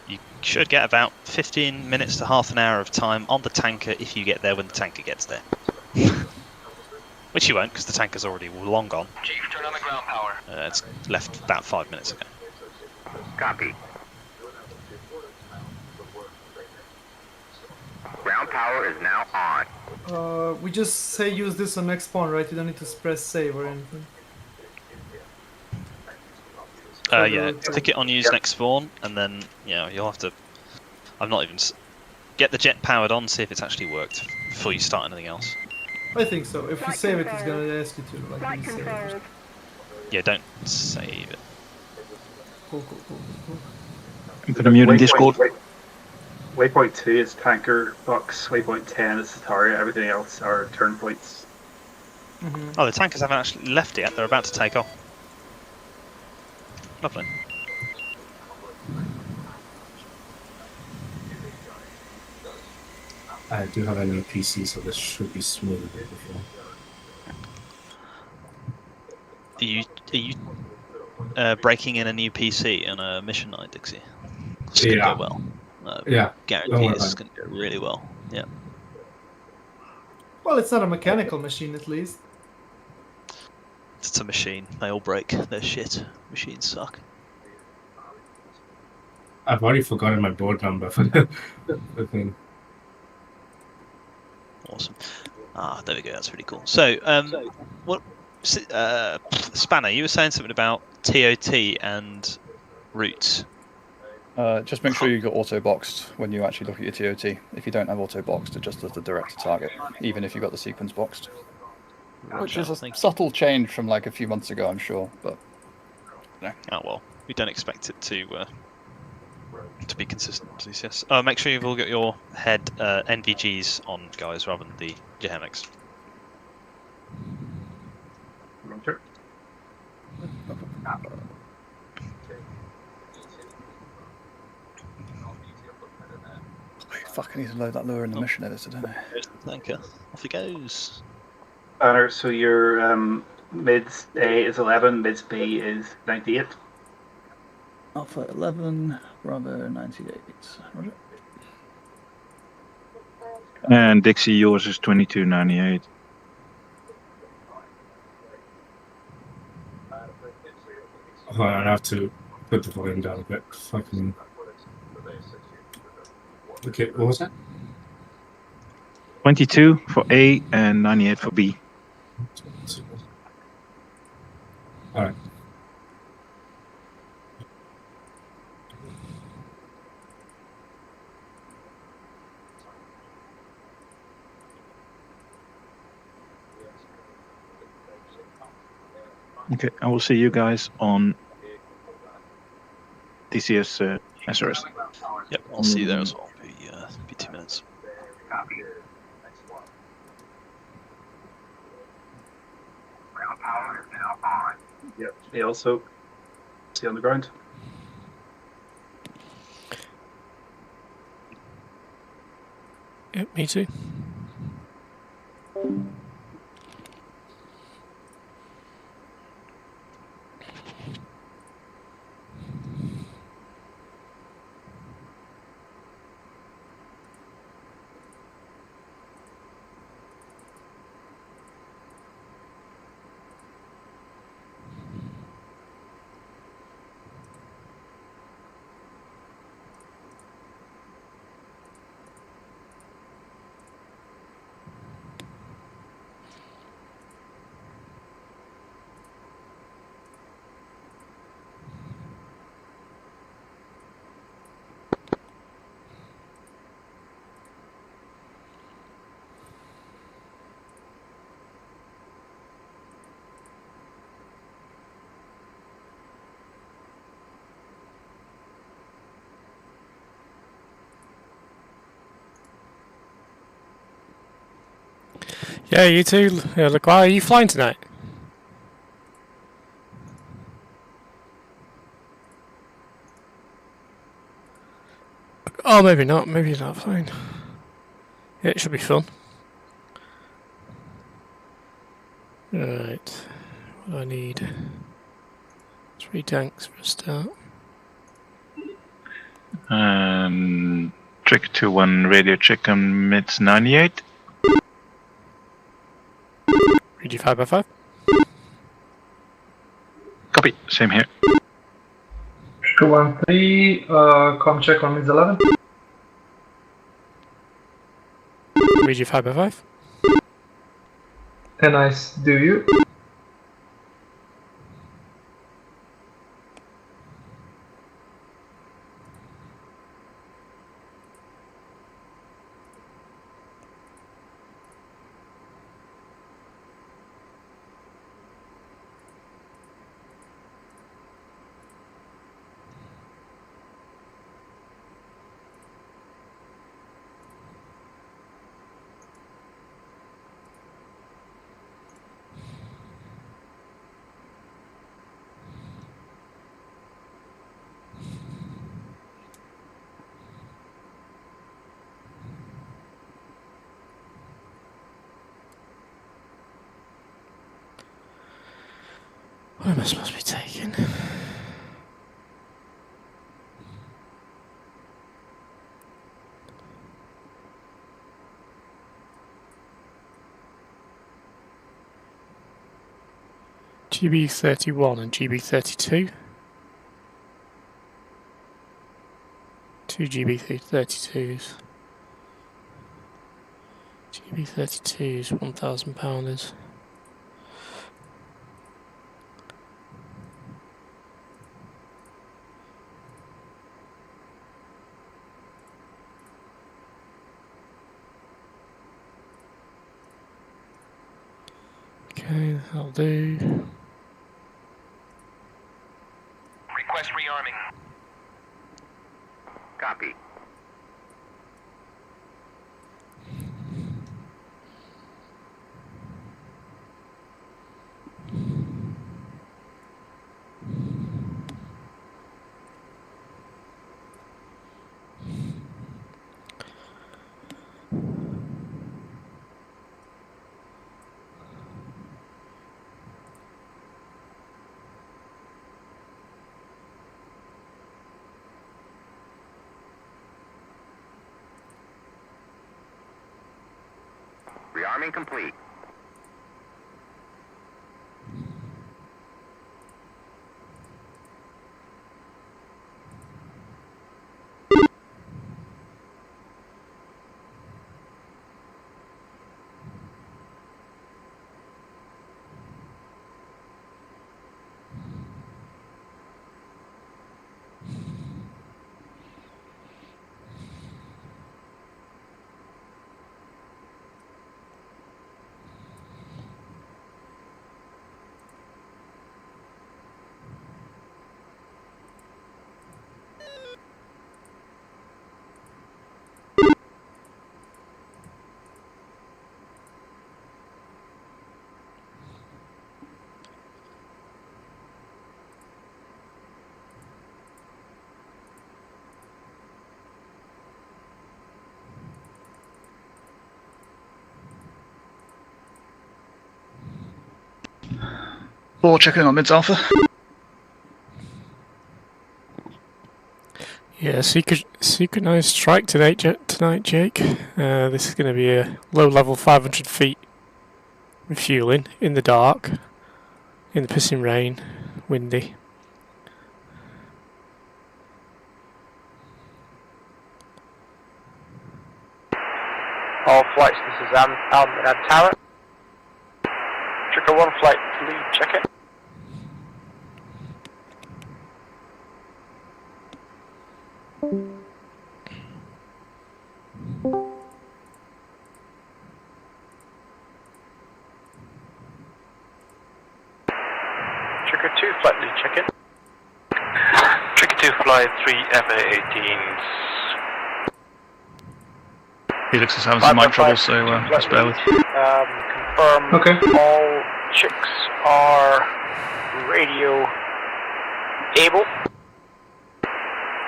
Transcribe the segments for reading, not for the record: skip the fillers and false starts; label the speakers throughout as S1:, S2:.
S1: You should get about 15 minutes to half an hour of time on the tanker if you get there when the tanker gets there. Which you won't, because the tanker's already long gone.
S2: Chief, turn on the ground power.
S1: It's left about 5 minutes ago.
S2: Copy. Ground power is now on.
S3: We just say use this on next spawn, right? You don't need to press save or anything.
S1: Yeah, click it on use next spawn, and then you'll have to. I'm not even get the jet powered on, see if it's actually worked before you start anything else.
S3: I think so. If you save it, it's gonna ask you to like resave it.
S1: Yeah, don't save it.
S3: Cool.
S4: I'm putting mute in Discord.
S5: Waypoint 2 is tanker box, waypoint 10 is Sataria, everything else are turn points.
S1: Oh, the tankers haven't actually left yet, they're about to take off. Lovely.
S6: I do have a new PC, so this should be smooth a bit before.
S1: Are you breaking in a new PC on a mission night, Dixie? It's going to go well.
S6: Yeah.
S1: Guarantee it's going to go really well. Yeah.
S3: Well, it's not a mechanical machine, at least.
S1: It's a machine. They all break. They're shit. Machines suck.
S6: I've already forgotten my board number for the thing.
S1: Awesome. Ah, there we go. That's really cool. So, what? Spanner, you were saying something about TOT and routes.
S7: Just make sure you got auto boxed when you actually look at your TOT. If you don't have auto boxed, it just does the direct to target, even if you got the sequence boxed. Which is a subtle change from like a few months ago, I'm sure. But
S1: oh well, we don't expect it to be consistent. DCS. Make sure you've all got your head NVGs on, guys, rather than the Jehemics.
S5: Sure.
S7: Fuck, I need to load that lure in the mission editor, don't I?
S1: Tanker. Off he goes.
S5: Banner, so your mids A is 11, mids B is 98.
S7: Alpha 11, Bravo 98. Roger.
S4: And Dixie, yours is 2298.
S6: Oh, I'd have to put the volume down a bit. Fucking. Okay, what was that?
S4: 22 for A and 98 for B.
S6: Alright.
S4: Okay, I will see you guys on DCS SRS.
S1: Yep, I'll see you there as well. Be 2 minutes.
S2: Copy. Ground power is now on.
S5: Yep, they also see on the ground.
S8: Yep, me too. Yeah, you too. Look, why are you flying tonight? Oh, maybe not. Maybe you're not flying. Yeah, it should be fun. Right. What do I need? 3 tanks for a start.
S4: Trick 2-1 radio check on mids 98.
S8: Read you 5x5.
S4: Copy, same here.
S3: 213, com check on mids 11.
S8: Read you 5x5.
S3: Nice, do you?
S8: What am I supposed to be taking? GB31 and GB32. 2 GB32s. GB32s, £1,000. Okay, that'll do.
S2: Request rearming. Copy. Rearming complete.
S4: Ball checking on mids alpha.
S8: Yeah, synchronized strike tonight, Jake. This is going to be a low level 500 feet refueling in the dark, in the pissing rain, windy.
S9: All flights, this is Al Tower. Trigger 1 flight, lead, check it. Trigger 2 flight, lead, check it.
S10: Trigger 2 flight 3 FA-18s.
S4: Helix is having some mic trouble, so just bear with.
S9: Confirm
S3: Okay.
S9: all chicks are radio able.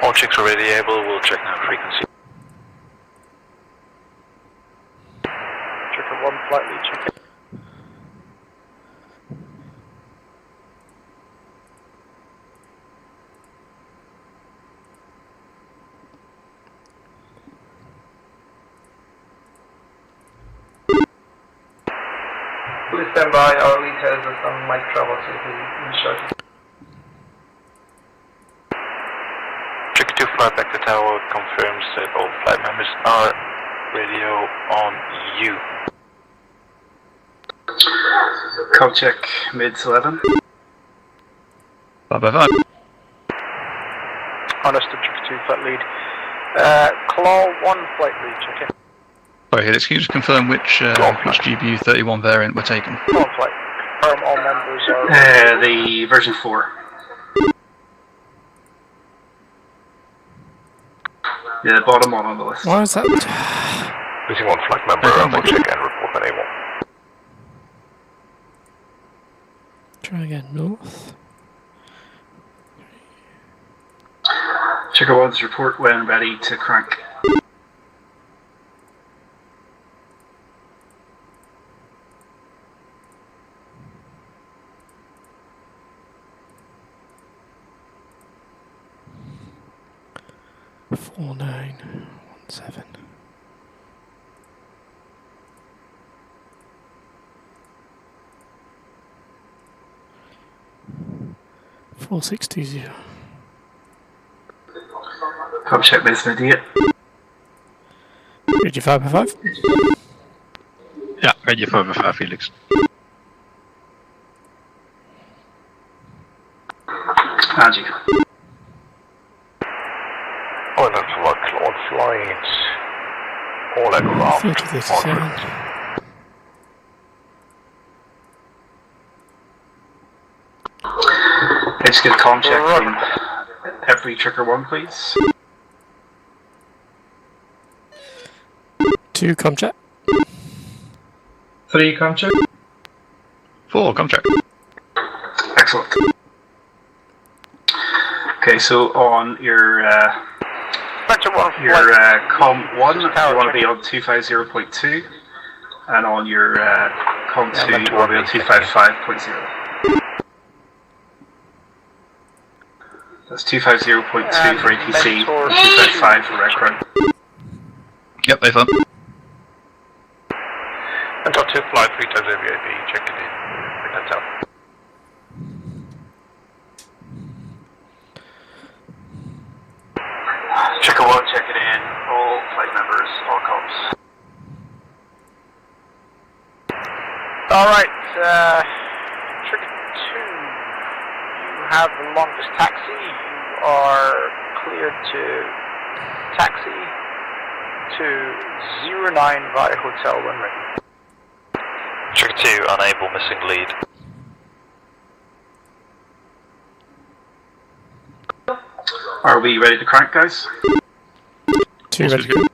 S10: All chicks are already able, we'll check now frequency.
S9: Trigger 1 flight, lead, check it. Please stand by. Our lead has some mic trouble, so if you short.
S10: Check 2 back to tower confirms that all flight members are radio on you.
S5: Com check mids 11.
S4: 5 by 5.
S9: Understood, check 2 flight lead. Claw 1 flight lead, check in.
S4: Sorry, Helix, can you just confirm which GBU 31 variant we're taking?
S9: Claw flight. Confirm all members are...
S5: The version 4. Yeah, the bottom one on the list.
S8: Why is that?
S10: Missing 1 flight member, will check and report on A1.
S8: Try again, north.
S5: Checker 1's report when ready to crank.
S8: Four 917. Four 620.
S5: Com check mids an idiot.
S8: Radio 5 by 5.
S4: Yeah, radio 5 by 5, Felix.
S5: Angie.
S10: Oh, that's like Claude flight. All around.
S8: 3037.
S5: Let's get a com check from every Checker 1, please.
S8: 2 com check.
S3: 3 com check.
S4: 4 com check.
S5: Excellent. Okay, so on your com 1, you want to be on 250.2, and on your com 2, you want to be on 255.0. That's 250.2 for ATC, 255 for Red Crown.
S4: Yep, they fun.
S10: And top 2 flight 3 times AVAB, check it in. Bring that out.
S5: Checker 1, check it in. All flight members, all comms.
S9: Alright, Trigger 2, you have the longest taxi. You are cleared to taxi to 09 via hotel when ready.
S10: Check 2, unable, missing lead.
S5: Are we ready to crank, guys?
S8: 2 ready to go.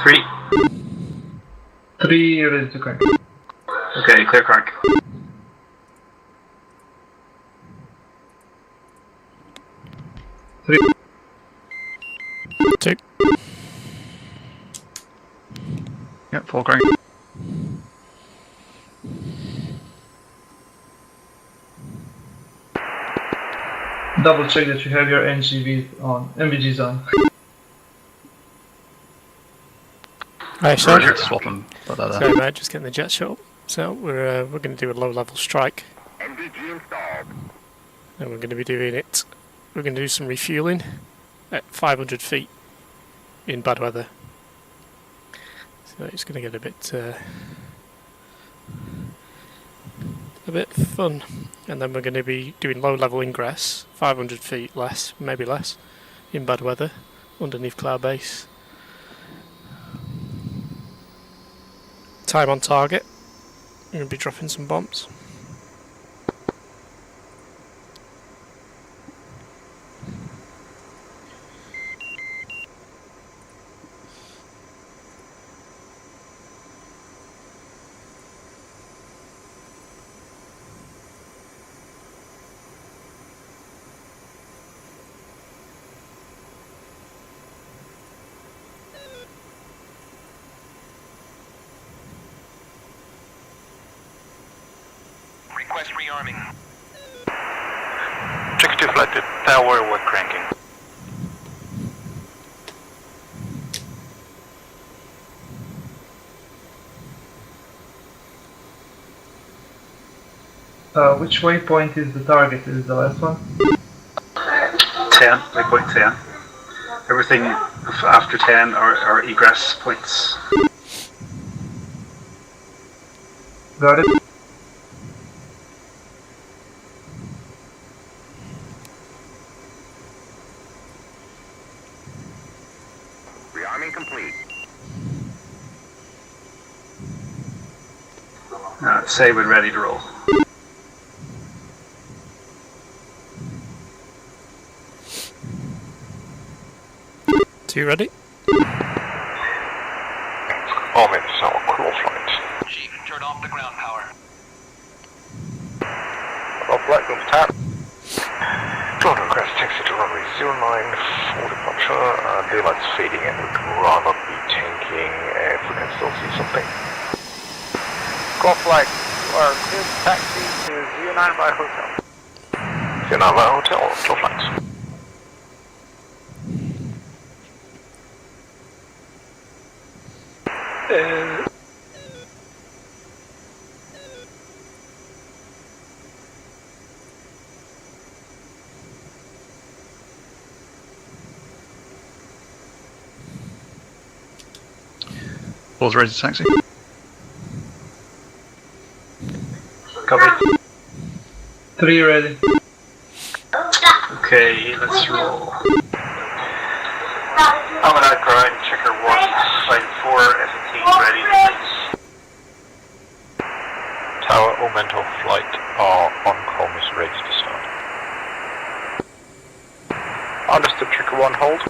S5: Three.
S3: 3 ready to crank.
S5: Okay, clear crank.
S3: Three.
S8: 2.
S4: Yep, 4 crank.
S3: Double check that you have your NVGs on.
S8: Right, so
S4: Swap them.
S8: sorry, mate, just getting the jet shut up. So we're going to do a low-level strike,
S2: NVG installed.
S8: and we're going to be doing it. We're going to do some refueling at 500 feet in bad weather. So it's going to get a bit fun, and then we're going to be doing low-level ingress, 500 feet less, maybe less, in bad weather, underneath cloud base. Time on target. We're going to be dropping some bombs.
S2: Request rearming.
S10: Check 2 flight to tower, we're cranking.
S3: Which waypoint is the target? Is the last one?
S5: 10, waypoint 10. Everything after 10 are egress points.
S3: Got it.
S2: Rearming complete.
S5: Say when ready to roll.
S8: Two ready?
S10: Army Tower, crawl flight.
S2: Chief, turn off the ground power.
S9: Crawl flight, move tap.
S10: Drone request taxi to runway 09 for departure. Daylight's fading and would rather be tanking if we can still see something.
S9: Crawl flight, you are cleared to taxi to 09 by hotel.
S10: 09 by hotel, crawl flight.
S4: Pause ready to taxi.
S5: Copy.
S3: 3 ready.
S5: Okay, let's roll.
S10: I'm gonna grind checker 1, flight 4, S&T ready to taxi. Tower Aumento flight on com is ready to start.
S9: Understood, Tricker 1, hold.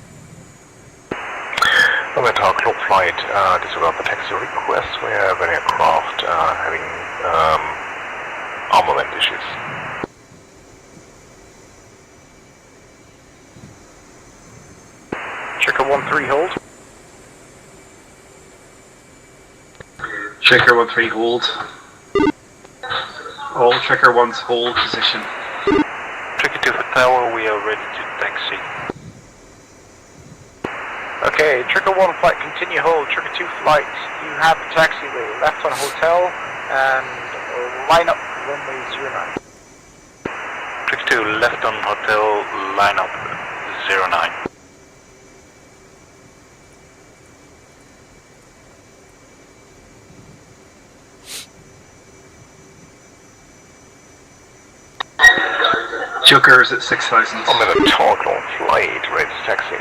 S10: Aumento clock flight, disregard the taxi request. We have an aircraft having armament issues.
S9: Tricker 1-3, hold.
S5: Checker 1-3 hold. All checker 1's hold position.
S10: Tricky 2 for tower, we are ready to taxi.
S9: Okay, Tricker 1 flight, continue hold. Tricker 2 flight, you have the taxiway left on hotel and line up runway 09.
S10: Tricky 2 left on hotel, line up 09.
S5: Joker's at 6,000.
S10: I'm in a target on flight, ready to taxi.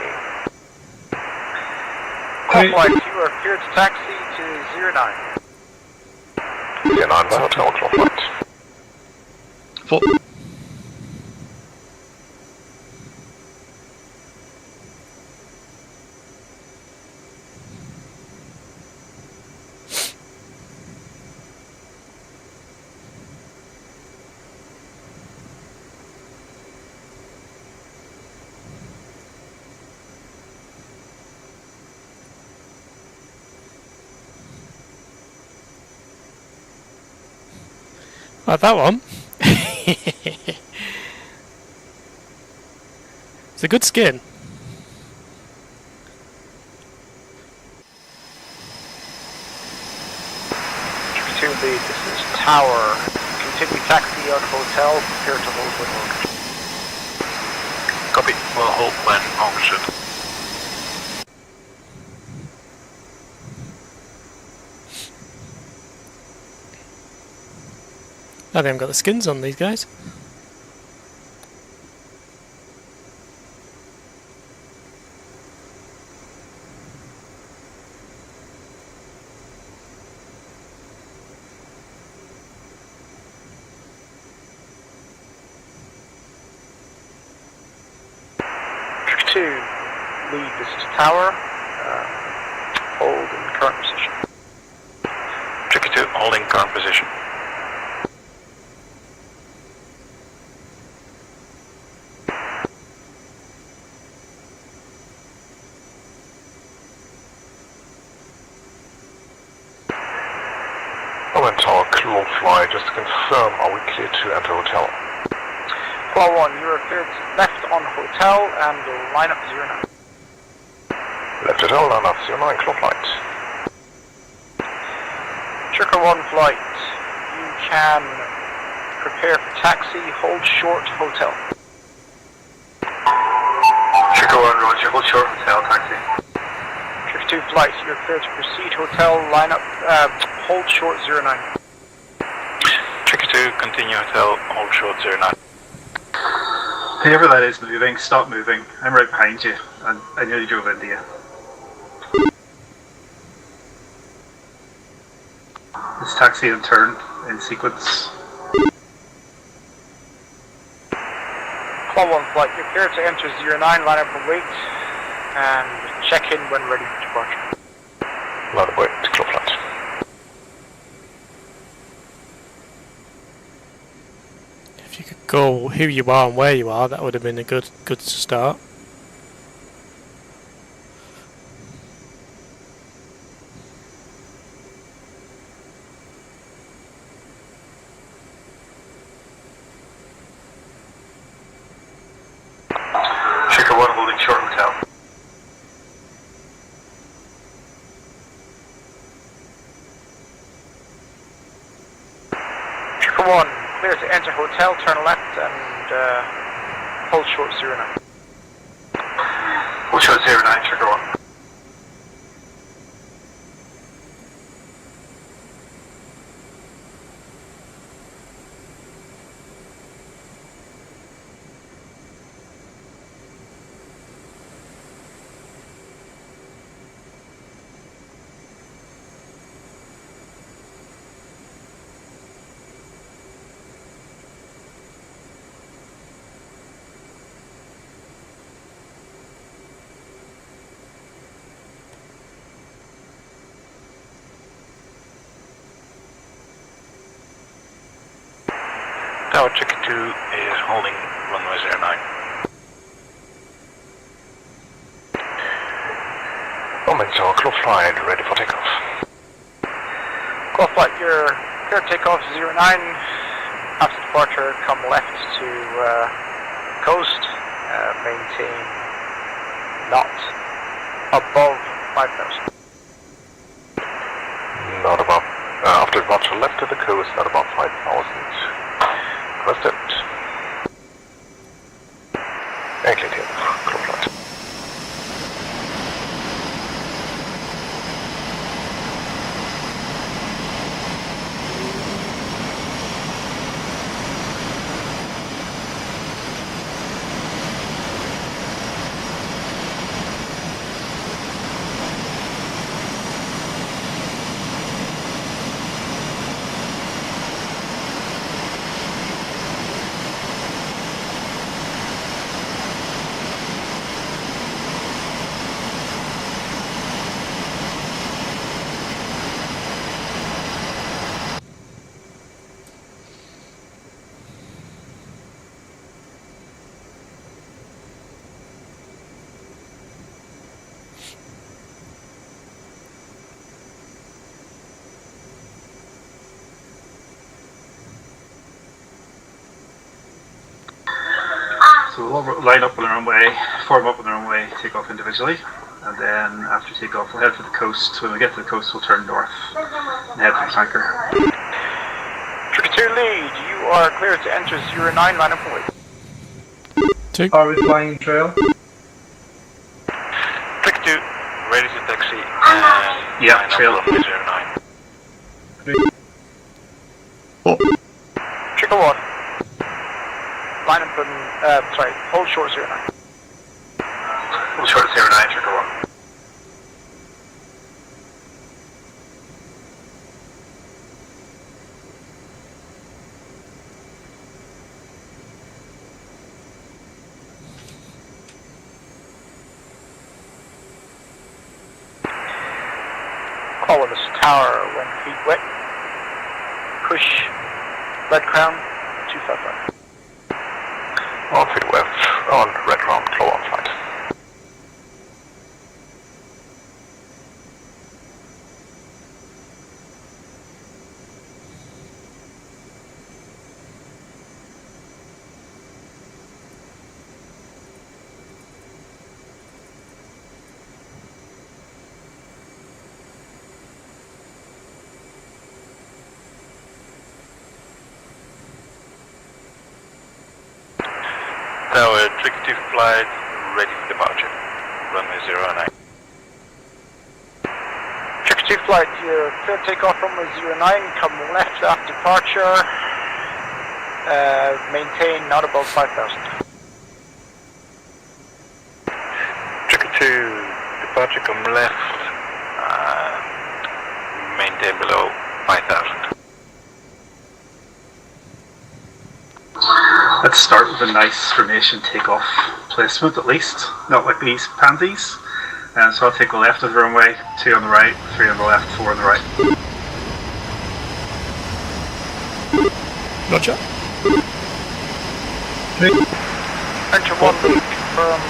S9: Call flight, you are cleared to taxi to 09.
S10: 09 by hotel, call flight.
S4: 4.
S8: Like that one. It's a good skin.
S9: Tricker 2 lead, this is Tower. Continue taxi on hotel, prepare to hold when ordered.
S10: Copy, we'll hold when ordered.
S8: Oh, they haven't got the skins on these guys.
S9: Tricker 2 lead, this is Tower. Hold in current position.
S10: Tricky 2, holding current position. Tower, claw fly, just to confirm, are we clear to enter hotel?
S9: Claw 1, you are cleared left on hotel and line up 09.
S10: Left hotel, line up 09, claw flight.
S9: Tricker 1 flight, you can prepare for taxi, hold short, hotel.
S5: Tricker 1, roger, hold short, hotel, taxi.
S9: Tricker 2 flight, you're clear to proceed, hotel, line up, hold short 09.
S10: Tricker 2, continue hotel, hold short 09.
S5: Whoever that is moving, stop moving. I'm right behind you, and I nearly drove into you. This taxi and turn in sequence.
S9: Call 1 flight, you're clear to enter 09, line up and wait, and check in when ready for departure.
S10: Line up, wait, clear flight.
S8: If you could go who you are and where you are, that would have been a good start.
S5: Tricker 1 holding short, hotel.
S9: Tricker 1, clear to enter hotel, turn left, and hold short 09.
S5: Hold short 09, Tricker 1.
S10: Tower Tricker 2 is holding runway 09. Moments are close flight, ready for takeoff.
S9: Call flight, you're clear to take off 09. After departure, come left to coast. Maintain not above 5,000.
S10: Not above. After departure, left to the coast, not above 5,000. Requested. Excellent here. Clear flight.
S5: So we'll line up on the runway, form up on the runway, take off individually, and then after takeoff we'll head for the coast. When we get to the coast we'll turn north and head for the tanker.
S9: Tricker 2 lead, you are clear to enter 09, line up and wait.
S3: Are we flying trail?
S10: Tricker 2, ready to taxi, and
S5: Yeah,
S10: line
S5: trail.
S10: up runway 09.
S9: Tricker 1, line up and, hold short 09.
S5: Hold short 09, Tricker 1.
S9: Call on this tower when feet wet. Push red crown 255.
S10: On feet left, on red round, flow on flight. Tricky 2 flight, ready for departure. Runway 09.
S9: Tricky 2 flight, you're clear takeoff runway 09, come left after departure. Maintain not above 5,000.
S10: Tricky 2, departure, come left. Maintain below 5,000.
S5: Let's start with a nice formation takeoff placement at least, not like these pansies. And so I'll take the left of the runway, 2 on the right, 3 on the left, 4 on the right.
S8: Roger.
S9: Enter 1 lead, confirm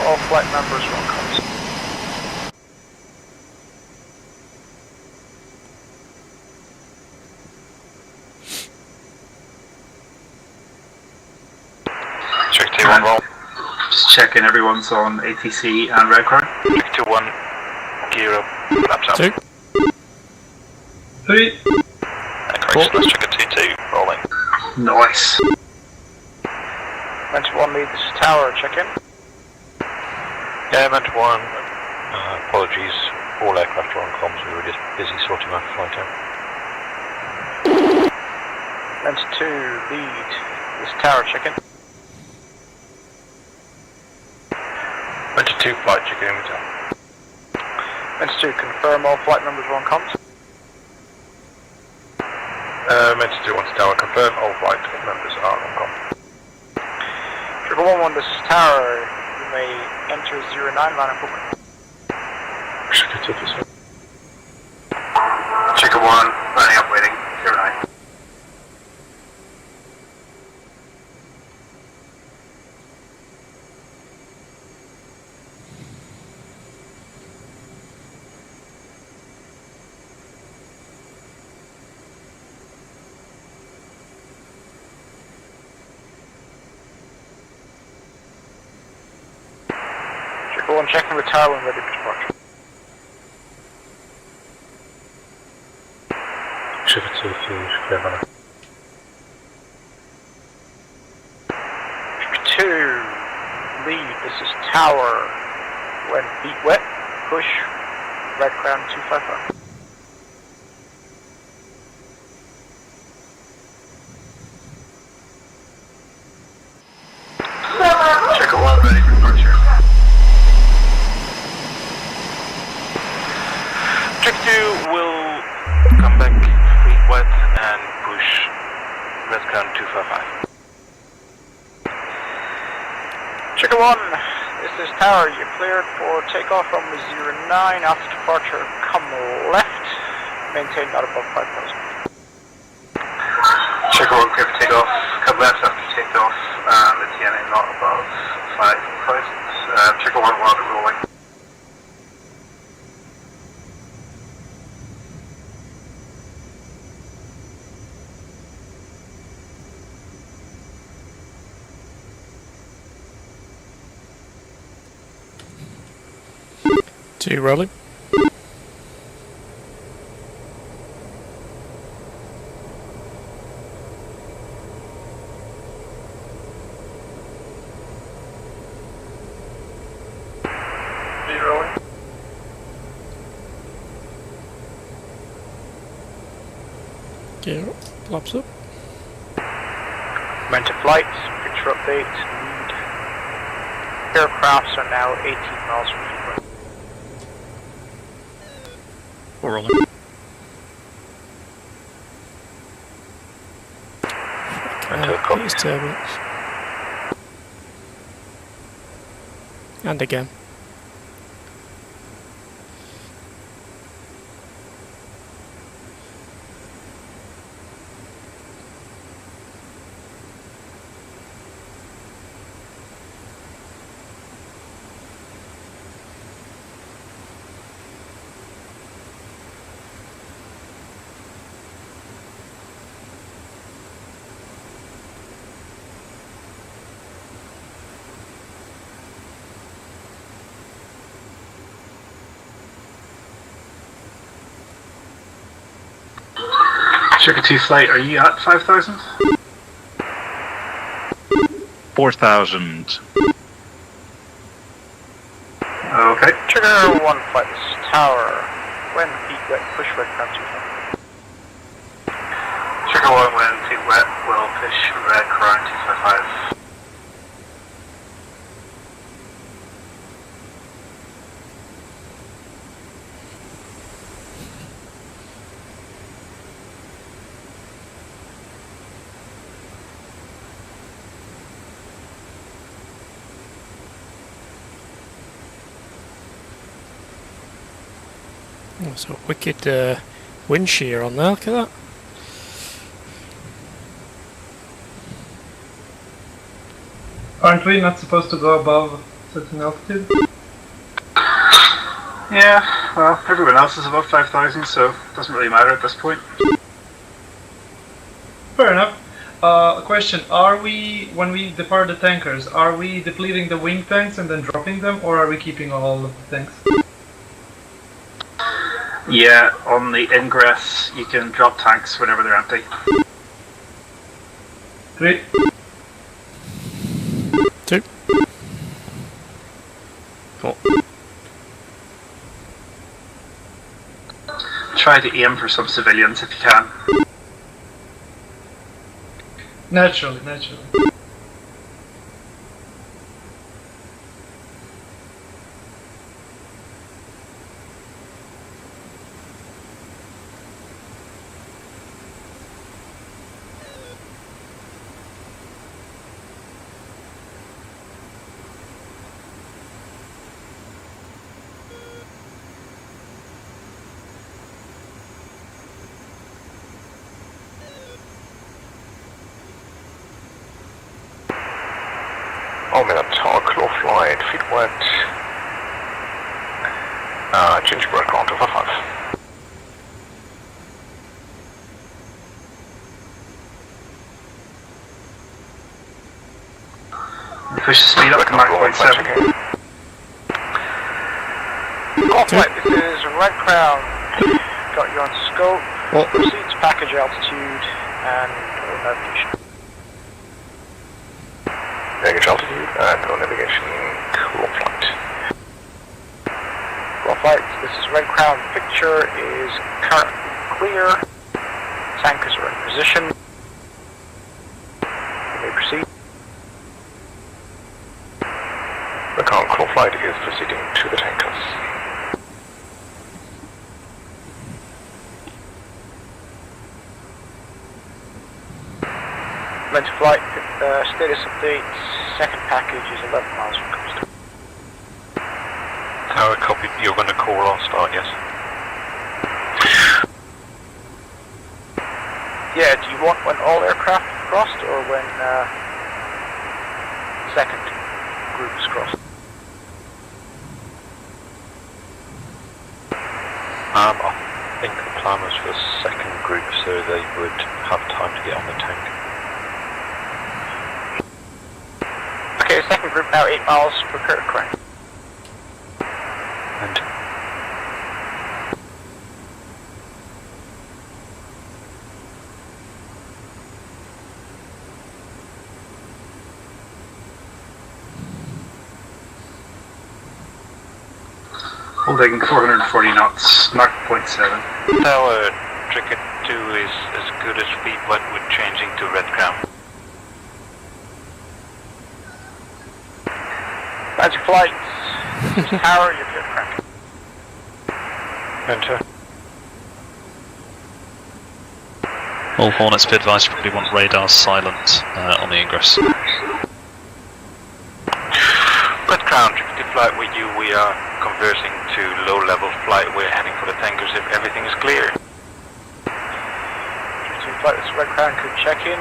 S9: all flight members will come.
S10: Tricky 2 1 roll.
S5: Just checking everyone's on ATC and red card.
S10: Tricky 2 1, gear up, flaps up.
S8: 2.
S3: 3.
S10: Correct, Tricky 2 2, rolling.
S5: Nice.
S9: Enter 1 lead, this is tower, check in.
S10: Yeah, Mentor 1, apologies, all aircraft are on comms, we were just busy sorting out flight out.
S9: Enter 2 lead, this is tower, check in.
S10: Mentor 2 flight, check in hotel.
S9: Enter 2, confirm all flight members will on comms.
S10: Mentor 2 1 to tower, confirm all flight members are on comms.
S9: Triple 1-1, this is tower, you may enter 09, landing book.
S10: Tricky 2
S5: Chicken 1, landing up waiting, 09.
S9: Triple 1, checking with tower when ready for departure.
S10: Tricky 2 fuel, clear runner.
S9: Tricky 2 lead, this is tower, when feet wet, push, red crown 255.
S5: Chicken 1, ready for departure.
S10: Tricky 2 will come back, feet wet, and push red crown 255.
S9: Chicken 1, this is tower, you're cleared for takeoff from 09, after departure, come left, maintain not above 5,000.
S5: Chicken 1, clear for takeoff, come left after takeoff, and the TNA not above 5,000. Chicken 1, while they're rolling.
S8: Two rolling. Gear up, flaps up.
S9: Mentor flight, picture update, lead. Aircrafts are now 18 miles from Cuba.
S1: We're rolling.
S8: Here's turbulence. And again.
S5: Sugar 2 flight, are you at 5,000?
S4: 4,000.
S5: Okay.
S9: Trigger 1 flight, this is Tower. When feet wet, push red crown 255.
S5: Trigger 1 when feet wet, will push red crown 255.
S8: That's a wicked wind shear on there, look at that.
S3: Aren't we not supposed to go above certain altitude?
S5: Yeah, well, everyone else is above 5,000, so it doesn't really matter at this point.
S3: Fair enough. A question, are we, when we depart the tankers, are we depleting the wing tanks and then dropping them, or are we keeping all of the tanks?
S5: Yeah, on the ingress, you can drop tanks whenever they're empty.
S3: 3.
S8: 2.
S4: 4.
S5: Try to aim for some civilians if you can.
S3: Naturally.
S10: Tower claw flight, feet wet. Change red ground 255.
S5: Push the speed up to Mach 0.7.
S9: Claw flight, this is Red Crown. Got you on scope. Proceed to package altitude and navigation.
S10: Package altitude and no navigation. Claw flight.
S9: Claw flight, this is Red Crown. Picture is currently clear. Tankers are in position. You may proceed.
S10: The current claw flight is proceeding to the tankers.
S9: Meant to flight, status update, second package is 11 miles from coast.
S10: Tower copy, you're going to call on start, yes?
S9: Yeah, do you want when all aircraft crossed or when second group is crossed?
S10: I think the plan was for the second group so they would have time to get on the tank.
S9: Okay, second group now 8 miles per correct.
S10: And
S5: Holding 440 knots, Mach 0.7.
S10: Tower Trigger 2 is as good as feet wet with changing to Red Crown.
S9: Magic flight, this is Tower, you're clear correct.
S10: Enter.
S1: All Hornets, be advised, you probably want radar silent on the ingress.
S10: Red Crown, Trigger 2 flight with you, we are conversing to low level flight, we're heading for the tankers if everything is clear.
S9: Trigger 2 flight, this is Red Crown, could check in.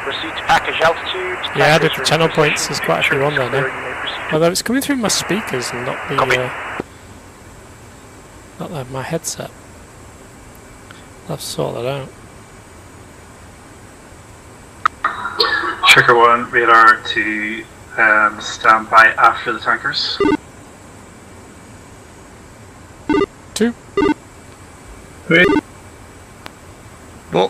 S9: Proceed to package altitude.
S8: Yeah, added the channel points, there's quite a few on there now. Although it's coming through my speakers and not my headset. I'll have to sort that out.
S5: Trigger 1, radar to stand by after the tankers.
S8: 2.
S3: 3.
S4: 4.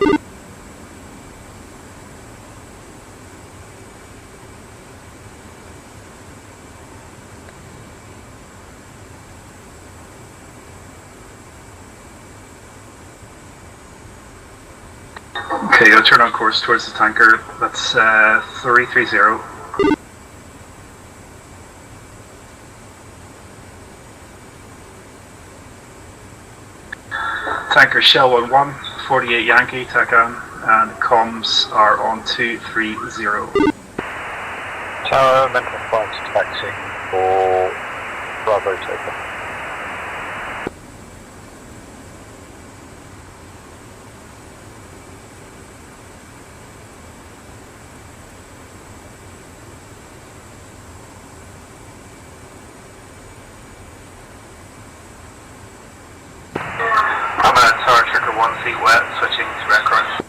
S5: Okay, I'll turn on course towards the tanker. That's 330. Tanker Shell 11, 48 Yankee, TACAN, and comms are on 230.
S10: Tower, mental flight taxi for Bravo takeoff.
S2: I'm at Tower Trigger 1 feet wet, switching to red cross.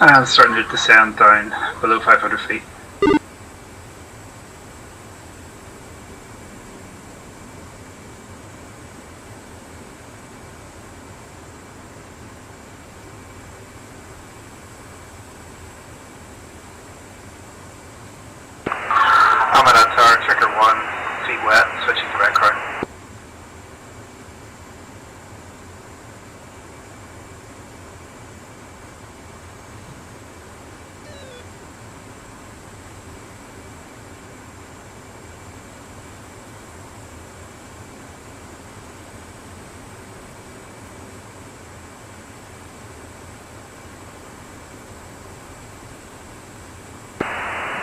S5: And starting to descend down below 500 feet.
S2: I'm at Tower Trigger 1 feet wet, switching to red cross.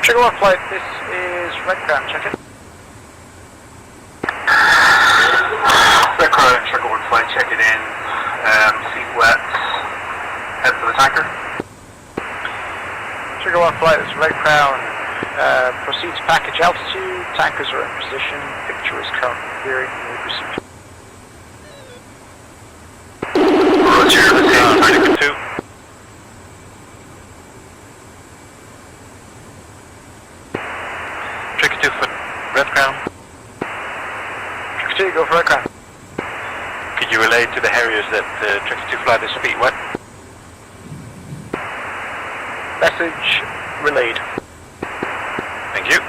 S9: Trigger 1 flight, this is Red Crown, check it.
S2: Red Crown, Trigger 1 flight, check it in. Feet wet, head for the tanker.
S9: Trigger 1 flight, this is Red Crown. Proceed to package altitude, tankers are in position, picture is currently clearing, may proceed.
S2: Roger, Trigger 2. Trigger 2 for Red Crown.
S9: Trigger 2, go for Red Crown.
S2: Could you relay to the Harriers that Trigger 2 flight is feet wet?
S9: Message relayed.
S2: Thank you.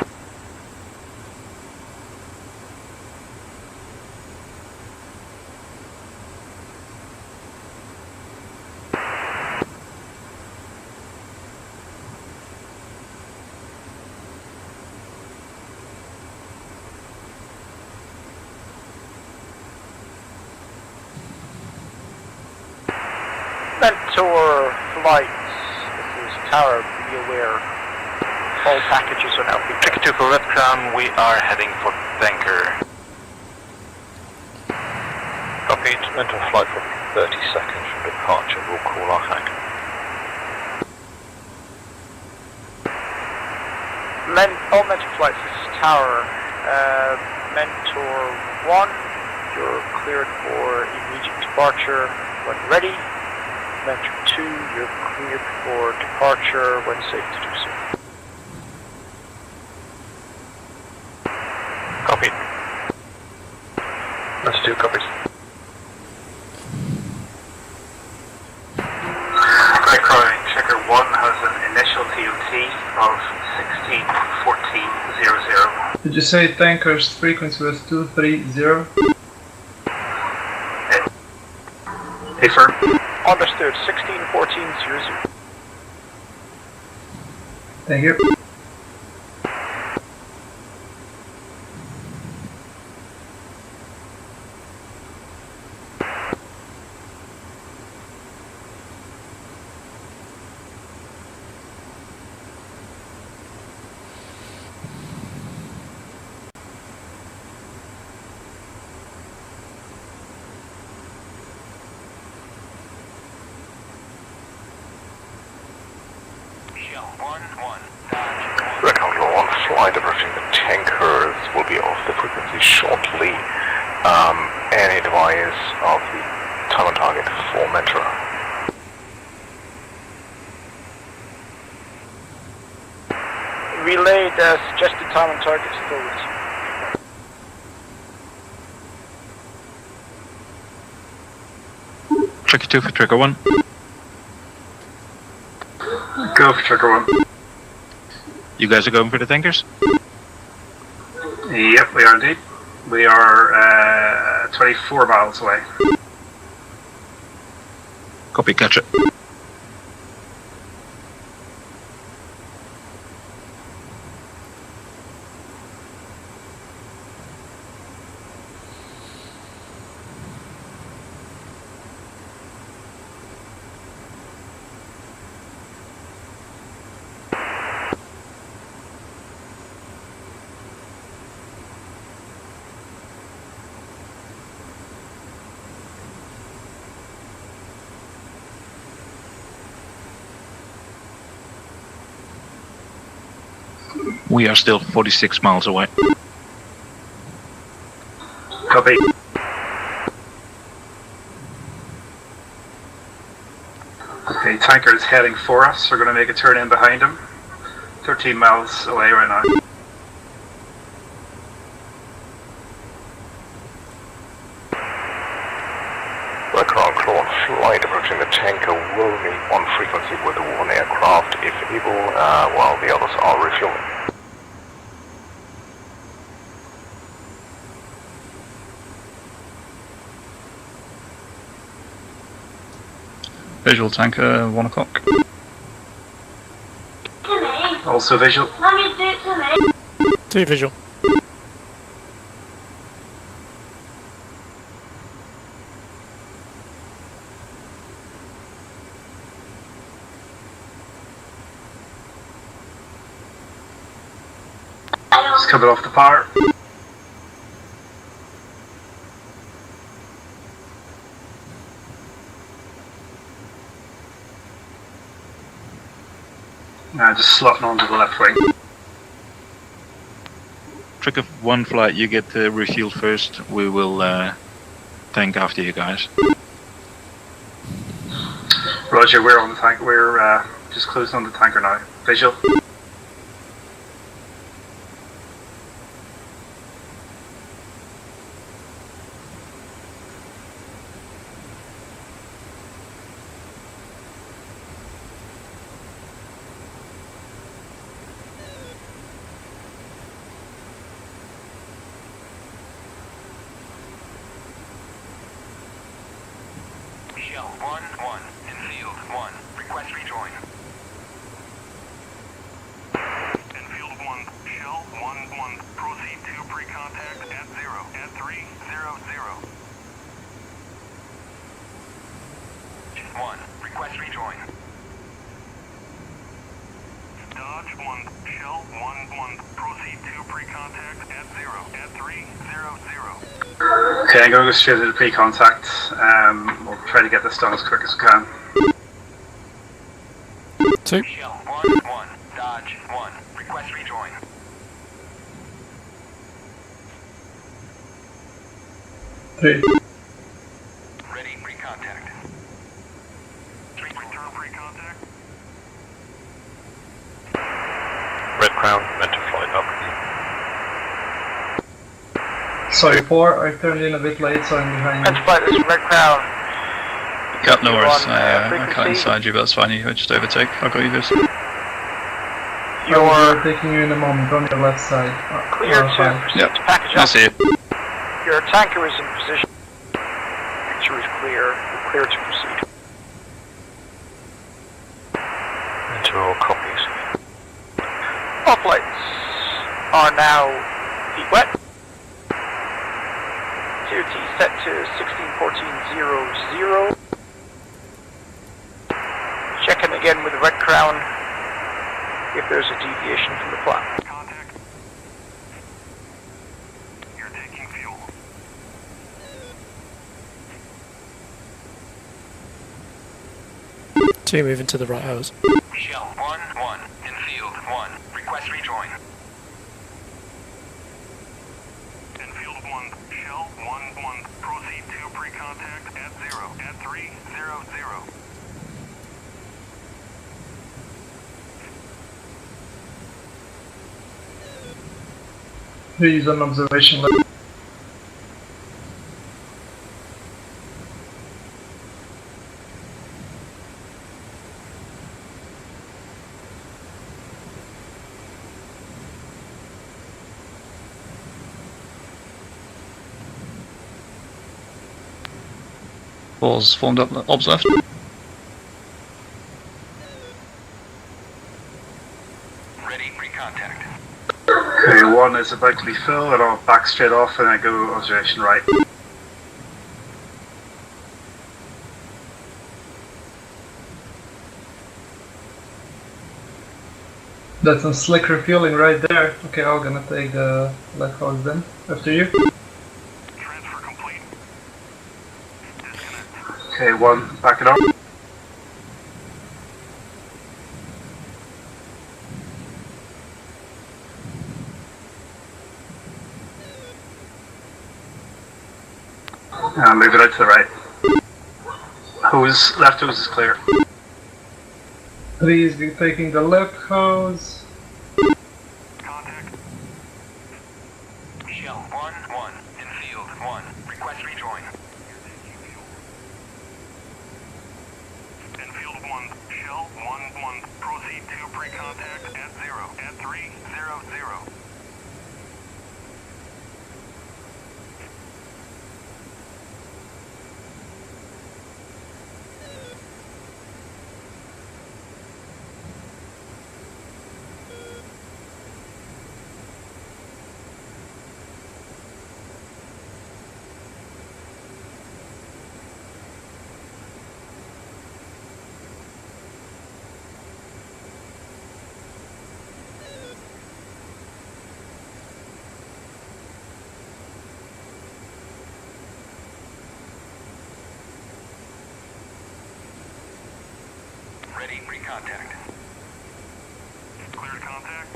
S9: Mentor flights, this is Tower, be aware. All packages are now being
S2: Trigger 2 for Red Crown, we are heading for tanker.
S10: Copied, mental flight for 30 seconds from departure, we'll call our hack.
S9: all mentor flights, this is Tower. Mentor 1, you're cleared for immediate departure when ready. Mentor 2, you're cleared for departure when safe to do so.
S10: Copy. Mentor 2 copies.
S2: Red Crown, Trigger 1 has an initial TOT of 161400.
S3: Did you say tanker's frequency was 230?
S2: Affirm.
S9: Understood, 161400.
S3: Thank you.
S10: Recon Law on flight approaching the tankers will be off the frequency shortly. Any advice of the time on target for Metro?
S9: Relayed suggested time on target still.
S4: Trigger 2 for Trigger 1.
S5: Go for Trigger 1.
S11: You guys are going for the tankers?
S5: Yep, we are indeed. We are 24 miles away.
S11: Copy, catch it. We are still 46 miles away.
S5: Copy. Okay, tanker is heading for us. We're going to make a turn in behind him. 13 miles away right now.
S10: Background clone flight approaching the tanker will remain on frequency with one aircraft if able, while the others are refueling.
S4: Visual tanker, 1 o'clock.
S5: Also visual.
S8: Two visual.
S5: Just coming off the power. Now just slotting onto the left wing.
S11: Trick of one flight, you get refueled first. We will tank after you guys.
S5: Roger, we're on the tank. We're just closing on the tanker now. Visual.
S10: Shell 1-1, in field 1, request rejoin. In field 1, Shell 1-1, proceed to pre-contact at 0, at 300. 1, request rejoin. Dodge 1, Shell 1-1, proceed to pre-contact at 0, at 300.
S5: Okay, I'm going to go straight to the pre-contact. We'll try to get this done as quick as we can.
S8: 2.
S10: Shell 1-1, Dodge 1, request rejoin.
S3: 3.
S10: Ready, pre-contact. 3, return pre-contact. Red Crown, meant to flight up.
S3: Sorry, 4. I turned in a bit late, so I'm behind you.
S9: Let's fly this Red Crown.
S4: Yep, no worries.
S9: On,
S4: I cut inside you, but that's fine. You just overtake. I'll go you this.
S3: You're taking you in a moment on your left side.
S9: Clear to proceed
S4: Yep,
S9: to package
S4: I
S9: up.
S4: see it.
S9: Your tanker is in position. Picture is clear. You're clear to proceed.
S10: Into all copies.
S9: All flights are now feet wet. TOT set to 1614.00. Checking again with the Red Crown if there's a deviation from the plan.
S10: Contact. You're taking fuel.
S8: 2 moving to the right hose.
S10: Shell 1-1, in field 1, request rejoin. In field 1, Shell 1-1, proceed to pre-contact at 0, at 300.
S3: He's on observation.
S4: Four's formed up, obs left.
S10: Ready, pre-contact.
S5: Okay, 1 is about to be full, and I'll back straight off and I go observation right.
S3: That's some slick refueling right there. Okay, I'm gonna take the left hose then. After you.
S10: Transfer complete.
S5: Okay, 1, back it up. And move it out to the right. Hose, left hose is clear.
S3: Please be taking the left hose.
S10: Contact. Shell 1-1 in field 1. Request rejoin. In field 1, Shell 1-1. Proceed to pre-contact at 0. At 3-0-0. Ready, pre-contact. Cleared contact.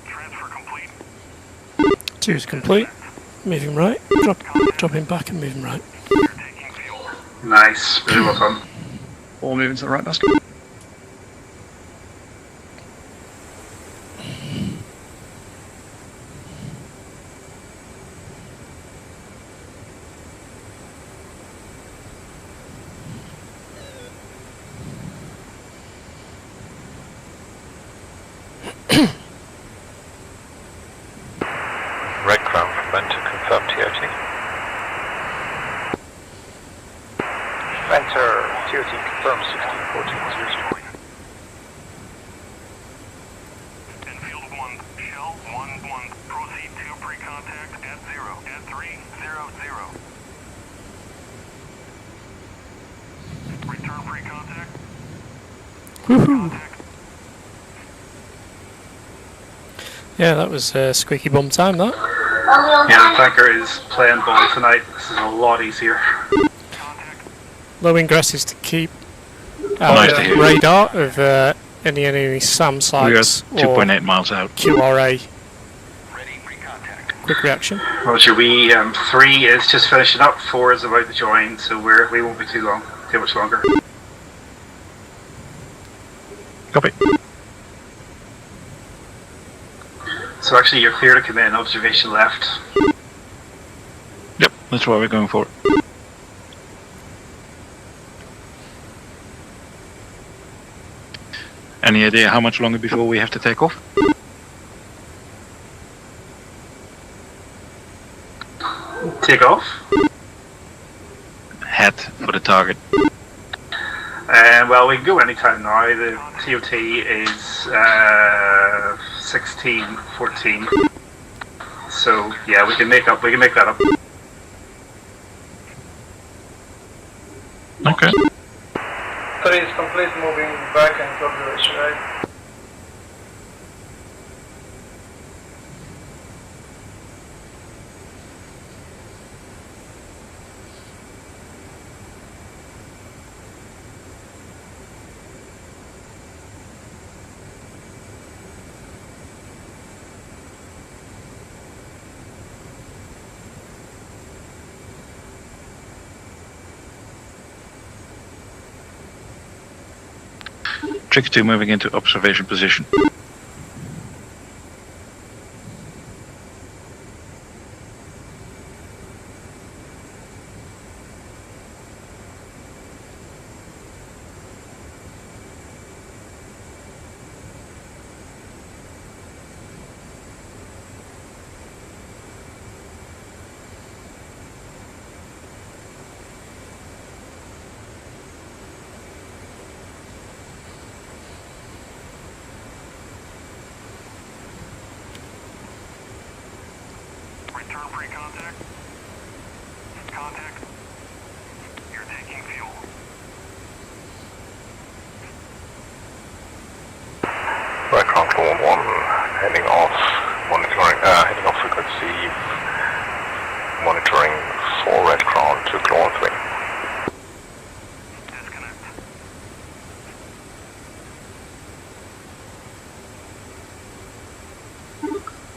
S10: Transfer complete.
S8: 2's complete. Moving right. Dropping back and moving right.
S10: Taking fuel.
S5: Nice, really well done.
S4: 4 moving to the right basket.
S10: Red Crown from Venter, confirm TOT. Venter, TOT confirm 1614. In field 1, Shell 1-1. Proceed to pre-contact at 0. At 3-0-0. Return pre-contact.
S8: Woohoo! Yeah, that was squeaky bum time, that.
S5: Yeah, the tanker is playing ball tonight. This is a lot easier.
S8: Low ingress is to keep
S11: Nice
S8: out
S11: to
S8: of
S11: hear.
S8: radar of any enemy SAM
S11: We are
S8: sites or
S11: 2.8 miles out.
S8: QRA.
S10: Ready, pre-contact.
S8: Quick reaction.
S5: Roger, we 3 is just finishing up, 4 is about to join, so we won't be too much longer.
S11: Copy.
S5: So actually, you're clear to come in. Observation left.
S11: Yep, that's what we're going for. Any idea how much longer before we have to take off?
S5: Take off.
S11: Head for the target.
S5: Well, we can go anytime now. The TOT is 16:14. So yeah, we can make that up.
S11: Okay.
S3: 3 is complete, moving back and observation right.
S11: Tricky 2 moving into observation position.
S10: Return pre-contact. Contact. You're taking fuel. Right, Control 1, heading off, heading off frequency, monitoring 4 Red Crown to Claw 3. Disconnect.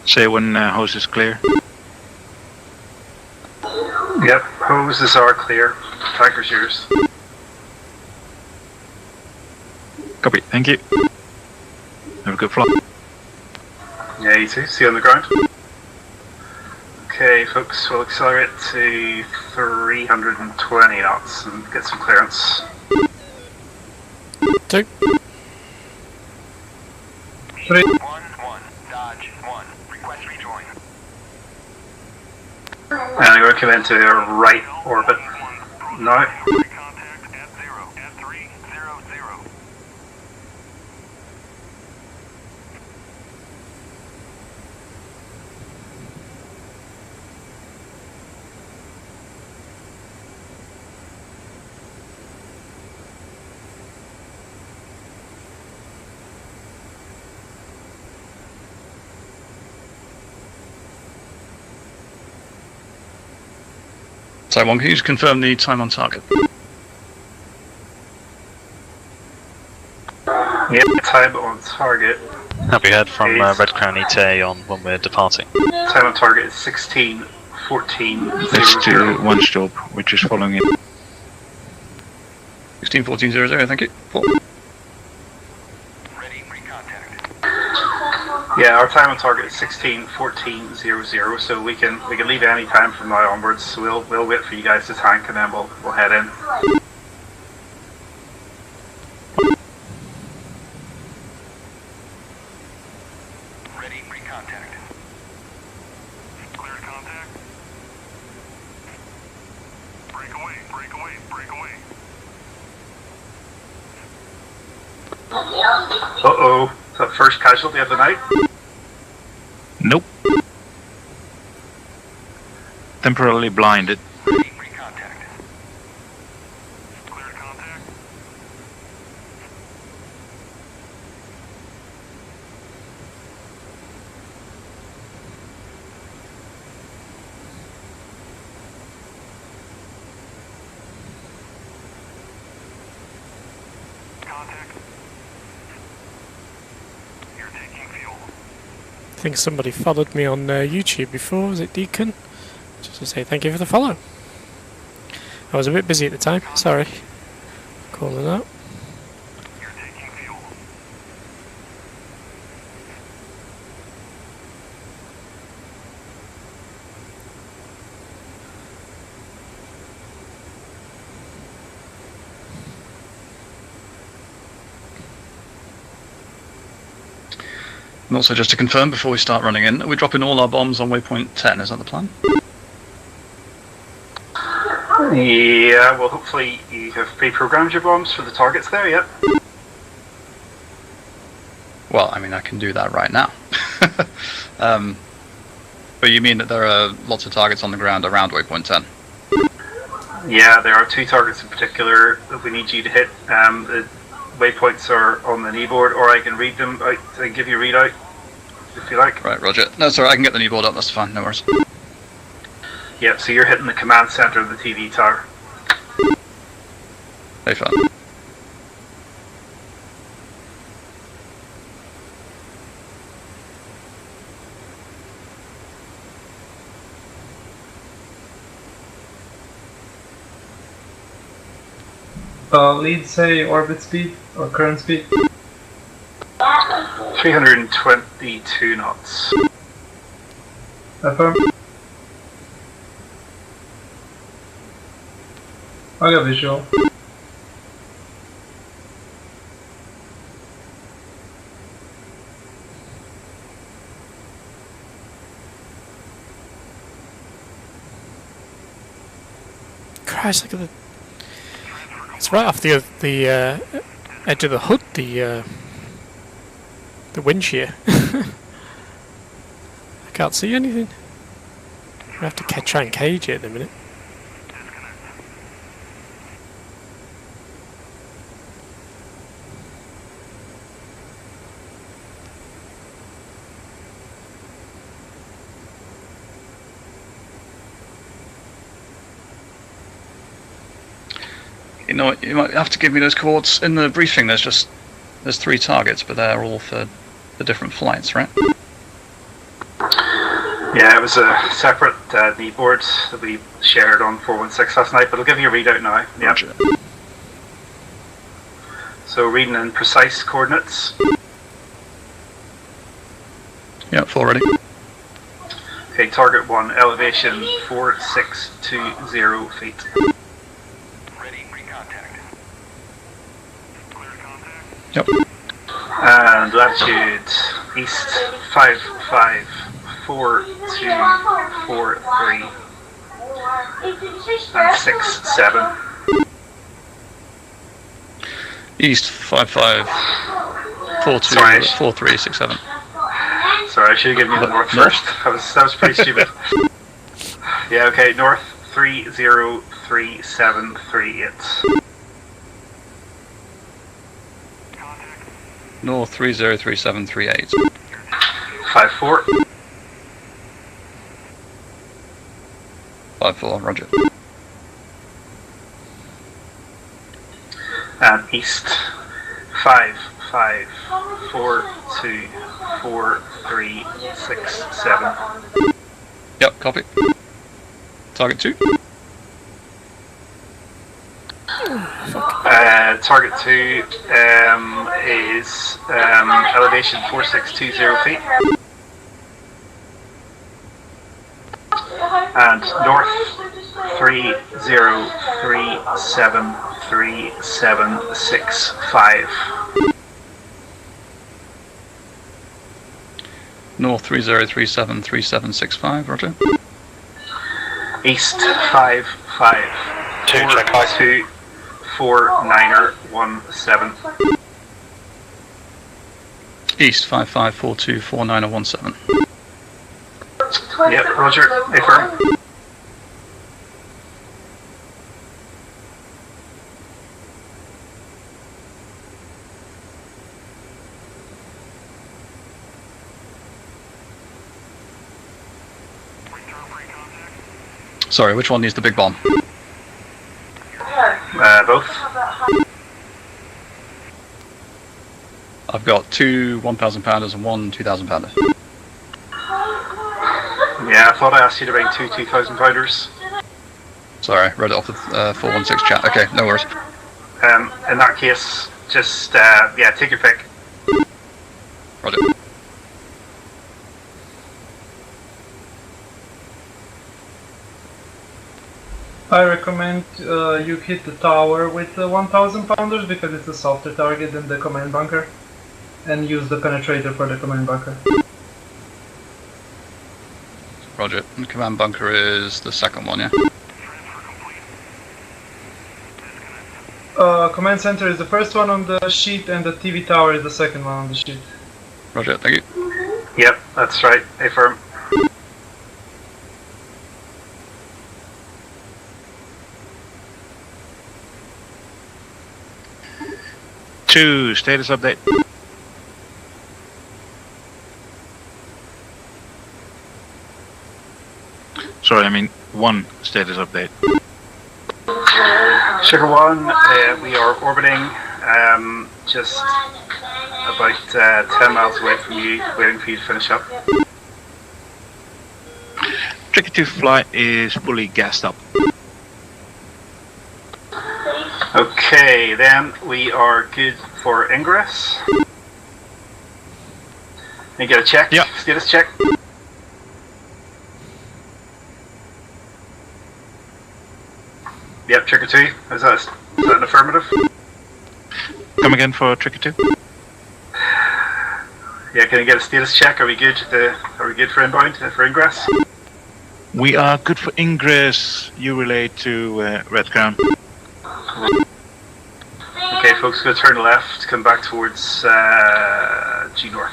S11: Say when hose is clear.
S5: Yep, hoses are clear. Tanker's yours.
S11: Copy, thank you. Have a good flight.
S5: Yeah, you too. See you on the ground. Okay, folks, we'll accelerate to 320 knots and get some clearance.
S8: 2.
S3: 3.
S10: 1, Dodge 1. Request rejoin.
S5: And I'm going to come into a right orbit now.
S10: Contact at 0. At 300.
S4: So, one, can you just confirm the time on target?
S5: Yep, time on target.
S1: Have we heard from Red Crown ETA on when we're departing?
S5: Time on target is 16:14.
S11: That's to one stop, which is following it.
S4: 16:14:00, thank you. 4.
S10: Ready, pre-contact.
S5: Yeah, our time on target is 16:14:00, so we can leave any time from now onwards. So we'll wait for you guys to tank and then we'll head in.
S10: Ready, pre-contact. Clear contact. Break away, break away, break away.
S5: Uh-oh, is that first casualty of the night?
S11: Nope. Temporarily blinded.
S10: Ready, pre-contact. Clear contact. Contact. You're taking fuel.
S8: I think somebody followed me on YouTube before. Was it Deacon? Just to say thank you for the follow. I was a bit busy at the time. Sorry. Calling out.
S10: You're taking fuel.
S4: And also, just to confirm before we start running in, are we dropping all our bombs on waypoint 10? Is that the plan?
S5: Yeah, well hopefully you have pre-programmed your bombs for the targets there, yep.
S4: Well, I mean, I can do that right now. But you mean that there are lots of targets on the ground around waypoint 10?
S5: Yeah, there are 2 targets in particular that we need you to hit. The waypoints are on the kneeboard, or I can read them out and give you a readout if you like.
S4: Right, roger. No, sorry, I can get the kneeboard up, that's fine, no worries.
S5: Yep, so you're hitting the command center of the TV tower.
S4: Hey, fun.
S3: Lead say orbit speed or current speed.
S5: 322 knots.
S3: Affirm. I got visual.
S8: Christ, look at the... It's right off the edge of the hood, the wind shear. I can't see anything. I have to try and cage it in a minute.
S4: You know what, you might have to give me those coords. In the briefing there's 3 targets, but they're all for the different flights, right?
S5: Yeah, it was a separate knee board that we shared on 416 last night, but I'll give you a readout now. Yeah.
S4: Roger.
S5: So reading in precise coordinates.
S4: Yeah, 4 ready.
S5: Okay, target 1, elevation 4620 feet.
S4: Yep.
S5: And latitude east 554243 and 67.
S4: East 55424367.
S5: Sorry, I should have given you the north first. That was pretty stupid. Yeah, okay, north 303738.
S4: North 303738.
S5: 54.
S4: 54, roger.
S5: And east 55424367.
S4: Yep, copy. Target 2.
S5: Target 2 is elevation 4620 feet. And north 30373765.
S4: North 30373765, roger.
S5: East 554249er17.
S4: East 55424917.
S5: Yep, roger. Affirm.
S4: Sorry, which one needs the big bomb?
S5: Both.
S4: I've got 2 1,000 pounders and 1 2,000 pounder.
S5: Yeah, I thought I asked you to bring 2 2,000 pounders.
S4: Sorry, read it off the 416 chat. Okay, no worries.
S5: In that case, just yeah, take your pick.
S4: Roger.
S3: I recommend you hit the tower with the 1,000 pounders because it's a softer target than the command bunker, and use the penetrator for the command bunker.
S4: Roger. And command bunker is the second one, yeah?
S3: Command center is the first one on the sheet, and the TV tower is the second one on the sheet.
S4: Roger, thank you.
S5: Yep, that's right. Affirm.
S11: Two, status update. Sorry, I mean 1 status update.
S5: Sugar 1, we are orbiting just about 10 miles away from you, waiting for you to finish up.
S11: Tricky 2 flight is fully gassed up.
S5: Okay, then we are good for ingress. you get a check?
S11: Yeah.
S5: Status check. Yep, Trigger 2. Is that an affirmative?
S11: Come again for Trigger 2?
S5: Yeah, can you get a status check? Are we good? Are we good for inbound, for ingress?
S11: We are good for ingress. You relate to Red Crown.
S5: Okay, folks, going to turn left, come back towards G North.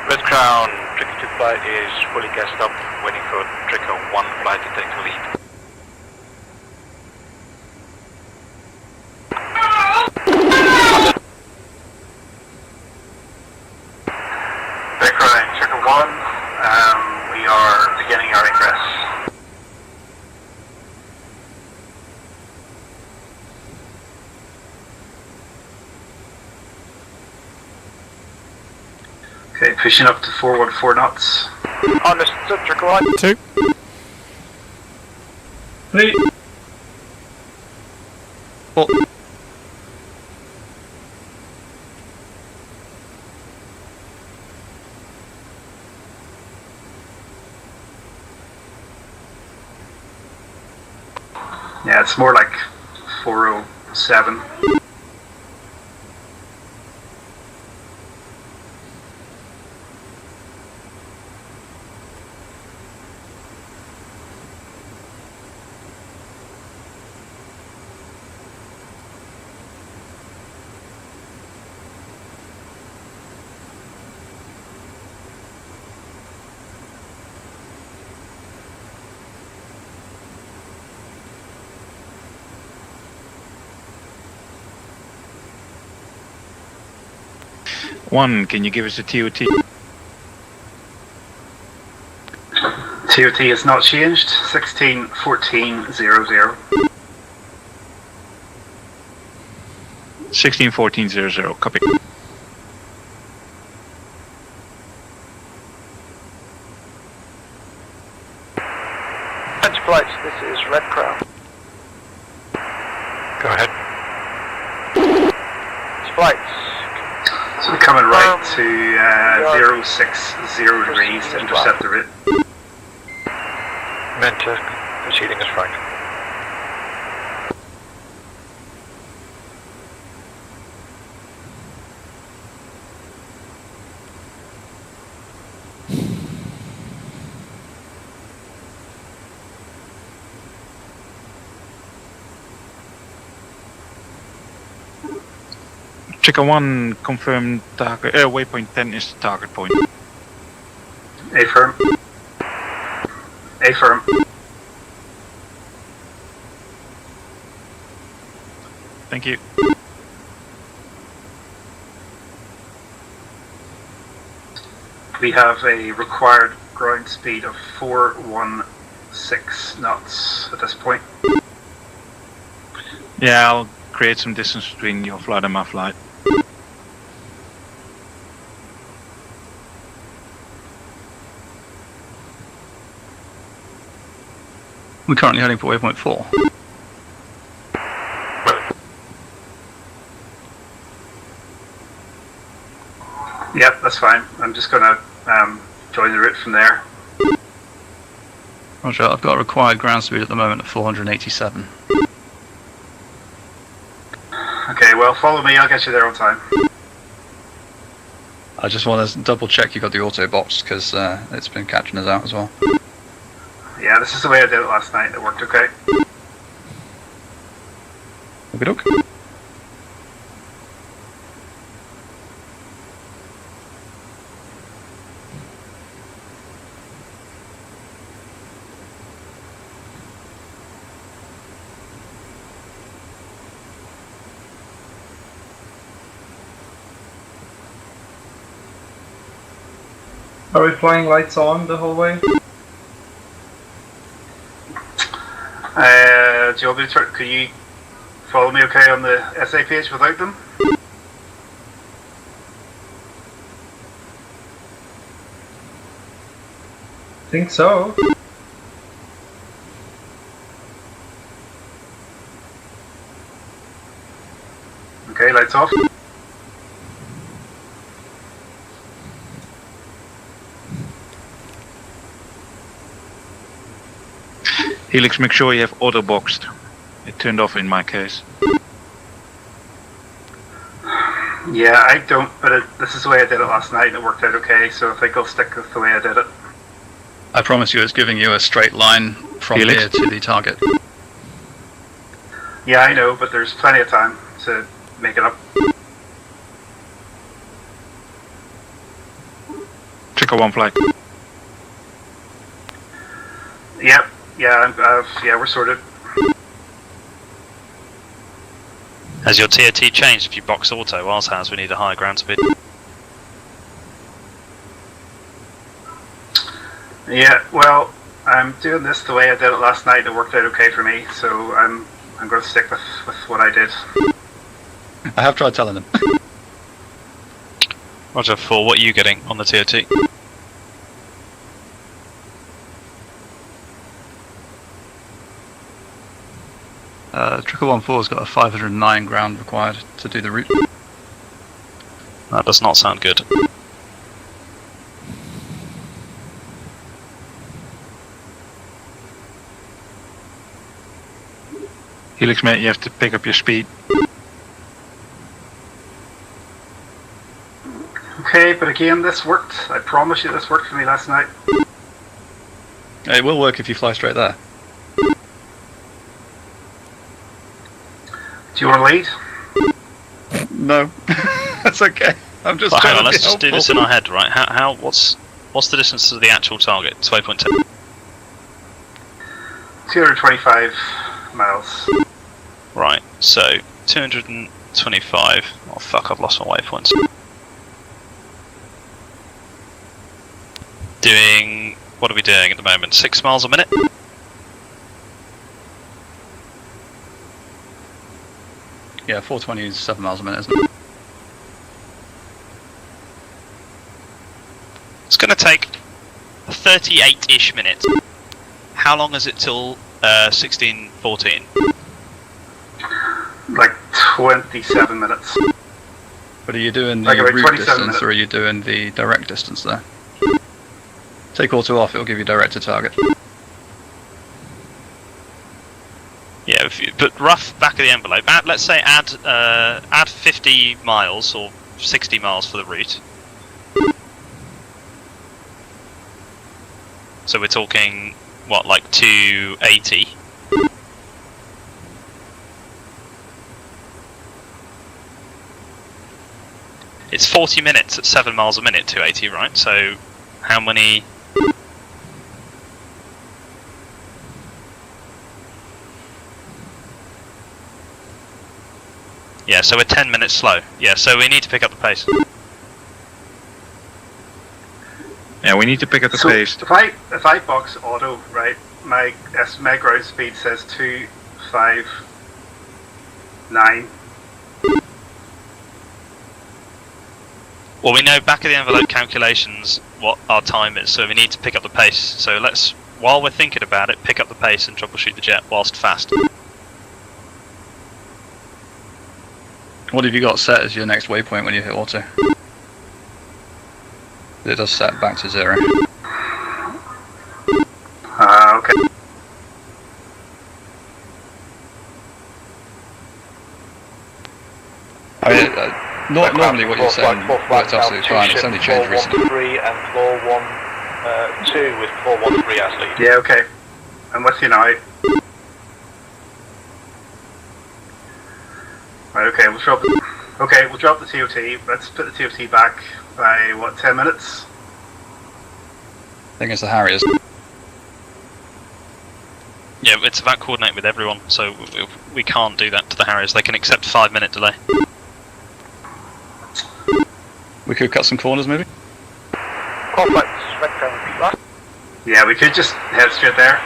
S10: Red Crown, Trigger 2 flight is fully gassed up, waiting for Trigger 1 flight to take the lead.
S2: Red Crown, Trigger 1, we are beginning our ingress.
S5: Okay, pushing up to 414 knots.
S9: Understood, Trigger 1.
S8: 2.
S3: 3.
S5: Yeah, it's more like 407.
S11: One, can you give us a TOT?
S5: TOT has not changed. 161400.
S11: 161400, copy.
S9: French flights, this is Red Crown.
S10: Go ahead.
S9: Flights.
S5: So we're coming right to 060 degrees to intercept the route.
S10: Mentor, proceeding as right.
S11: Trigger 1, confirm target, waypoint 10 is the target point.
S5: Affirm. Affirm.
S11: Thank you.
S5: We have a required ground speed of 416 knots at this point.
S11: Yeah, I'll create some distance between your flight and my flight.
S4: We're currently heading for waypoint 4.
S5: Yep, that's fine. I'm just going to join the route from there.
S4: Roger, I've got a required ground speed at the moment of 487.
S5: Okay, well, follow me. I'll get you there on time.
S4: I just want to double check you got the auto box because it's been catching us out as well.
S5: Yeah, this is the way I did it last night. It worked okay.
S4: Okey-doke.
S3: Are we flying lights on the whole way?
S5: Do you want me to turn? Could you follow me okay on the SA page without them?
S3: Think so.
S5: Okay, lights off.
S11: Helix, make sure you have auto boxed. It turned off in my case.
S5: Yeah, I don't, but this is the way I did it last night and it worked out okay, so I think I'll stick with the way I did it.
S4: I promise you it's giving you a straight line from
S11: Helix?
S4: here to the target.
S5: Yeah, I know, but there's plenty of time to make it up.
S11: Checker 1 flight.
S5: Yep, yeah, we're sorted.
S1: Has your TOT changed if you box auto? Ours has, we need a higher ground speed.
S5: Yeah, well, I'm doing this the way I did it last night and it worked out okay for me, so I'm going to stick with what I did.
S4: I have tried telling them.
S1: Roger 4, what are you getting on the TOT?
S4: Trickle 1-4's got a 509 ground required to do the route.
S1: That does not sound good.
S11: Helix, mate, you have to pick up your speed.
S5: Okay, but again, this worked. I promise you this worked for me last night.
S4: It will work if you fly straight there.
S5: Do you want to lead?
S4: No, that's okay. I'm just
S1: Well,
S4: trying
S1: hang on,
S4: to be
S1: let's just do this in
S4: helpful.
S1: our head, right? What's the distance to the actual target? It's 2.10.
S5: 225 miles.
S1: Right, so 225. Oh fuck, I've lost my waypoints. What are we doing at the moment? 6 miles a minute?
S4: Yeah, 420 is 7 miles a minute, isn't it?
S1: It's going to take 38-ish minutes. How long is it till 1614?
S5: Like 27 minutes.
S4: But are you doing the
S5: Like about
S4: route
S5: 27
S4: distance
S5: minutes.
S4: or are you doing the direct distance there? Take auto off, it'll give you direct to target.
S1: Yeah, but rough back of the envelope. Let's say add 50 miles or 60 miles for the route. So we're talking what, like 280? It's 40 minutes at 7 miles a minute, 280, right? So how many? Yeah, so we're 10 minutes slow. Yeah, so we need to pick up the pace.
S11: Yeah, we need to pick up the
S5: So
S11: pace.
S5: if I box auto, right, my ground speed says 259.
S1: Well, we know back of the envelope calculations what our time is, so we need to pick up the pace. So let's, while we're thinking about it, pick up the pace and troubleshoot the jet whilst fast.
S4: What have you got set as your next waypoint when you hit auto? It does set back to 0.
S5: Okay.
S4: I mean, normally what you're saying worked absolutely fine, it's only changed recently.
S10: 3 and floor 2 with floor 13 as lead.
S5: Yeah, okay. I'm with you now. Right, okay, we'll drop the TOT. Let's put the TOT back by what, 10 minutes?
S4: I think it's the Harriers.
S1: Yeah, it's about coordinate with everyone, so we can't do that to the Harriers. They can accept 5-minute delay.
S4: We could cut some corners maybe?
S5: Yeah, we could just head straight there.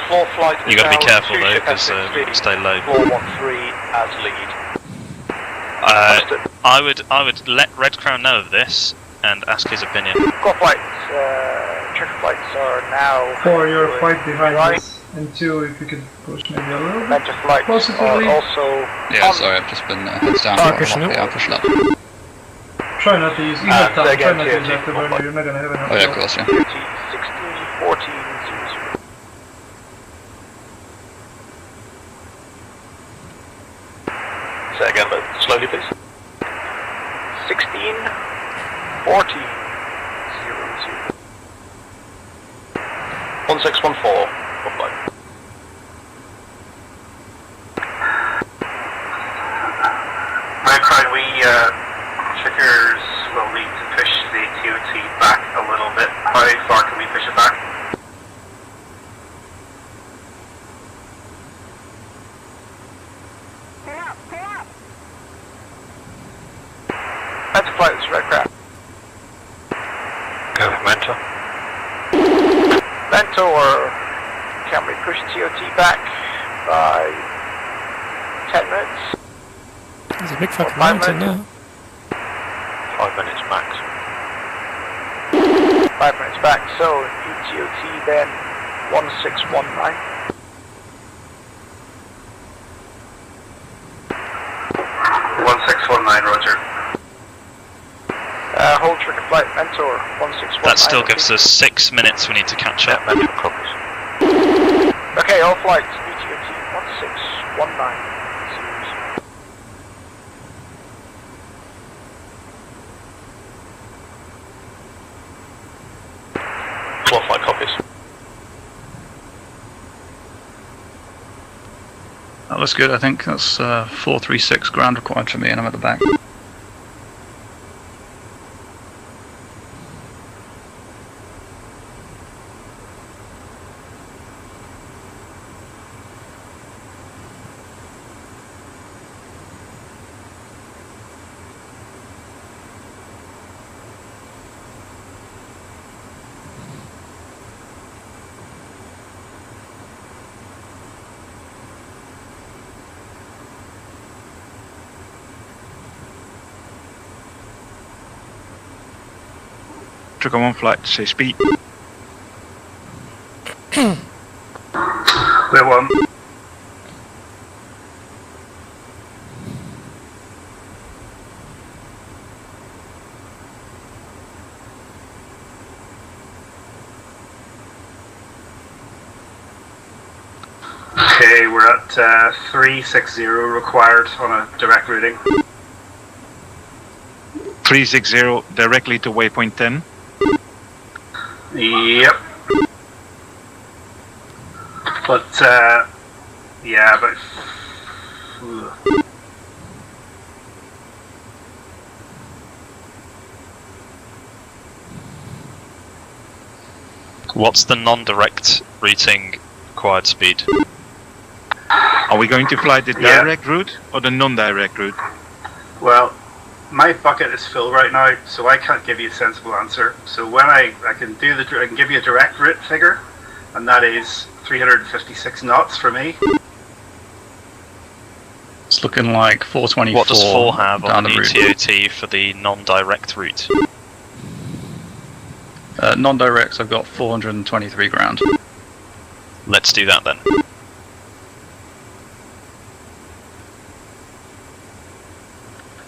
S10: Floor flight.
S1: You got to be careful though, because we can stay low.
S10: Floor 13 as lead.
S1: I would let Red Crown know of this and ask his opinion.
S9: Core flights, checker flights are now...
S3: 4, you're quite behind us. And 2, if you could push maybe a little bit
S9: Venture flights
S3: closer to the
S9: are
S3: lead.
S9: also...
S4: Yeah, sorry, I've just been heads down.
S8: pushing up.
S4: Yeah, I'm pushing up.
S3: Try not to use, you have time, try
S10: again,
S3: not to use
S10: TOT,
S3: afterburner, you're not gonna have enough
S4: Oh yeah, of
S3: fuel.
S4: course, yeah.
S9: 16, 14, 00.
S10: Say again, but slowly, please.
S9: 16, 40,
S10: 1614, full flight.
S2: Red Crown, we triggers will need to push the TOT back a little bit. How far can we push it back?
S9: That's a flight, this red craft.
S10: Go, Mentor.
S9: Mentor, can we push TOT back by 10 minutes?
S8: There's a big fucking
S9: 5
S8: mountain
S9: minutes.
S8: now.
S10: 5 minutes max.
S9: 5 minutes back, so ETOT then 1619.
S2: 1619, roger.
S9: Hold trigger flight, Mentor 1619.
S1: That still gives us 6 minutes we need to catch up.
S10: Mentor copies.
S9: Okay, all flights, ETOT 1619.
S10: Claw flight copies.
S4: That looks good, I think. That's 436 ground required for me, and I'm at the back.
S11: Trigger 1 flight, say speed.
S2: Clear 1. Okay, we're at 360 required on a direct routing.
S11: 360 directly to waypoint 10.
S2: Yep. But, yeah, but...
S1: What's the non-direct routing required speed?
S11: Are we going to fly the direct route or the non-direct route?
S2: Well, my bucket is full right now, so I can't give you a sensible answer. So when I can do I can give you a direct route figure, and that is 356 knots for me.
S4: It's looking like 424.
S1: What does 4 have on the
S4: route.
S1: TOT for the non-direct route?
S4: Non-directs, I've got 423 ground.
S1: Let's do that then.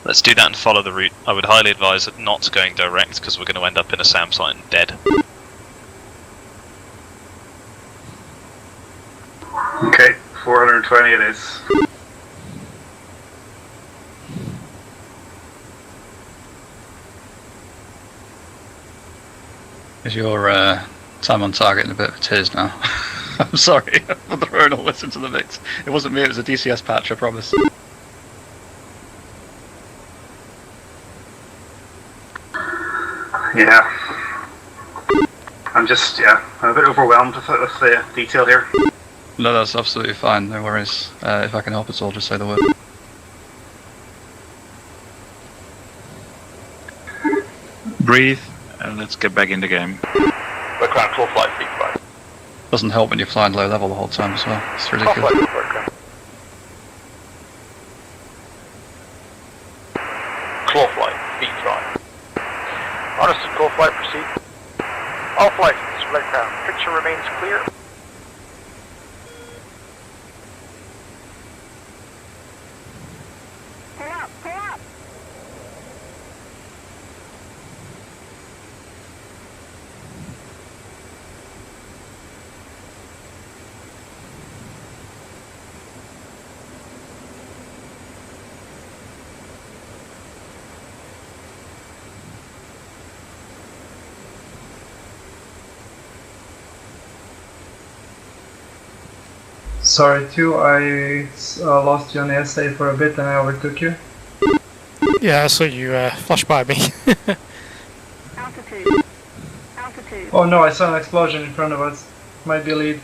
S1: Let's do that and follow the route. I would highly advise it not going direct because we're going to end up in a SAM site and dead.
S2: Okay, 420 it is.
S4: Is your time on target in a bit of a tears now? I'm sorry for throwing all this into the mix. It wasn't me, it was a DCS patch, I promise.
S2: Yeah. I'm just, I'm a bit overwhelmed with the detail here.
S4: No, that's absolutely fine, no worries. If I can help at all, just say the word.
S11: Breathe, and let's get back in the game.
S10: We're ground claw flight, feet flight.
S4: Doesn't help when you're flying low level the whole time as well. It's
S9: Claw
S4: ridiculous.
S9: flight, report ground.
S10: Claw flight, feet right.
S9: Understood, claw flight, proceed. All flights, this is red crown. Picture remains clear.
S3: Sorry, 2, I lost you on the SA for a bit and I overtook you.
S8: Yeah, I saw you flash by me.
S12: Altitude. Altitude.
S3: Oh no, I saw an explosion in front of us. Might be lead.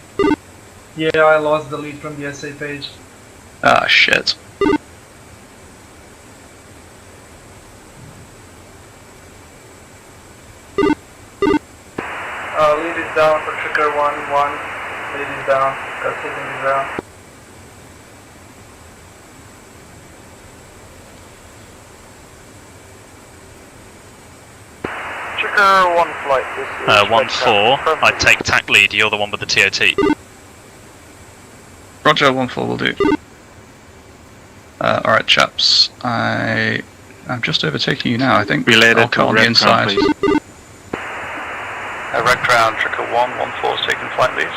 S3: Yeah, I lost the lead from the SA page.
S4: Ah, shit.
S3: Lead is down for trigger 1-1. Lead is down. Got hitting the ground.
S9: Trigger 1 flight, this is
S1: 1-4, I take tack lead, you're the one with the TOT.
S4: Roger, 1-4 will do. Alright, chaps. I'm just overtaking you now, I think.
S11: Relay
S4: I'll
S11: that
S4: come
S11: to
S4: on the
S11: red
S4: inside.
S11: crown, please.
S4: Red Crown, Trigger 1-4 is taking flight leads.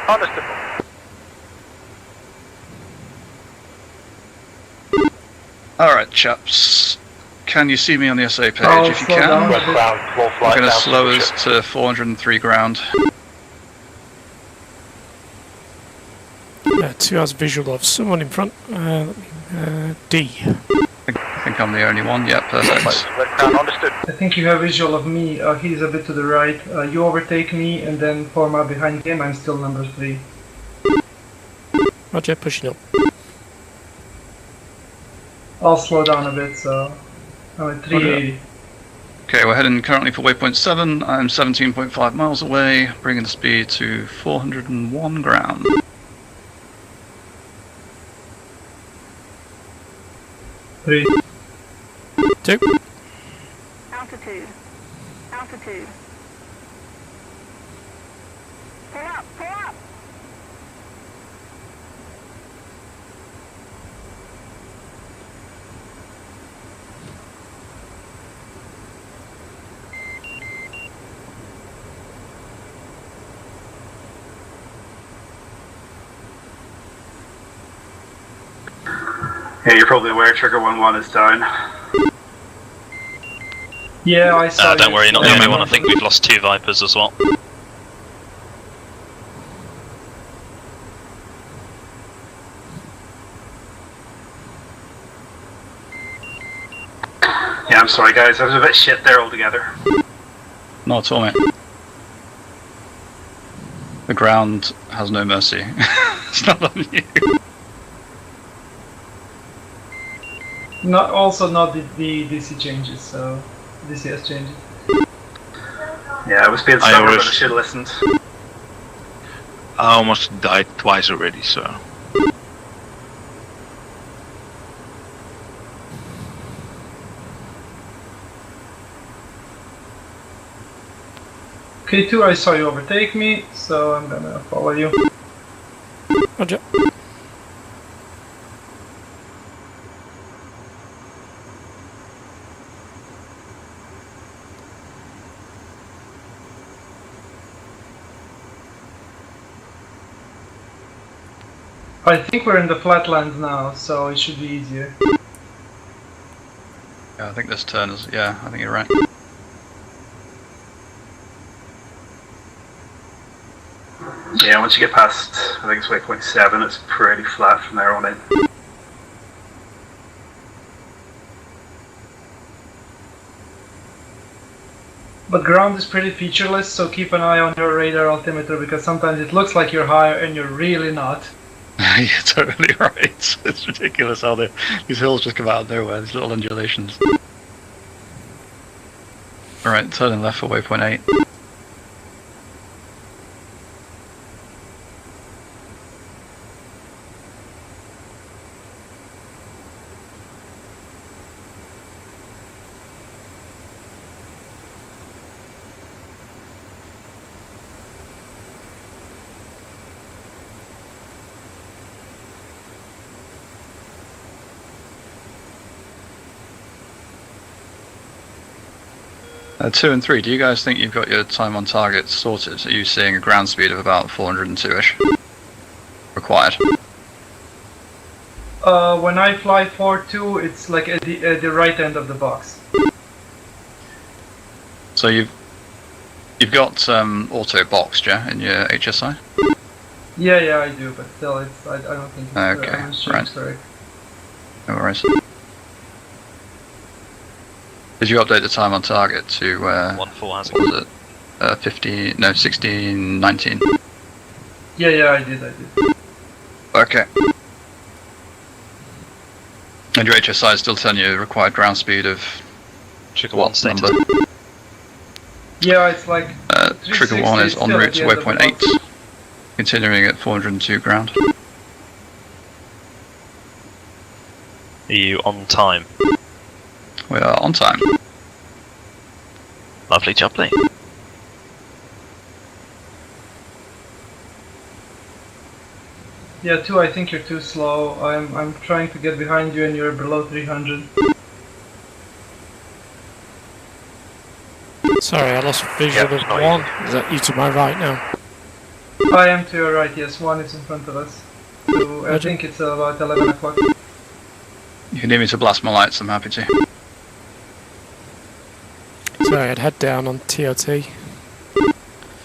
S9: Understood.
S4: Alright, chaps. Can you see me on the SA page?
S3: Oh,
S4: if you
S3: slow
S4: can,
S3: down.
S10: Red Crown, full
S4: I'm
S10: flight
S4: going to
S10: down
S4: slow
S10: to the
S4: us
S10: ship.
S4: to 403 ground.
S8: 2 has visual of someone in front. D.
S4: I think I'm the only one. Yeah, perfect.
S9: Red Crown, understood.
S3: I think you have visual of me. He's a bit to the right. You overtake me and then form up behind him. I'm still number 3.
S8: Roger, pushing up.
S3: I'll slow down a bit, so I'm at 380.
S4: Okay, we're heading currently for waypoint 7. I'm 17.5 miles away, bringing the speed to 401 ground.
S3: Three.
S8: 2.
S12: Altitude. Altitude. Pull up, pull up.
S2: Yeah, you're probably aware trigger 1-1 is down.
S3: Yeah, I saw
S1: Don't
S3: you.
S1: worry, not the only one. I think we've lost 2 Vipers as well.
S2: Yeah, I'm sorry guys, I was a bit shit there altogether.
S4: Not at all, mate. The ground has no mercy. It's not on you.
S3: Not the DC changes, so DCS changes.
S2: Yeah, I was being stubborn, but I should have listened.
S11: I almost died twice already, so.
S3: Okay, 2, I saw you overtake me, so I'm gonna follow you.
S8: Roger.
S3: I think we're in the flatlands now, so it should be easier.
S4: Yeah, I think this turn is. Yeah, I think you're right.
S2: Yeah, once you get past, I think it's waypoint 7, it's pretty flat from there on in.
S3: But ground is pretty featureless, so keep an eye on your radar altimeter because sometimes it looks like you're higher and you're really not.
S4: You're totally right. It's ridiculous how these hills just come out of nowhere, these little undulations. Alright, turning left for waypoint 8. Two and 3, do you guys think you've got your time on target sorted? Are you seeing a ground speed of about 402-ish required?
S3: When I fly 4-2, it's like at the right end of the box.
S4: So you've You've got auto boxed, yeah, in your HSI?
S3: Yeah, I do, but still, it's I don't think it's
S4: Okay, right.
S3: correct.
S4: No worries. Did you update the time on target to
S1: 1-4 has
S4: what was it? 50? No, 16:19.
S3: Yeah, I did.
S4: Okay. And your HSI is still telling you required ground speed of
S1: Trigger
S4: what
S1: 1 status.
S4: number?
S3: Yeah, it's like
S4: Trigger 1 is en route to waypoint 8, continuing at 402 ground.
S1: Are you on time?
S4: We are on time.
S1: Lovely jubbly.
S3: Yeah, 2, I think you're too slow. I'm trying to get behind you and you're below 300.
S8: Sorry, I lost visual of 1. Is that you to my right now?
S3: I am to your right, yes, 1 is in front of us. So I think it's about 11 o'clock.
S4: If you need me to blast my lights, I'm happy to.
S8: Sorry, I'd head down on TOT.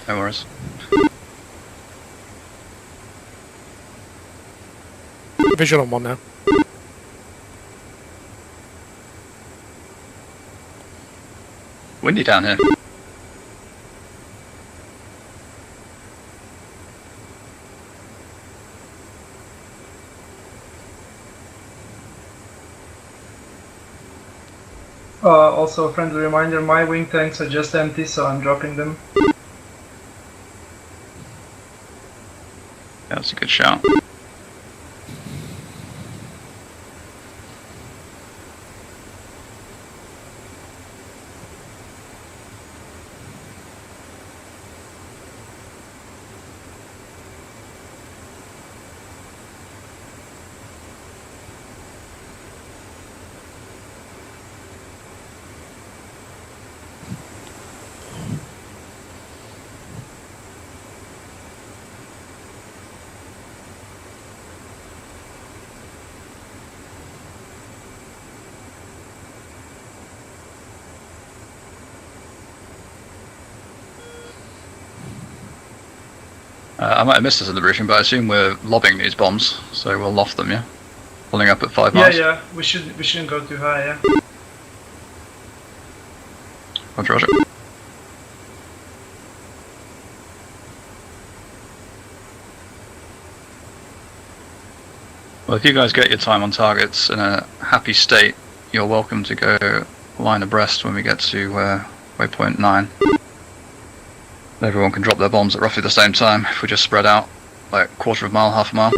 S4: No worries.
S8: Visual on 1 now.
S4: Windy down here.
S3: Also, a friendly reminder, my wing tanks are just empty, so I'm dropping them.
S4: Yeah, that's a good shout. I might have missed this in the briefing, but I assume we're lobbing these bombs, so we'll loft them, yeah? Pulling up at 5 miles?
S3: Yeah, we shouldn't go too high, yeah.
S4: Roger. Well, if you guys get your time on targets in a happy state, you're welcome to go line abreast when we get to waypoint 9. Everyone can drop their bombs at roughly the same time if we just spread out, like quarter of a mile, half a mile.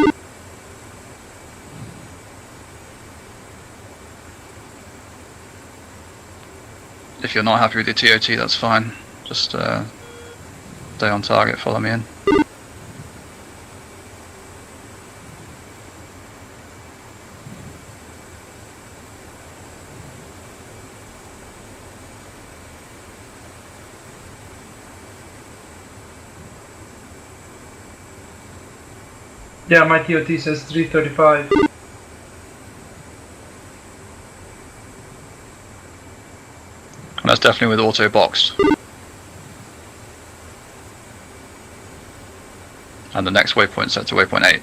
S4: If you're not happy with your TOT, that's fine. Just stay on target, follow me in.
S3: Yeah, my TOT says 335.
S4: And that's definitely with auto boxed. And the next waypoint set to waypoint 8.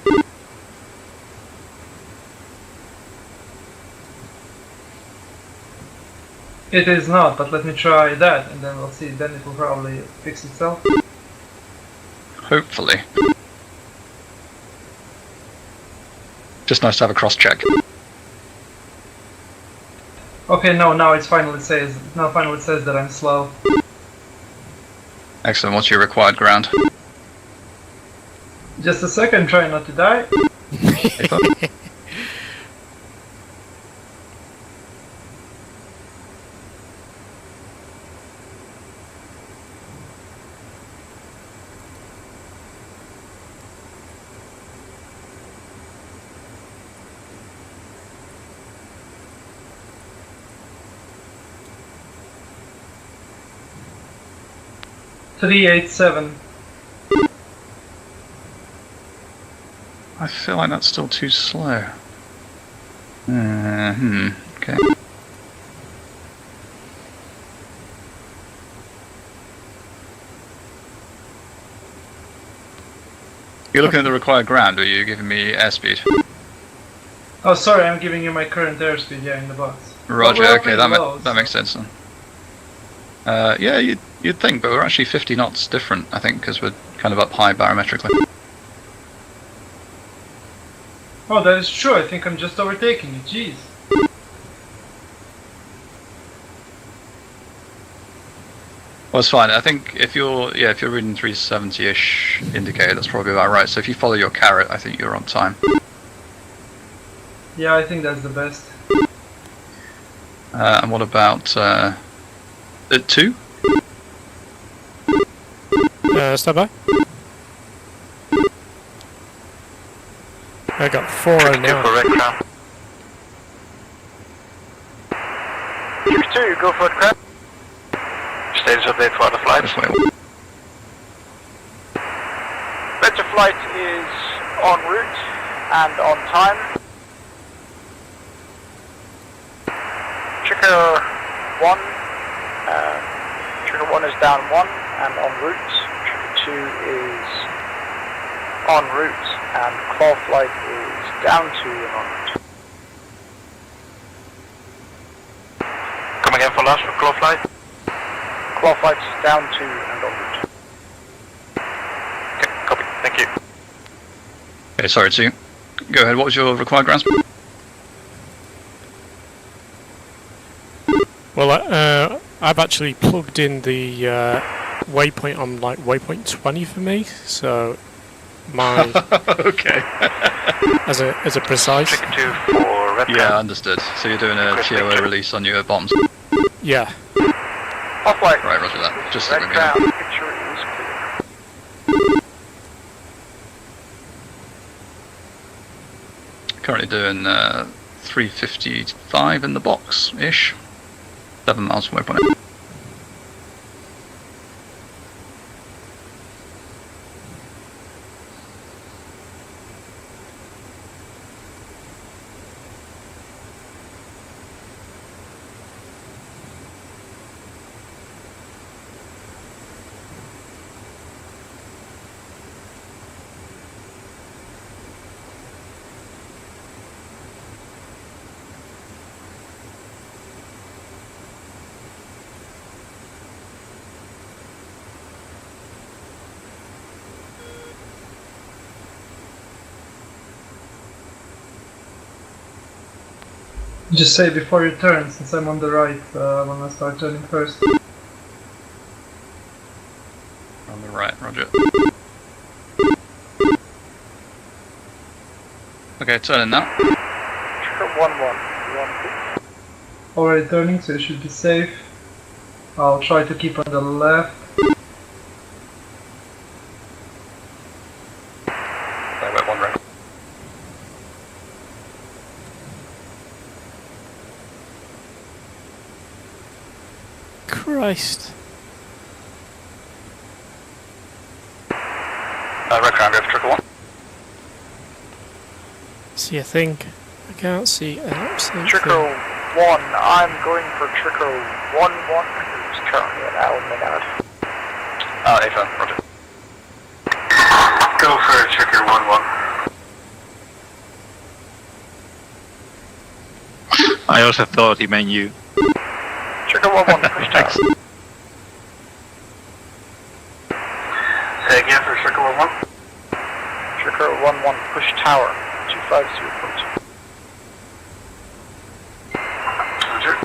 S3: It is not, but let me try that and then we'll see. Then it will probably fix itself.
S4: Hopefully. Just nice to have a cross check.
S3: Okay, no, now it finally says that I'm slow.
S4: Excellent, what's your required ground?
S3: Just a second, try not to die. $387.
S4: I feel like that's still too slow. Okay. You're looking at the required ground, or are you giving me airspeed?
S3: Oh, sorry, I'm giving you my current airspeed, yeah, in the box.
S4: Roger,
S3: Well,
S4: okay, that makes sense then. Yeah, you'd think, but we're actually 50 knots different, I think, because we're kind of up high barometrically.
S3: Oh, that is true, I think I'm just overtaking you, jeez.
S4: Well, it's fine. I think if you're reading 370-ish indicator, that's probably about right. So if you follow your carrot, I think you're on time.
S3: Yeah, I think that's the best.
S4: And what about at 2?
S8: Stand by. I got 4 now.
S10: Correct now.
S9: 2, go for it, crap.
S10: Status update for other flights.
S9: Better flight is en route and on time. Trigger 1. Trigger 1 is down 1 and en route. Trigger 2 is en route and claw flight is down 2 and en route.
S10: Come again for last for claw flight.
S9: Claw flight is down 2 and en route.
S10: Okay, copy. Thank you.
S4: Okay, sorry, 2. Go ahead. What was your required ground speed?
S8: Well, I've actually plugged in the waypoint on like waypoint 20 for me, so my
S4: okay.
S8: as a precise.
S10: Trigger 2 for red.
S4: Yeah, understood. So you're doing a TOA release on your bombs.
S8: Yeah.
S9: Off-white.
S4: Right, roger that. Just let
S9: Red
S4: me know.
S9: ground, picture is clear.
S4: Currently doing 355 in the box-ish. 7 miles from waypoint.
S3: Just say before you turn, since I'm on the right, when I start turning first.
S4: On the right, roger. Okay, turning now.
S9: Trigger 1-1.
S3: Already turning, so it should be safe. I'll try to keep on the left.
S4: Wait, 1 right.
S8: Christ.
S4: Red ground, go for triple 1.
S8: See a thing? I can't see an absolute
S9: Trigger
S8: thing.
S9: 1, I'm going for trigger 1-1, who's currently at Al-Minad.
S4: A-firm, roger.
S10: Go for trigger 1-1.
S11: I also thought he meant you.
S9: Trigger 1-1, push tower.
S10: Say again for trigger 1-1.
S9: Trigger 1-1, push tower. 250.2.
S10: Roger.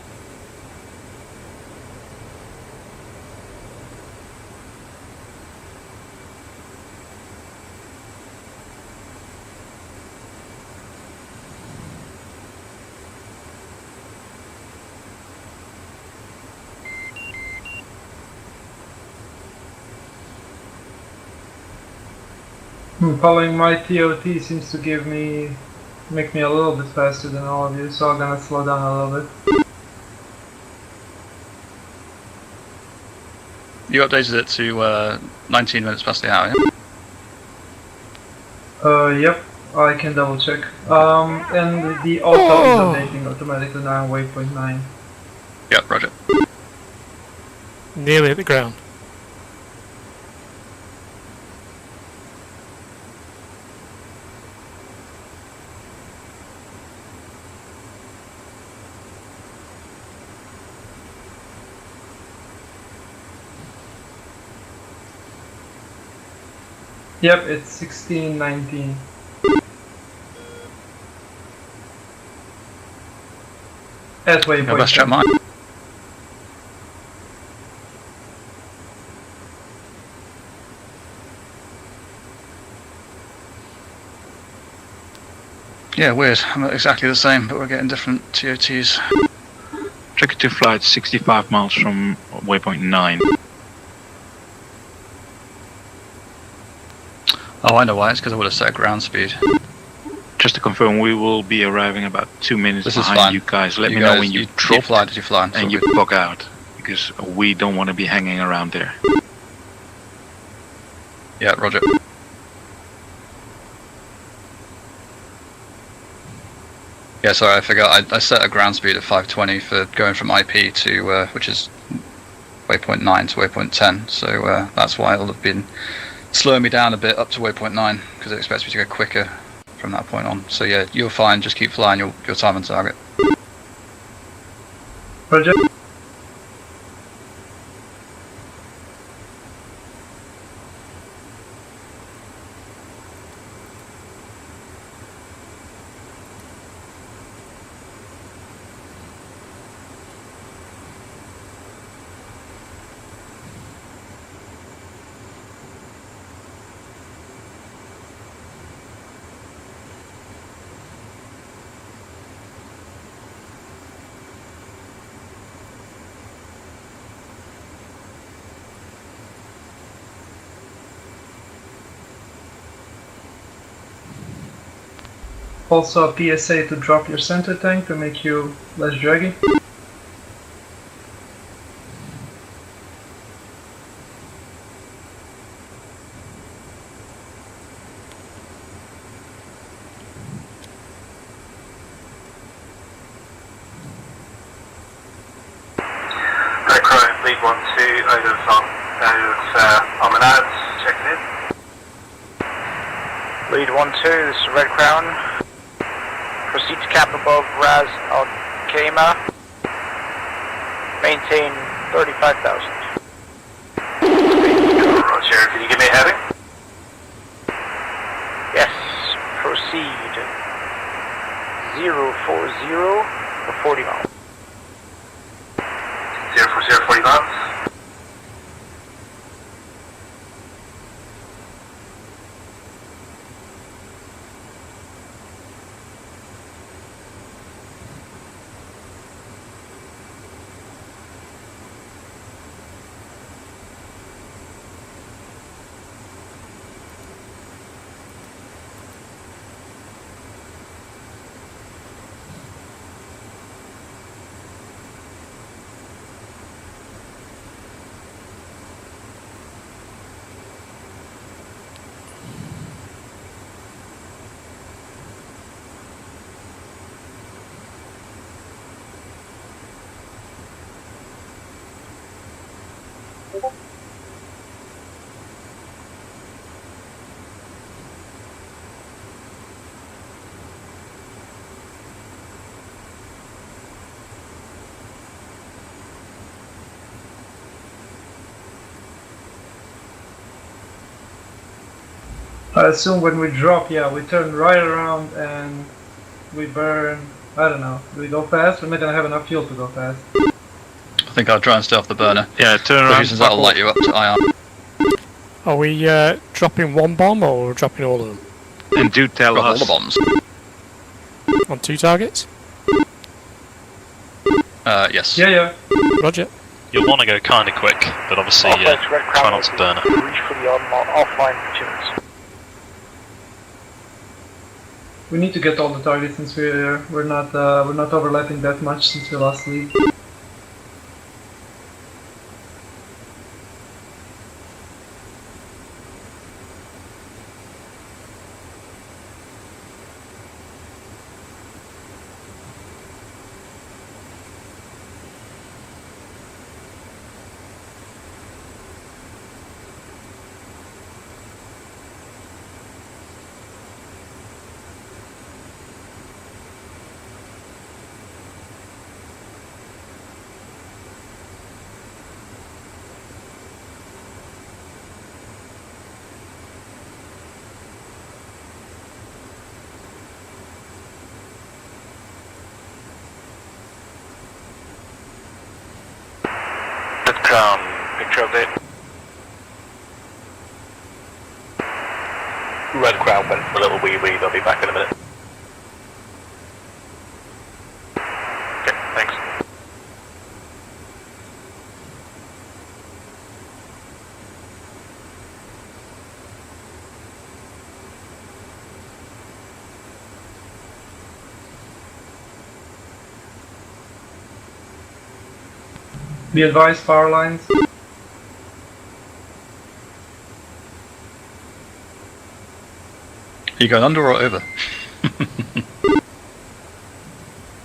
S3: Following my TOT seems to make me a little bit faster than all of you, so I'm gonna slow down a little bit.
S4: You updated it to 19 minutes past the hour, yeah?
S3: Yep, I can double check. And the auto is updating automatically now on waypoint 9.
S4: Yep, roger.
S8: Nearly at the ground.
S3: Yep, it's 1619. At waypoint.
S4: Let's check mine. Yeah, weird. I'm not exactly the same, but we're getting different TOTs.
S11: Check 2 flights 65 miles from waypoint 9.
S4: Oh, I know why. It's because I would have set ground speed.
S11: Just to confirm, we will be arriving about 2 minutes
S4: This is
S11: behind
S4: fine.
S11: you guys. Let
S4: You
S11: me know
S4: guys-
S11: when you
S4: you
S11: drop
S4: fly, did you fly?
S11: and you bug out, because we don't want to be hanging around there.
S4: Yeah, roger. Yeah, sorry, I forgot. I set a ground speed at 520 for going from IP to, which is waypoint 9 to waypoint 10. So that's why it'll have been slowing me down a bit up to waypoint 9, because it expects me to go quicker from that point on. So yeah, you're fine. Just keep flying your time on target.
S3: Roger. Also a PSA to drop your center tank to make you less draggy.
S10: Crown, lead 1-2 out of Almanads, checking in.
S9: Lead 1-2, this is Red Crown. Proceed to cap above Ras Al Khaimah. Maintain 35,000.
S10: Roger, can you give me a heading?
S9: Yes, proceed. 040 for 40 miles.
S10: 040, 40 miles.
S3: I assume when we drop, yeah, we turn right around and we burn, I don't know, do we go fast? We're not gonna have enough fuel to go fast.
S4: I think I'll try and stay off the burner.
S11: Yeah, turn
S4: The
S11: around.
S4: reasons that'll light you up to IR.
S8: Are we dropping one bomb or dropping all of them?
S11: And do tell
S4: Drop all
S11: us.
S4: the bombs.
S8: On 2 targets?
S4: Yes.
S3: Yeah.
S8: Roger.
S1: You'll want to go kind of quick, but obviously
S9: Red Crown
S1: try not to burn it.
S9: Reach for the offline for 2 minutes.
S3: We need to get all the targets since we're not overlapping that much since we lost lead.
S10: Crown, picture update. Red Crown went for a little wee wee, they'll be back in a minute. Okay, thanks.
S3: Be advised, power lines.
S4: Are you going under or over?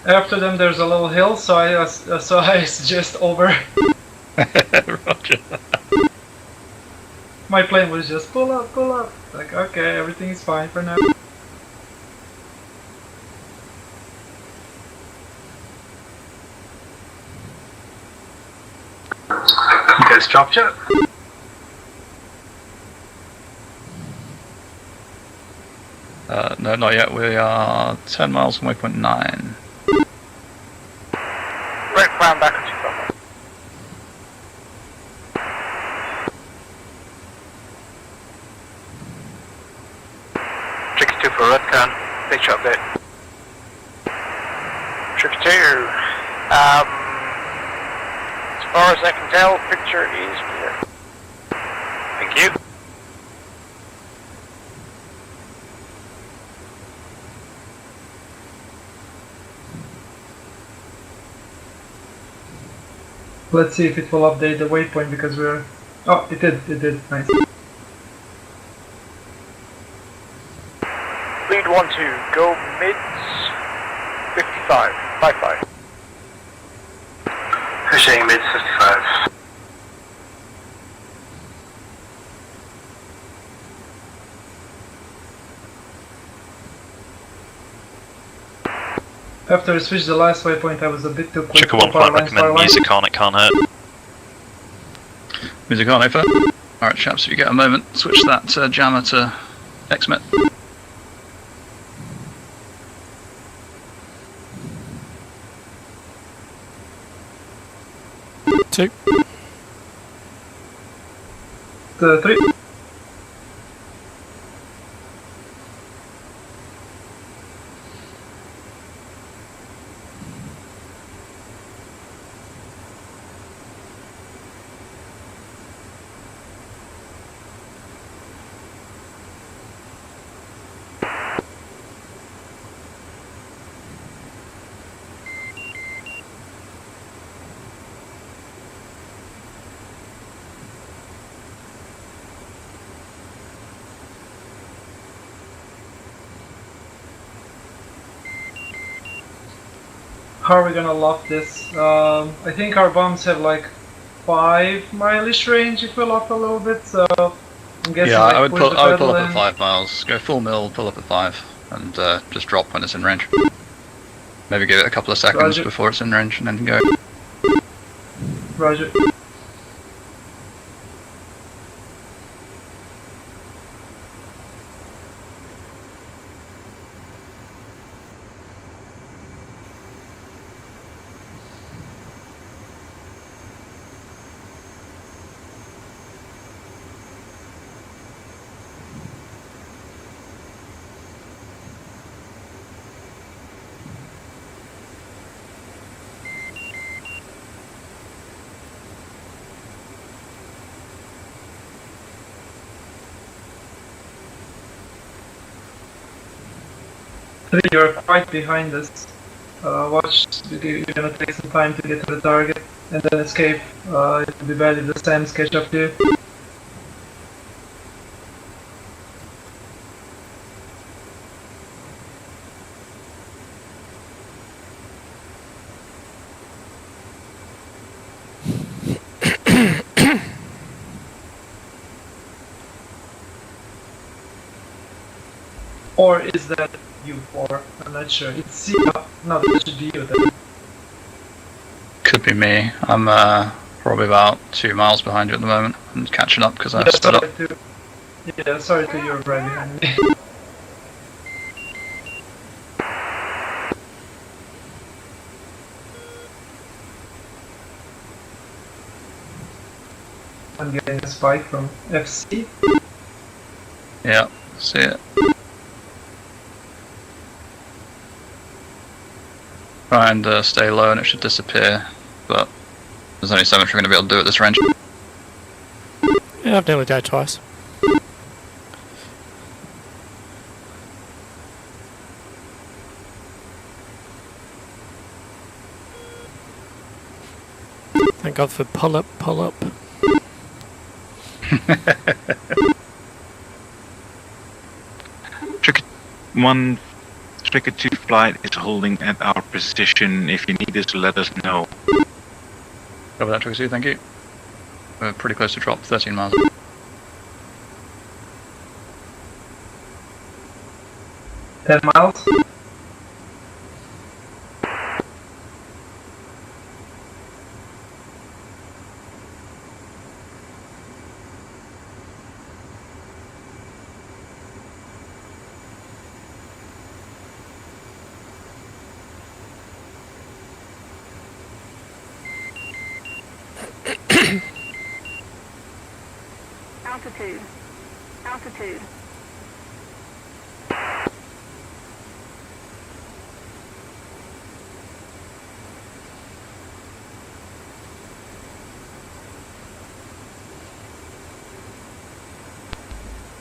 S3: After them there's a little hill, so I suggest over.
S4: Roger.
S3: My plane was just pull up, pull up. Like, okay, everything is fine for now.
S2: You guys dropped yet?
S4: No, not yet. We are 10 miles from waypoint 9.
S9: Red Crown back at 255.
S10: 62 for Red Crown, picture update.
S9: 62. As far as I can tell, picture is clear.
S10: Thank you.
S3: Let's see if it will update the waypoint because we're... Oh, it did, nice.
S9: Lead 1-2, go mids 55, 55.
S2: Pushing mid 55.
S3: After I switched the last waypoint, I was a bit too quick.
S1: Checker 1 flight recommend music on, it can't hurt.
S4: Music on, over. Alright chaps, if you get a moment, switch that jammer to XMET.
S8: Two.
S3: 3. How are we gonna loft this? I think our bombs have like 5 mileage range if we loft a little bit, so I'm guessing
S4: Yeah,
S3: like
S4: I would
S3: push
S4: pull
S3: the
S4: up
S3: pedal
S4: at
S3: in.
S4: 5 miles, go full mil, pull up at 5, and just drop when it's in range. Maybe give it a couple of seconds
S3: Roger.
S4: before it's in range and then go.
S3: Roger. You're quite behind us. Watch, you're gonna take some time to get to the target and then escape. It will be bad if the SAMs catch up to you. Or is that you 4? I'm not sure. It's C. No, that should be you then.
S4: Could be me. I'm probably about 2 miles behind you at the moment. I'm catching up because I've sped up.
S3: Yeah, sorry to you, right behind me. I'm getting a spike from FC.
S4: Yeah, see it. Try and stay low and it should disappear, but there's only so much we're going to be able to do at this range.
S8: Yeah, I've nearly died twice. Thank God for pull up, pull up.
S11: Striker 2 flight is holding at our position. If you need us, let us know.
S4: Cover that, Striker 2, thank you. We're pretty close to drop, 13 miles.
S3: $10 miles.
S12: Altitude. Altitude.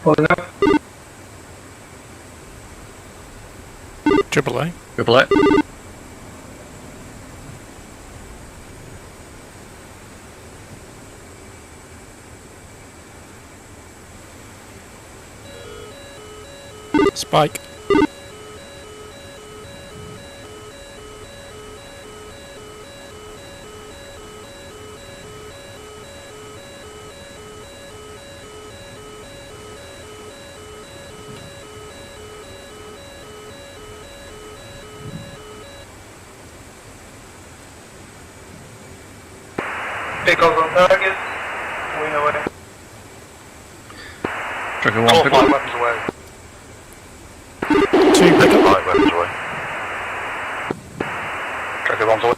S3: Pulling up.
S8: Triple A.
S4: Triple A.
S8: Spike.
S9: Take off on target. Wing away.
S4: Trigger 1, pick up.
S9: Weapons away.
S8: 2 pick up.
S10: 5 weapons away. Trigger 1's away.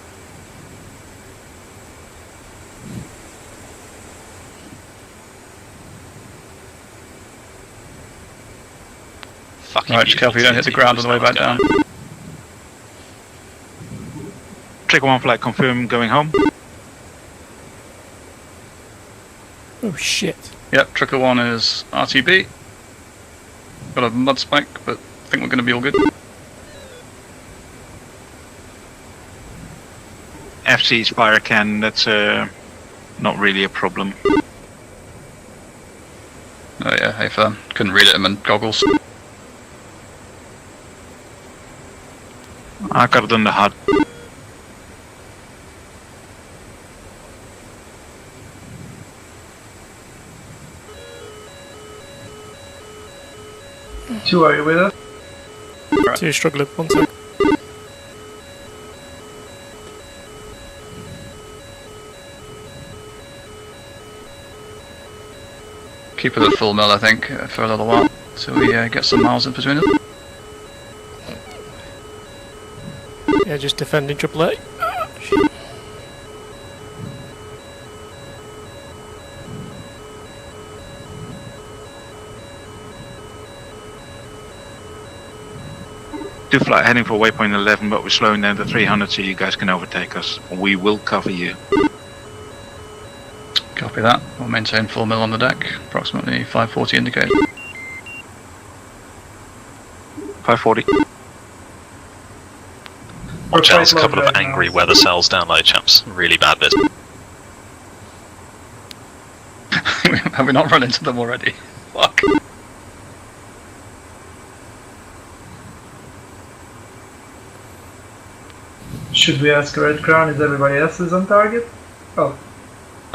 S1: Fucking
S4: Right, just careful you don't hit the ground on the way back down.
S11: Striker 1 flight confirm going home.
S8: Oh shit.
S4: Yep, Tricker 1 is RTB. Got a mud spike, but I think we're going to be all good.
S11: FC's fire cannon, that's not really a problem.
S4: Oh yeah, hey firm. Couldn't read it in my goggles.
S11: I got it on the HUD.
S3: Two, are you with us?
S4: Right.
S8: 2 struggling, 1 sec.
S4: Keep it at full mill, I think, for a little while, till we get some miles in between us.
S8: Yeah, just defending Triple A.
S11: Two flight heading for waypoint 11, but we're slowing down to 300 so you guys can overtake us. We will cover you.
S4: Copy that. We'll maintain full mill on the deck, approximately 540 indicated.
S11: 540.
S1: Watch out, there's a
S3: Quite
S1: couple
S3: low
S1: of
S3: right
S1: angry
S3: now.
S1: weather cells down there, chaps. Really bad bit.
S4: Have we not run into them already? Fuck.
S3: Should we ask Red Crown? Is everybody else on target? Oh.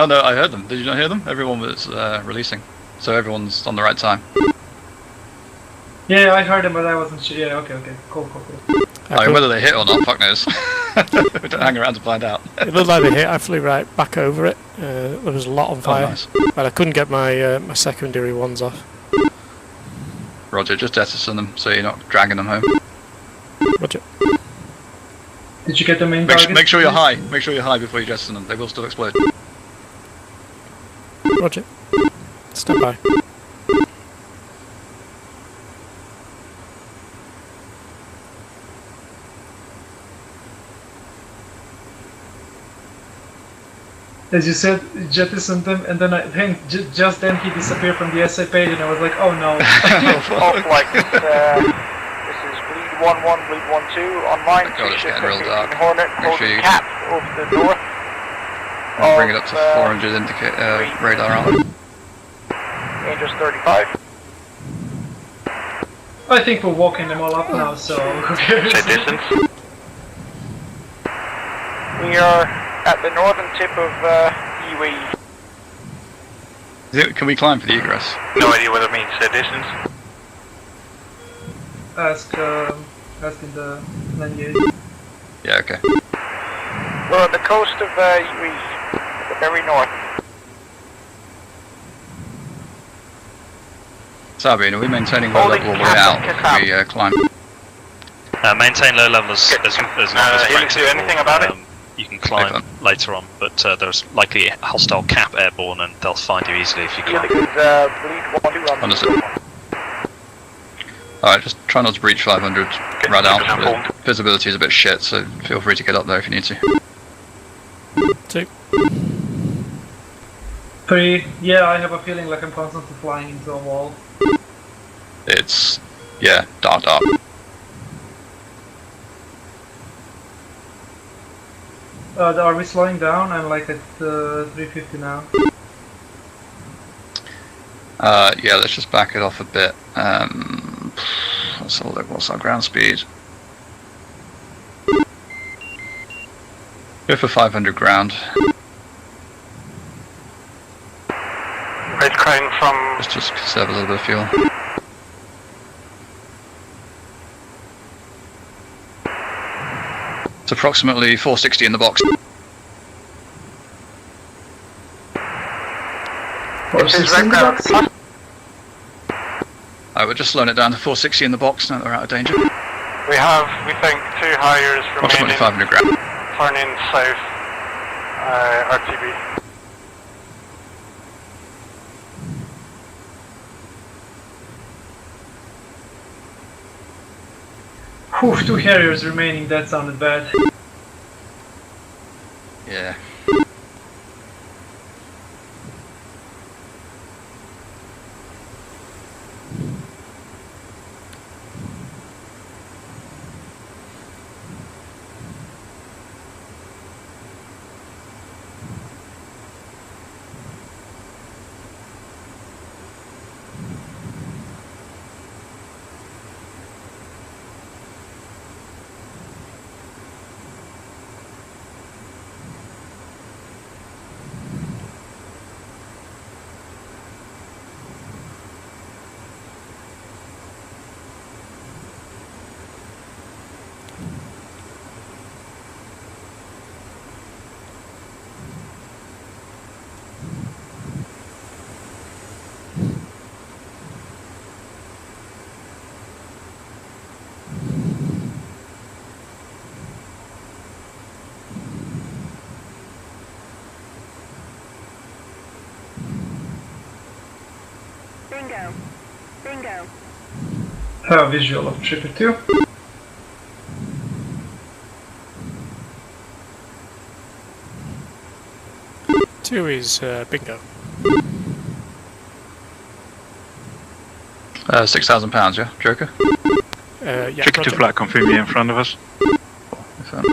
S4: Oh no, I heard them. Did you not hear them? Everyone was releasing. So everyone's on the right time.
S3: Yeah, I heard them, but I wasn't sure. Yeah, okay. Cool.
S4: I mean, whether they hit or not, fuck knows. We don't hang around to find out.
S8: It looked like they hit, I flew right back over it. There was a lot on fire.
S4: Oh, nice.
S8: But I couldn't get my my secondary ones off.
S4: Roger, just jettison them so you're not dragging them home.
S8: Roger.
S3: Did you get the main target?
S4: Make sure you're high. Make sure you're high before you jettison them. They will still explode.
S8: Roger. Stand by.
S3: As you said, jettisoned him, and then I think just then he disappeared from the SA page, and I was like, oh no.
S9: All flights, this is bleed 11, bleed 12, online,
S4: God, it's getting real dark.
S9: Hornet,
S4: Make sure
S9: holding
S4: you
S9: cap over the north.
S4: I'll bring it up to 400 indicate radar on.
S9: Angels 35.
S3: I think we're walking them all up now, so who cares?
S10: Set distance.
S9: We are at the northern tip of UAE.
S4: Can we climb for the egress?
S10: No idea what it means. Set distance.
S3: Ask in the menu.
S4: Yeah, okay.
S9: We're on the coast of UAE, at the very north.
S4: Sabine, are we maintaining low level all the way out? Can we climb?
S1: Maintain low level as long as
S10: Helix, do anything about it?
S1: You can climb later on, but there's likely a hostile cap airborne and they'll find you easily if you climb.
S4: Understood. Alright, just try not to breach 500 right out. The visibility is a bit shit, so feel free to get up there if you need to.
S8: 2.
S3: 3. Yeah, I have a feeling like I'm constantly flying into a wall.
S4: It's, yeah, dark.
S3: Are we slowing down? I'm like at 350 now.
S4: Yeah, let's just back it off a bit. Let's have a look, what's our ground speed? Go for 500 ground.
S10: Red crane from...
S4: Just conserve a little bit of fuel. It's approximately 460 in the box.
S3: 460 in the box?
S4: Alright, we're just slowing it down to 460 in the box now that we're out of danger.
S10: We have, we think, 2 hires
S4: Approximately
S10: remaining.
S4: 500 ground.
S10: Turn in south, RTB.
S3: Whew, 2 Harriers remaining, that sounded bad.
S4: Yeah.
S12: Bingo.
S3: Have a visual of Tripper 2.
S8: Two is bingo.
S4: £6,000, yeah, Joker?
S8: Yeah,
S11: Tricky to flat, confirm you in front of us.
S4: Confirm.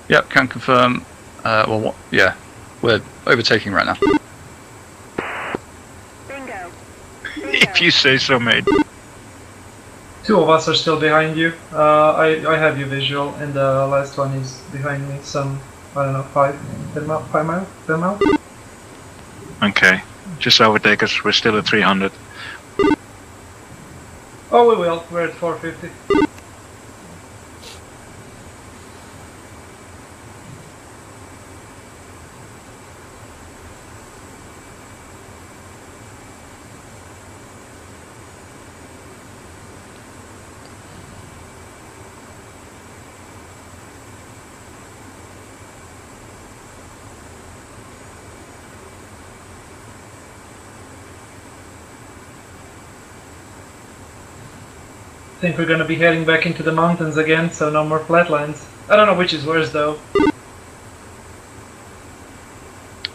S4: Yep, can confirm. Well, what? Yeah, we're overtaking right now.
S12: Bingo.
S11: If you say so, mate.
S3: 2 of us are still behind you. I have you visual, and the last one is behind me. Some, I don't know, 10 miles.
S11: Okay, just overtake us. We're still at 300.
S3: Oh, we will. We're at 450. think we're gonna be heading back into the mountains again, so no more flatlines. I don't know which is worse though.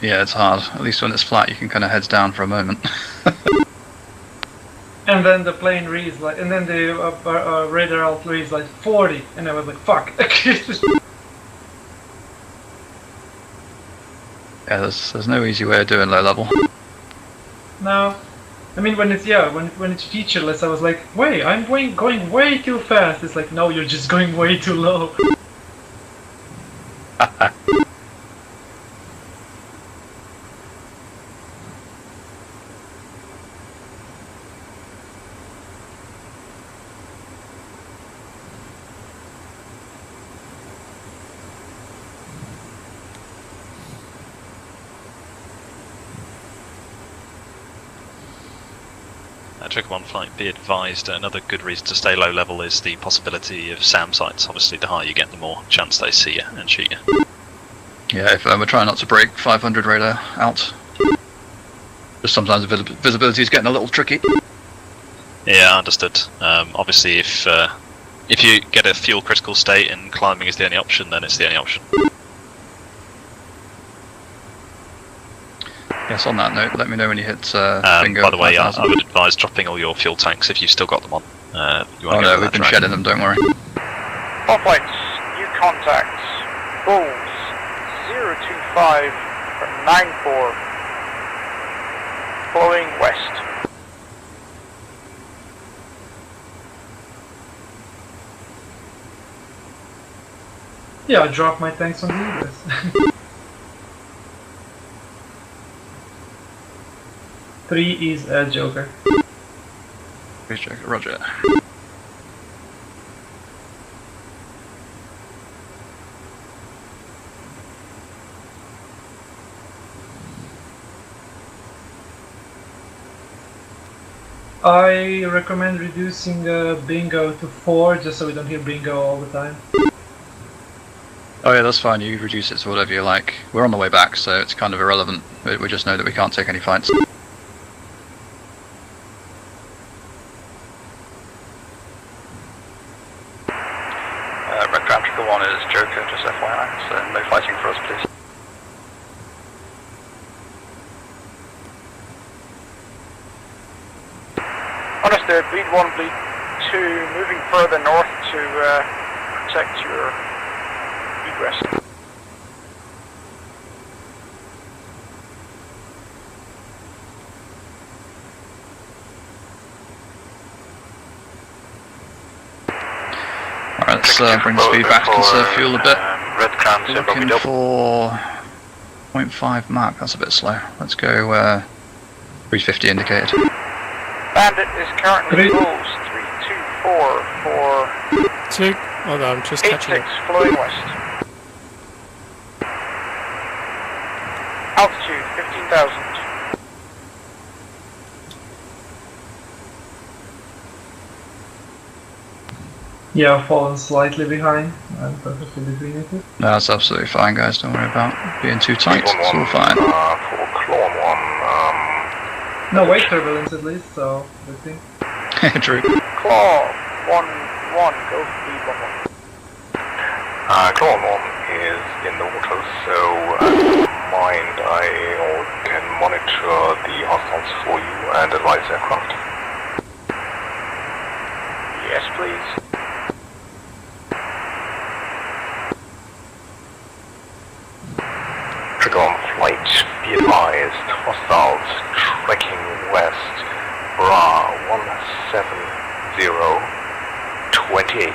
S4: Yeah, it's hard. At least when it's flat, you can kind of heads down for a moment.
S3: And then the plane reads like, and then the radar alt reads like 40, and I was like, fuck.
S4: Yeah, there's no easy way of doing low level.
S3: No, I mean when it's when it's featureless, I was like, wait, I'm going way too fast. It's like, no, you're just going way too low.
S1: Trigger 1 flight, be advised, another good reason to stay low level is the possibility of SAM sites. Obviously, the higher you get, the more chance they see you and shoot you.
S4: Yeah, if we're trying not to break 500 radar out. Just sometimes visibility is getting a little tricky.
S1: Yeah, understood. Obviously, if you get a fuel critical state and climbing is the only option, then it's the only option.
S4: Yes, on that note, let me know when you hit bingo.
S1: By the way, I would advise dropping all your fuel tanks if you've still got them on. You
S4: oh no, we've been shedding them, don't worry.
S9: All flights, new contacts, Bulls, 025 from 94, flowing west.
S3: Yeah, I dropped my tanks on the egress. Three is a Joker.
S4: Joker, roger.
S3: I recommend reducing bingo to 4 just so we don't hear bingo all the time.
S4: Oh yeah, that's fine, you reduce it to whatever you like. We're on the way back, so it's kind of irrelevant. We just know that we can't take any fights.
S7: Red Crown Trigger 1 is Joker, just FYI, so no fighting for us, please.
S9: Understood, bleed 1, bleed 2, moving further north to protect your egress.
S4: Alright, let's bring the speed back, conserve fuel a bit.
S10: Red Crown,
S4: Looking for 0.5 Mach, that's a bit slow. Let's go 350 indicated.
S9: Bandit is currently Bulls 324 for
S8: 2. Hold on, I'm just catching
S9: 86
S8: up.
S9: flowing west. Altitude 15,000.
S3: Yeah, I've fallen slightly behind. I'm perfectly between it.
S4: No, that's absolutely fine, guys. Don't worry about being too tight. It's all fine.
S10: For Clone 1,
S3: No wake turbulence at least, so good thing.
S4: True.
S9: Claw 1-1, go speed 1-1.
S10: Clone 1 is in the water, so mind I can monitor the hostiles for you and advise aircraft.
S9: Yes, please.
S10: Trigger on flight, be advised, hostiles trekking west, Bra 17028.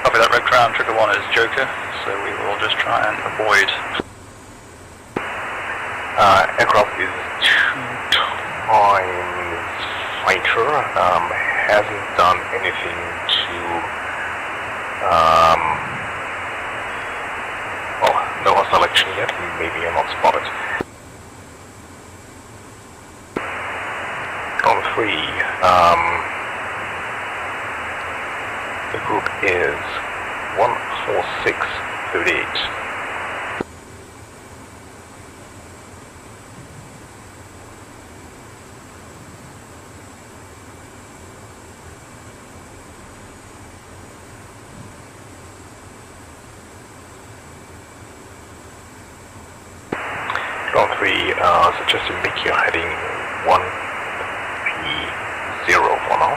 S7: Copy that, Red Crown, Trigger 1 is Joker, so we will just try and avoid.
S10: Aircraft is 2 times fighter, hasn't done anything to well, no hostile action yet, maybe I'm not spotted. On 3, the group is 14638. suggest you make your heading 1P0 for now.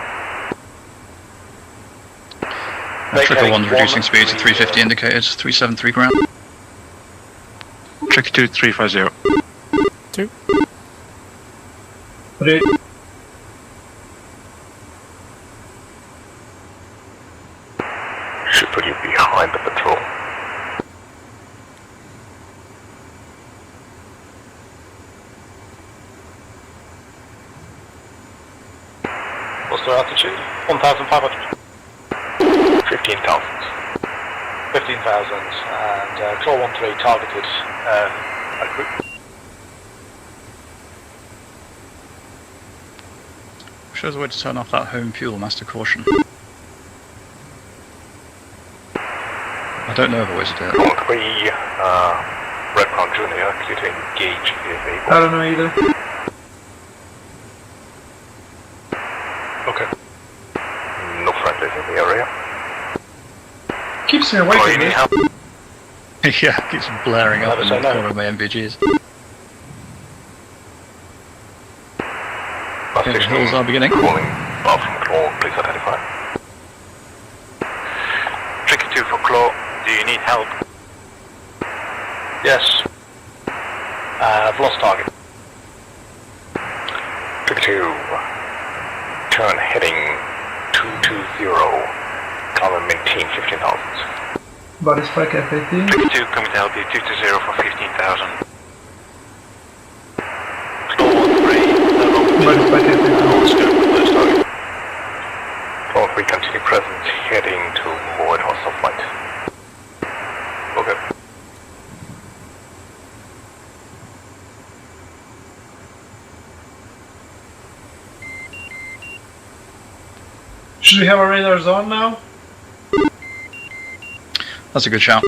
S4: Trickle 1's reducing speed to 350 indicated, 373 ground.
S11: Tricky 2, 350.
S8: 2.
S3: 3.
S10: Should put you behind the patrol.
S5: What's their altitude? 1,500.
S10: 15,000.
S5: 15,000 and Claw 1-3 targeted at group.
S7: Shows a way to turn off that home fuel, master caution. I don't know of a way to do it.
S10: Claw 3, Red Crown Junior, clear to engage if able.
S3: I don't know either.
S10: Okay. No friendlies in the area.
S3: Keeps me awake.
S10: Oh, you need help?
S7: Yeah, keeps blaring up in the
S5: no.
S7: corner of my MVGs. Okay, the hills are beginning.
S10: Calling off from Claw, please identify.
S11: Tricky 2 for Claw. Do you need help?
S5: Yes. I've lost target.
S10: Tricky 2, turn heading 220, climb and maintain 15,000.
S3: Body spike F18.
S11: Tricky 2 coming to help you, 220 for 15,000. Claw 1-3,
S3: Body spike F18.
S10: Claw 3, continue present, heading to avoid hostile flight. Okay.
S3: Should we have a radar zone now?
S7: That's a good shout.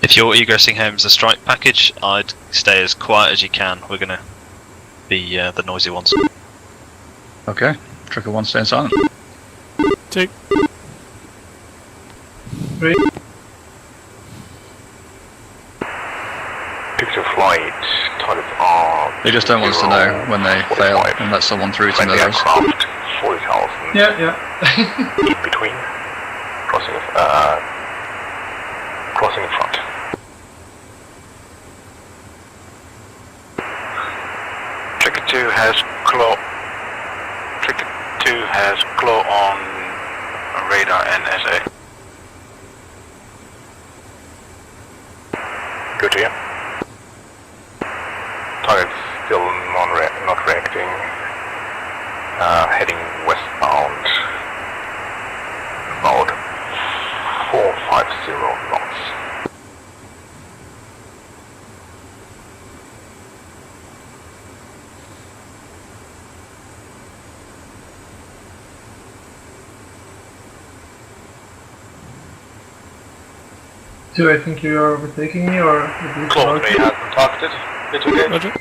S1: If you're egressing home as a strike package, I'd stay as quiet as you can. We're going to be the noisy ones.
S7: Okay, Trickle 1 staying silent.
S8: 2.
S3: 3.
S10: Picture flight, targets are...
S7: They just don't want us to know when they fail and let someone through to
S10: Friendly
S7: mirrors.
S10: aircraft, 40,000.
S3: Yeah.
S10: In between. Crossing in front.
S11: Tricky 2 has Claw. Tricky 2 has Claw on radar and SA.
S10: Good to hear. Target still not reacting. Heading westbound. About 450 knots.
S3: Do I think you are overtaking me or at least
S5: Claw
S3: about
S5: 3
S3: to?
S5: has been targeted. It's okay.
S8: Roger.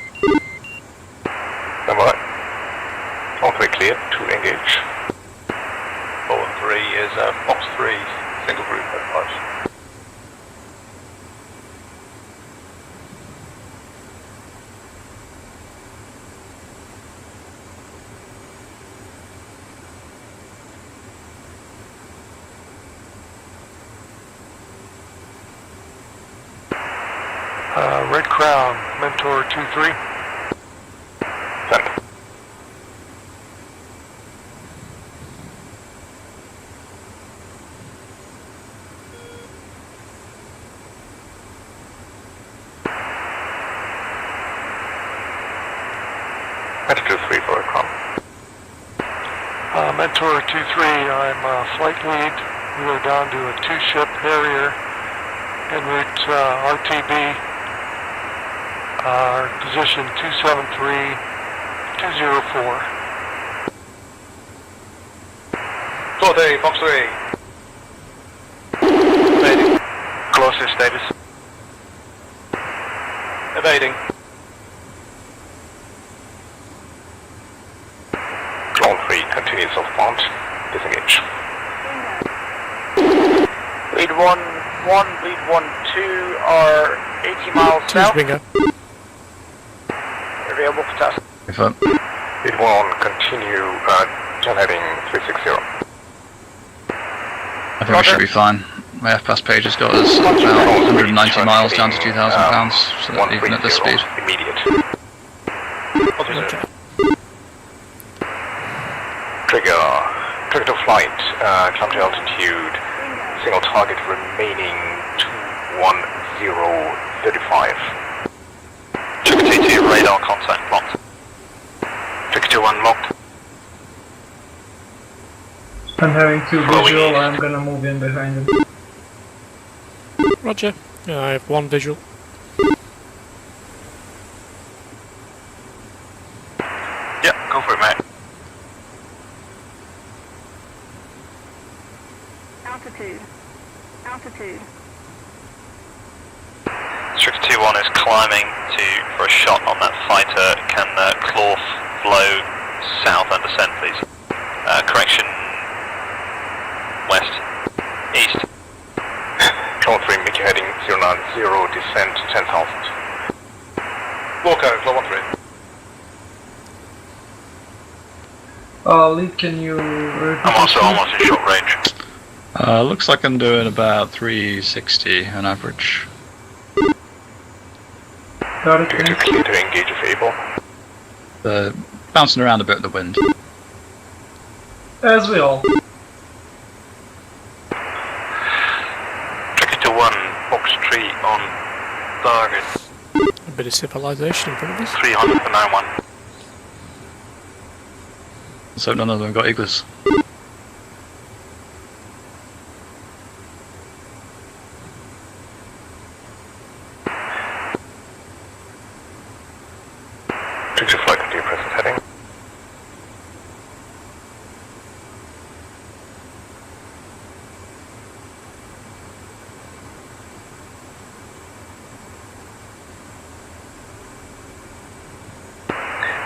S10: Stand by. All 3 clear to engage.
S5: Claw 3 is Fox 3, single group advice.
S10: Red Crown, Mentor 2-3. Send. Mentor 2-3 for Red Crown.
S13: Mentor 2-3, I'm flight lead. We are down to a 2-ship Harrier en route RTB. Position 273-204.
S5: TOT, Fox 3. Evading.
S11: Closest status.
S5: Evading.
S10: Claw 3 continues southbound. Disengage.
S9: Bleed 1-1, bleed 1-2 are 80 miles
S8: Cheers,
S9: south.
S8: bingo.
S9: Available for test.
S4: Confirm.
S10: It won't continue channel heading 360.
S4: I think we should be fine. My F-Pass page has got us about 190 miles down to 2,000 pounds, so that even at this speed.
S10: Immediate.
S8: Roger.
S10: Trigger to flight, climb to altitude, single target remaining 21035.
S11: Trigger 2-2, radar contact locked. Trigger 2-1 locked.
S3: I'm having 2
S11: Following
S3: visual,
S11: east.
S3: I'm gonna move in behind him.
S8: Roger. Yeah, I have 1 visual.
S11: Yeah, go for it, mate.
S12: Altitude. Altitude.
S11: Trigger 2-1 is climbing for a shot on that fighter. Can claw flow south and descend, please? Correction. West. East.
S10: Claw 3, make your heading 090, descent 10,000. Walker, Claw 1-3.
S3: Lead, can you repeat?
S11: I'm also almost in short range.
S4: Looks like I'm doing about 360 on average.
S3: Got it,
S10: Clear
S3: thanks.
S10: to engage if able.
S4: Bouncing around a bit in the wind.
S3: As we all.
S11: Trigger 2-1, box tree on target.
S8: A bit of civilization in front of us.
S11: 300 for 9-1.
S4: So none of them got Eagles.
S10: Trigger flight to your present heading.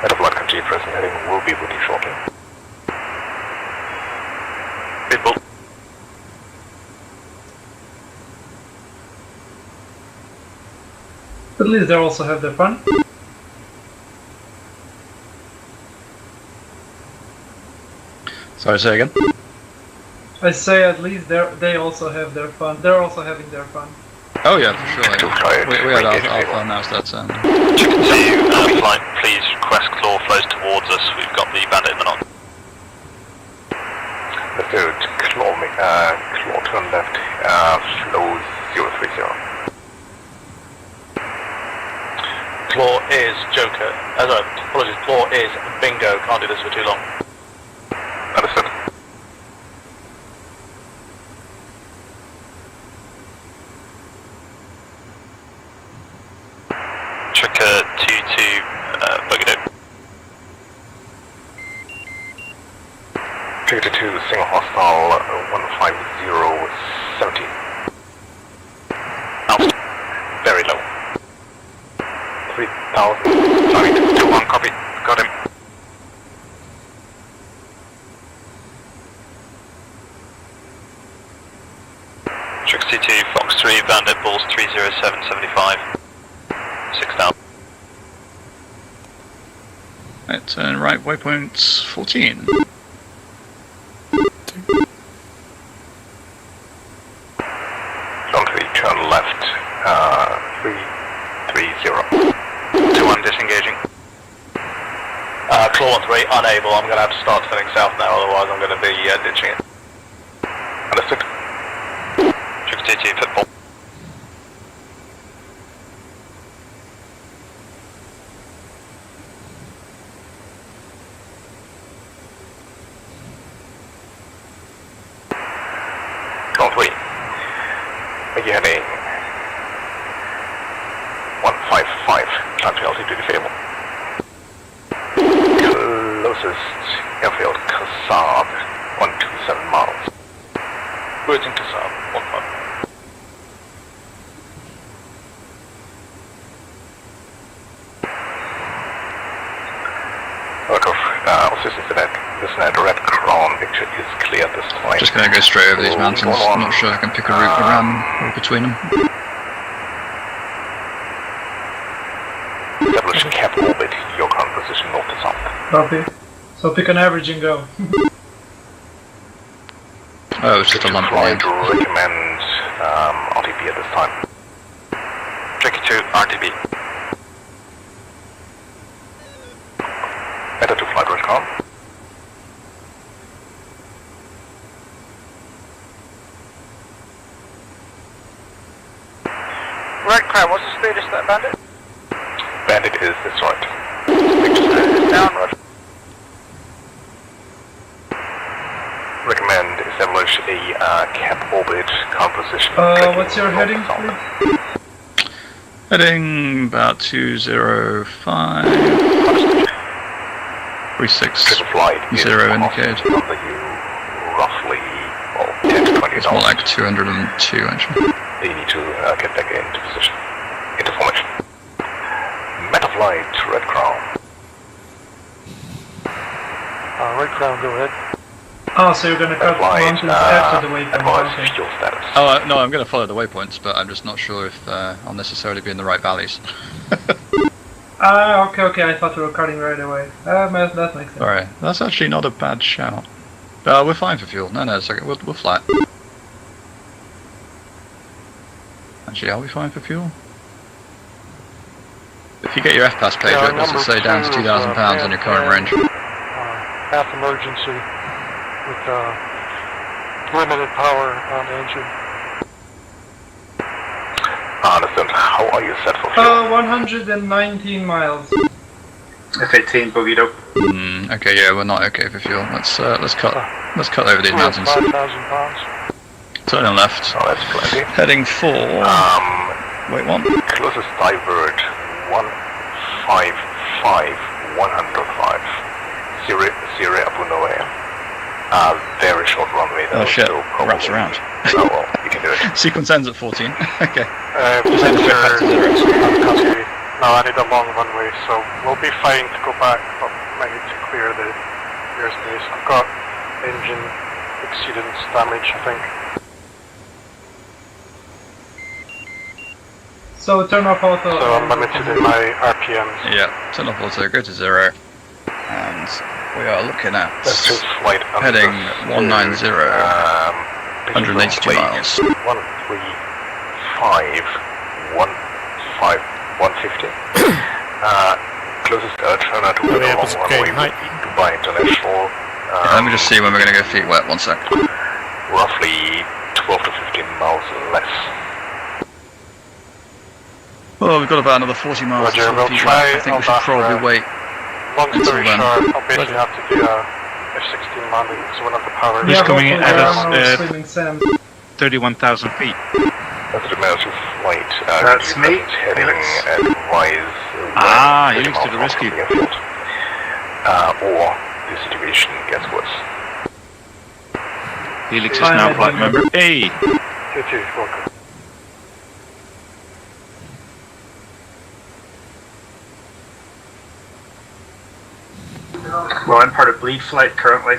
S10: At a flight to your present heading will be with you shortly.
S11: Pitbull.
S3: At least they also have their fun.
S4: Sorry, say again?
S3: I say at least they also have their fun. They're also having their fun.
S4: Oh yeah, for sure. We had Alpha, now that's
S11: Chicken 2, flight, please request claw flows towards us. We've got the bandit in the knot.
S10: The third, claw turn left, flow 030.
S5: Claw is Joker. Apologies, Claw is Bingo. Can't do this for too long.
S10: Understood.
S11: Trigger 2-2, buggered it.
S10: Trigger 2, single hostile, 15070.
S11: Altitude.
S10: Very low. 3,000.
S11: Sorry, 2-1, copy. Got him. Trigger 2-2, Fox 3, bandit balls 30775. 6,000.
S4: Right, turn right, waypoint 14.
S10: John 3, turn left, 330.
S11: 2-1 disengaging.
S5: Claw 1-3, unable. I'm going to have to start turning south now, otherwise I'm going to be ditching it.
S10: Understood.
S11: Trigger 2-2, football.
S10: John 3, make your heading 155, climb to altitude if able. Closest airfield, Kassab, 127 miles.
S5: Words in Kassab, 1-5.
S10: All systems to that. This red crown picture is clear at this point.
S4: Just gonna go straight over these mountains. I'm not sure I can pick a route around or between them.
S3: Copy. So pick an average and go.
S4: Oh, it's just a lump
S10: Flight
S4: line.
S10: recommend RTB at this time.
S11: Tricky 2, RTB.
S10: Enter to flight recon.
S9: Red Crown, what's the status of that bandit?
S10: Bandit is destroyed.
S9: Down, Roger.
S10: Recommend establish a cap orbit composition.
S3: What's your heading, please?
S4: Heading about 205. 36.
S10: Flight
S4: 0 indicated.
S10: Under you, roughly 10 to 20
S4: It's more like 202 actually.
S10: You need to get back into position, into formation. Meta flight, Red Crown.
S13: Red Crown, go ahead.
S3: Oh, so you're gonna cut mountains after the waypoint. Okay.
S10: Fuel status.
S4: Oh, no, I'm going to follow the waypoints, but I'm just not sure if I'll necessarily be in the right valleys.
S3: Okay, I thought we were cutting right away. That makes sense.
S4: Alright, that's actually not a bad shout. We're fine for fuel. No, it's okay. We'll fly it. Actually, are we fine for fuel? If you get your FPAS page up, does it say down to 2,000 pounds on your current range?
S13: Half emergency with limited power on the engine.
S10: I understand. How are you set for fuel?
S3: 119 miles.
S2: F-18 boogied up.
S4: Okay, yeah, we're not okay for fuel. Let's cut over these mountains.
S13: 5,000 pounds.
S4: Turning left.
S10: Oh, that's plenty.
S4: Heading for. Wait, one.
S10: Closest divert 155, 105. Sierra Abu Noair. Very short runway though.
S4: Oh shit,
S10: so
S4: wraps around.
S10: Oh well, you can do it.
S4: Sequence ends at 14. Okay.
S13: No, I need a long runway, so we'll be fine to go back, but I need to clear the airspace. I've got engine exceedance damage, I think.
S3: So turn off auto.
S13: So I'm limited in my RPMs.
S4: Yeah, turn off auto, go to 0. And we are looking at
S10: That's just flight
S4: heading 190, 182 miles.
S10: 135, 150. Closest turner to the long runway would be Dubai International.
S4: Let me just see when we're going to go feet wet, 1 sec.
S10: Roughly 12 to 15 miles less.
S4: Well, we've got about another 40 miles.
S13: Roger, we'll try
S4: I think we should probably wait.
S13: Long story
S4: Until then.
S13: short, I'll basically have to do a F-16 landing because we don't have the power.
S5: He's coming in at us
S3: swimming sand.
S5: 31,000 feet.
S10: That's the amount of flight.
S2: That's me.
S10: Heading and rise.
S5: He leads to the rescue.
S10: Or the situation gets worse.
S5: Felix is now flight member A.
S13: welcome.
S2: Well, I'm part of bleed flight currently.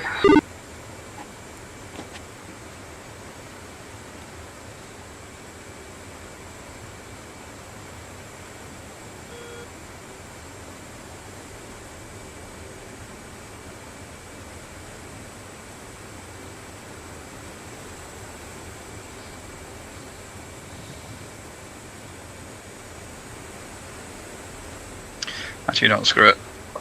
S4: Actually, don't screw it.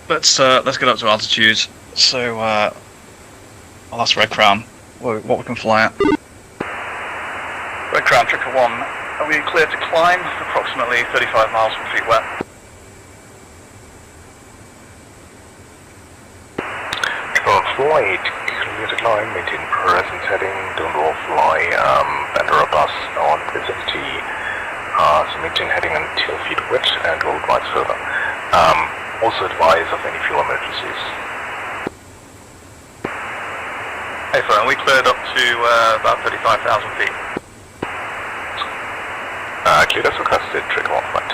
S4: Let's get up to altitude. So I'll ask Red Crown what we can fly at. Red Crown, Tricker 1. Are we clear to climb? Approximately 35 miles from feet wet.
S10: Flight, clear to climb, maintain present heading, don't overfly, Bandera bus on vicinity, so maintain heading until feet wet and we'll advise further. Also advise of any fuel emergencies.
S4: Hey, phone, we cleared up to about 35,000 feet.
S10: Cleared as requested, Trigger 1 flight.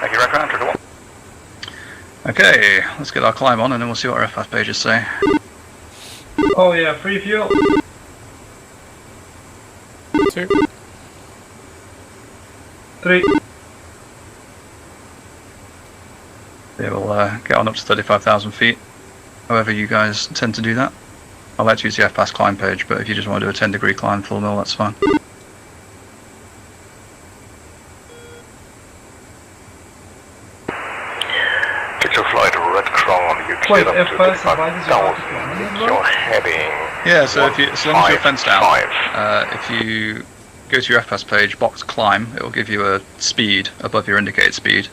S4: Thank you, Red Crown, Trigger 1. Okay, let's get our climb on and then we'll see what our FF pages say.
S3: Oh yeah, free fuel.
S8: 2.
S3: 3.
S4: Yeah, we'll we'll get on up to 35,000 feet. However you guys tend to do that. I like to use the FPAS climb page, but if you just want to do a 10-degree climb full mill, that's fine.
S10: Get your flight red crown, you cleared up to 35,000. You're heading.
S4: Yeah, so as long as you're fenced out, if you go to your FPAS page, box climb, it will give you a speed above your indicated speed.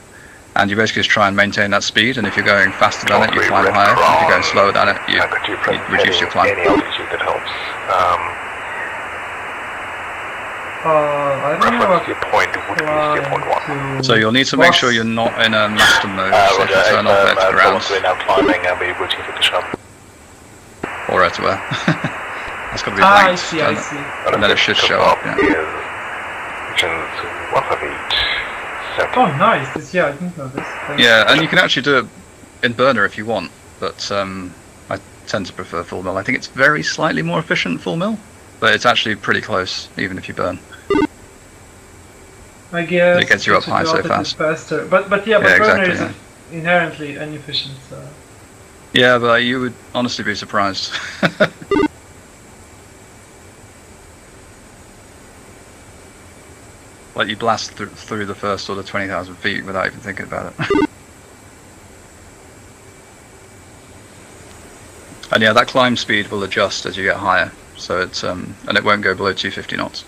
S4: And you basically just try and maintain that speed, and if you're going faster than it, you climb higher. If you're going slower than it, you reduce your climb.
S10: Any altitude that helps.
S3: I don't know what
S10: steer point would be steer point 1.
S4: So you'll need to make sure you're not in a master mode, so if you turn off air to ground.
S10: Now climbing and we will take the shop.
S4: Or air to air. That's got to be blanked.
S3: I see.
S4: And then it should show up, yeah.
S10: Engines 158.
S3: Oh, nice. I didn't know this.
S4: Yeah, and you can actually do it in burner if you want, but I tend to prefer full mill. I think it's very slightly more efficient full mill, but it's actually pretty close, even if you burn.
S3: I guess
S4: it gets you up high so fast.
S3: Faster. But burner
S4: exactly,
S3: is inherently inefficient. So.
S4: Yeah, but you would honestly be surprised. Like you blast through the first sort of 20,000 feet without even thinking about it. And yeah, that climb speed will adjust as you get higher, so it's and it won't go below 250 knots.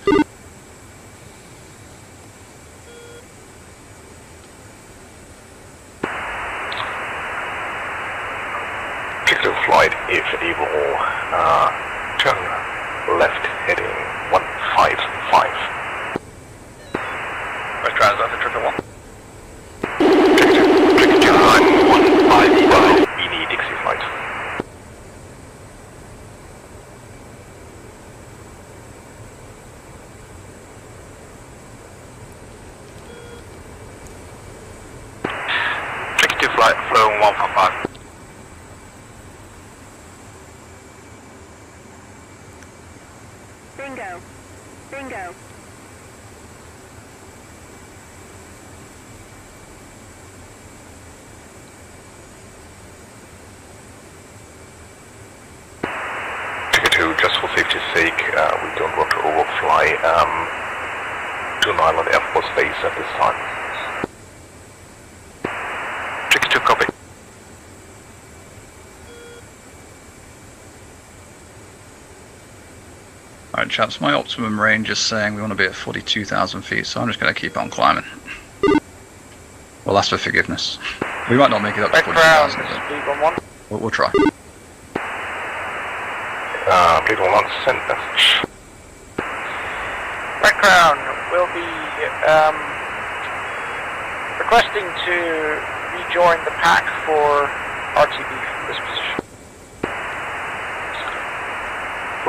S10: Objective flight, if able, turn left heading 155.
S11: West Transit to triple 1.
S10: Objective line 155, Beanie Dixie flight.
S11: Objective flight, flow 155.
S12: Bingo.
S10: Just for safety's sake, we don't want to overfly June Island Air Force Base at this time.
S11: Tricky 2, copy.
S4: Alright chaps, my optimum range is saying we want to be at 42,000 feet, so I'm just going to keep on climbing. We'll ask for forgiveness. We might not make it up to 42,000, but we'll try.
S10: Bleed 1 send message.
S9: Background will be requesting to rejoin the pack for RTB from this position.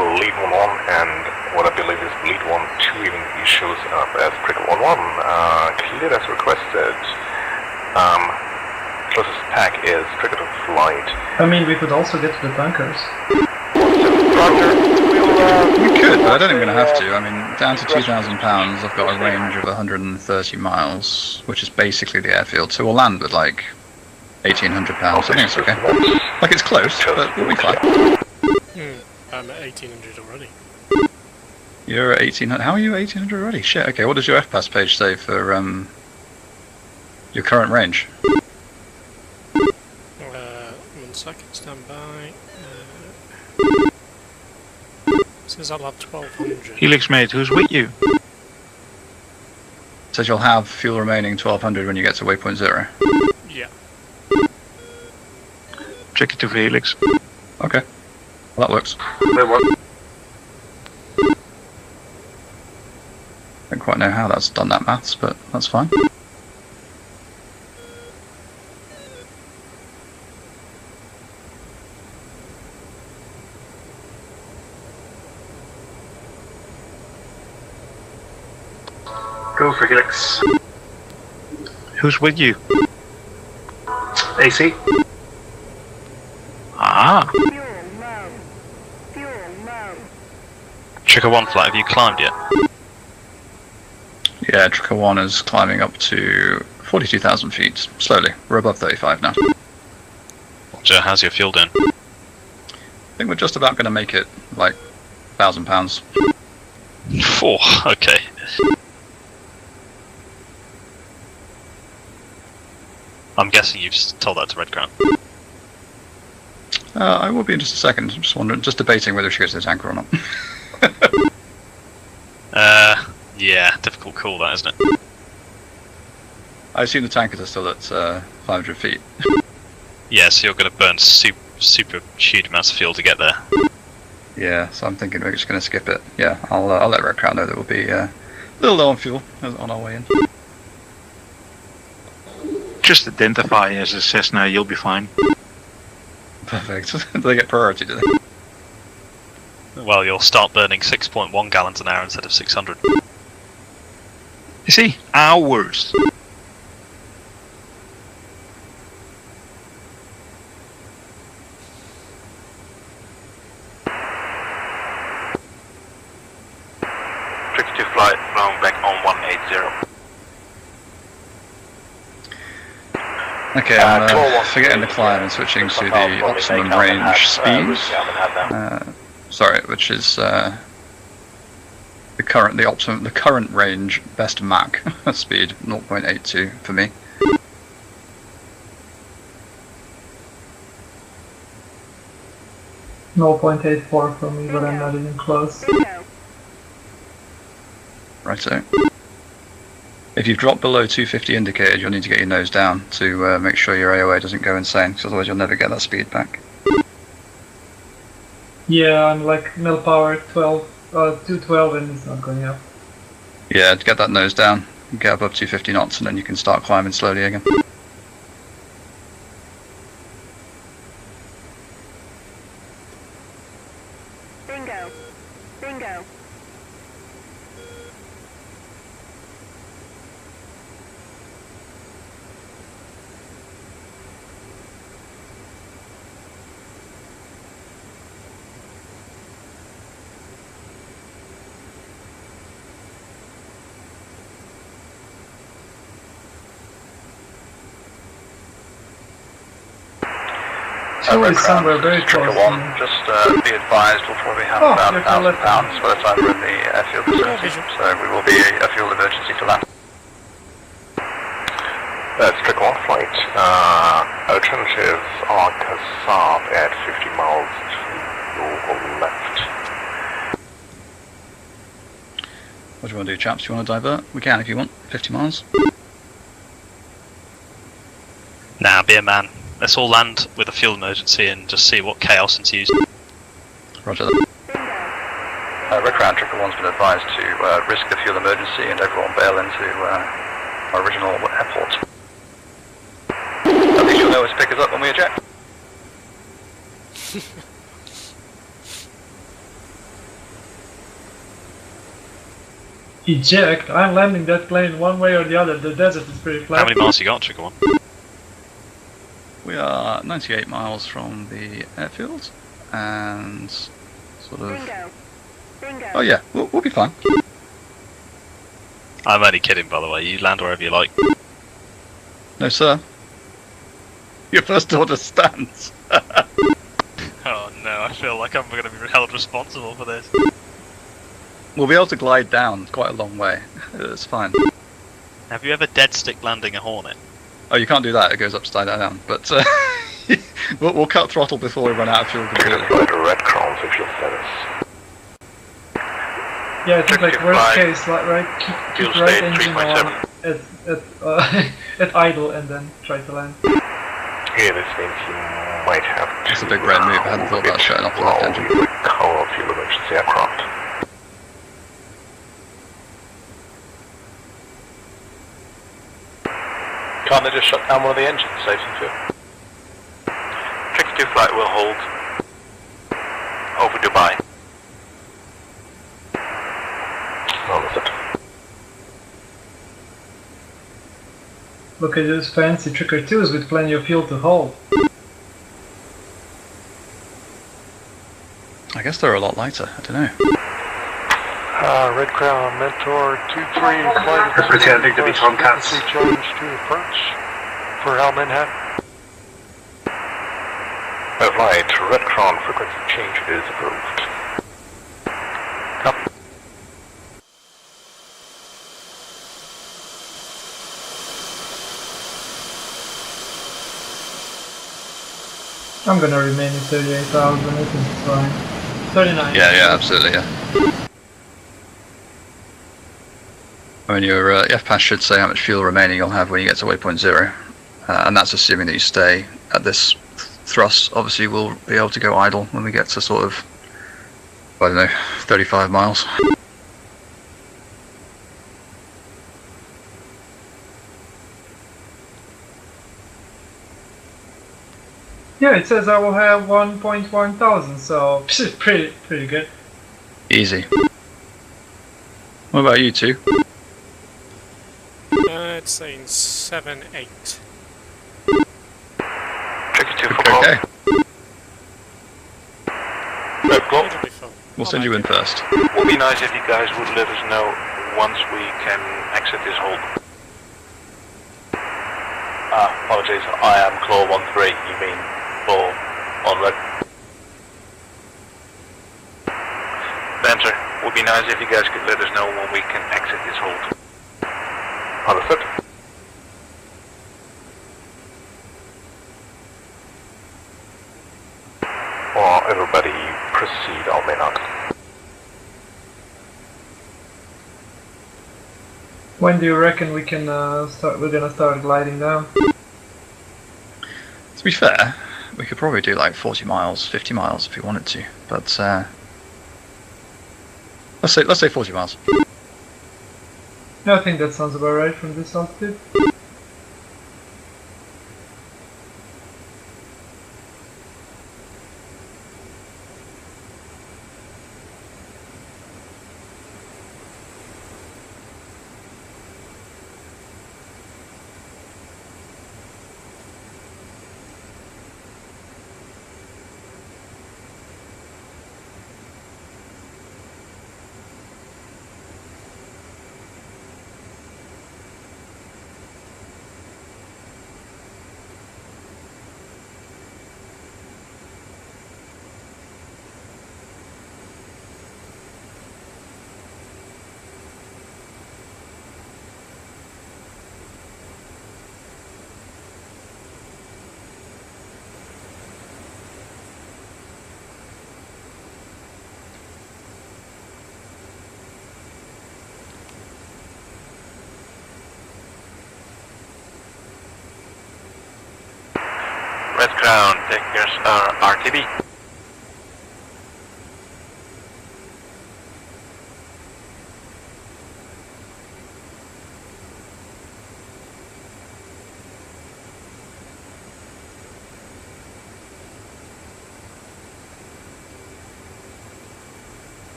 S10: Lead 1-1 and what I believe is lead 1-2 even shows up as cricket 1-1. Cleared as requested. Closest pack is cricket of flight.
S3: I mean, we could also get to the tankers.
S4: We could, but I don't think we're going to have to. I mean, down to 2,000 pounds, I've got a range of 130 miles, which is basically the airfield, so we'll land with like 1,800 pounds. I think it's okay. Like, it's close, but we'll be fine.
S8: I'm at 1,800 already.
S4: You're at 1,800. How are you at 1,800 already? Shit, okay, what does your FPAS page say for your current range?
S8: 1 second, stand by. Says I'll have 1,200.
S14: Helix mate, who's with you?
S4: Says you'll have fuel remaining 1,200 when you get to waypoint 0.
S8: Yeah.
S14: Check it to Helix.
S4: Okay. Well, that works. Don't quite know how that's done that maths, but that's fine.
S5: Go for Helix.
S14: Who's with you?
S5: AC.
S14: Ah.
S1: Trigger 1 flight, have you climbed yet?
S4: Yeah, Trigger 1 is climbing up to 42,000 feet, slowly. We're above 35 now.
S11: Roger, how's your fuel doing?
S4: I think we're just about going to make it, like, £1,000.
S11: Okay. I'm guessing you've told that to Red Crown.
S4: I will be in just a second. I'm just wondering, just debating whether she goes to the tanker or not.
S11: Yeah, difficult call that, isn't it?
S4: I assume the tankers are still at 500 feet.
S11: Yeah, so you're going to burn super huge amounts of fuel to get there.
S4: Yeah, so I'm thinking we're just going to skip it. Yeah, I'll let Red Crown know that we'll be a little low on fuel on our way in.
S14: Just identify as a Cessna, you'll be fine.
S4: Perfect. Do they get priority, do they?
S11: Well, you'll start burning 6.1 gallons an hour instead of 600.
S14: You see, hours.
S10: Tricky flight, flown back on 180.
S4: Okay, I'm forgetting the climb and switching to the optimum range speed. Sorry, which is the current range best Mach speed, 0.82 for me.
S3: .84 for me, but I'm not even close.
S4: Righto. If you've dropped below 250 indicated, you'll need to get your nose down to make sure your AOA doesn't go insane, because otherwise you'll never get that speed back.
S3: Yeah, I'm like mil power 212 and it's not going up.
S4: Yeah, get that nose down, get above 250 knots, and then you can start climbing slowly again.
S12: Bingo. Bingo.
S3: Always somewhere very close.
S10: Just be advised, we'll probably have about £1,000 by the time we're in the airfield facility, so we will be a fuel emergency for that. Strict 1 flight, alternative are Kasab at 50 miles to your left.
S4: What do you want to do, chaps? Do you want to divert? We can if you want, 50 miles.
S11: Nah, be a man. Let's all land with a fuel emergency and just see what chaos ensues.
S4: Roger that. Red Crown Triple One's been advised to risk the fuel emergency and everyone bail into our original airport. At least you'll know to pick us up when we eject.
S3: Eject? I'm landing that plane one way or the other. The desert is pretty flat.
S11: How many miles you got, Triple One?
S4: We are 98 miles from the airfield, and sort of...
S12: Bingo. Bingo.
S4: Oh yeah, we'll be fine.
S11: I'm only kidding, by the way. You land wherever you like.
S4: No sir. Your first order stands.
S11: Oh no, I feel like I'm going to be held responsible for this.
S4: We'll be able to glide down quite a long way. It's fine.
S11: Have you ever dead stick landing a Hornet?
S4: Oh, you can't do that. It goes upside down. But we'll cut throttle before we run out of fuel completely.
S10: Red Crown for fuel status.
S3: Yeah, I think like worst case, right? Keep right engine on at idle and then try to land.
S10: Yeah, this means you might have to...
S4: It's a big red move. I hadn't thought about shutting off the left engine.
S10: Recover fuel emergency aircraft.
S13: Can't they just shut down one of the engines, save some fuel?
S10: Tricky 2 flight will hold over Dubai.
S3: Look at those fancy Tricker 2s with plenty of fuel to hold.
S4: I guess they're a lot lighter. I don't know.
S13: Red Crown Mentor 2-3 flight.
S2: They're pretending to be Tomcats.
S13: Change to approach for Al Manhattan.
S10: Red light, red crown, frequency change is approved. Copy.
S3: I'm gonna remain at 38,000, I think it's fine. 39.
S4: Yeah, absolutely, yeah. I mean, your F-pass should say how much fuel remaining you'll have when you get to waypoint 0. And that's assuming that you stay at this thrust. Obviously, we'll be able to go idle when we get to sort of, I don't know, 35 miles.
S3: Yeah, it says I will have 1.1 thousand, so pretty good.
S4: Easy. What about you two?
S8: It's saying 7-8.
S10: Tricky 2 for call.
S4: Okay.
S8: It'll be fun.
S4: We'll send you in first.
S13: Would be nice if you guys would let us know once we can exit this hold.
S10: Apologies, I am claw 1-3, you mean claw on red.
S13: Dancer, would be nice if you guys could let us know when we can exit this hold.
S10: Understood. Well, everybody proceed, I may not.
S3: When do you reckon we can start? We're gonna start gliding down.
S4: To be fair, we could probably do like 40 miles, 50 miles if we wanted to, but let's say 40 miles.
S3: Yeah, I think that sounds about right from this altitude.
S11: Red Crown, take your RTB.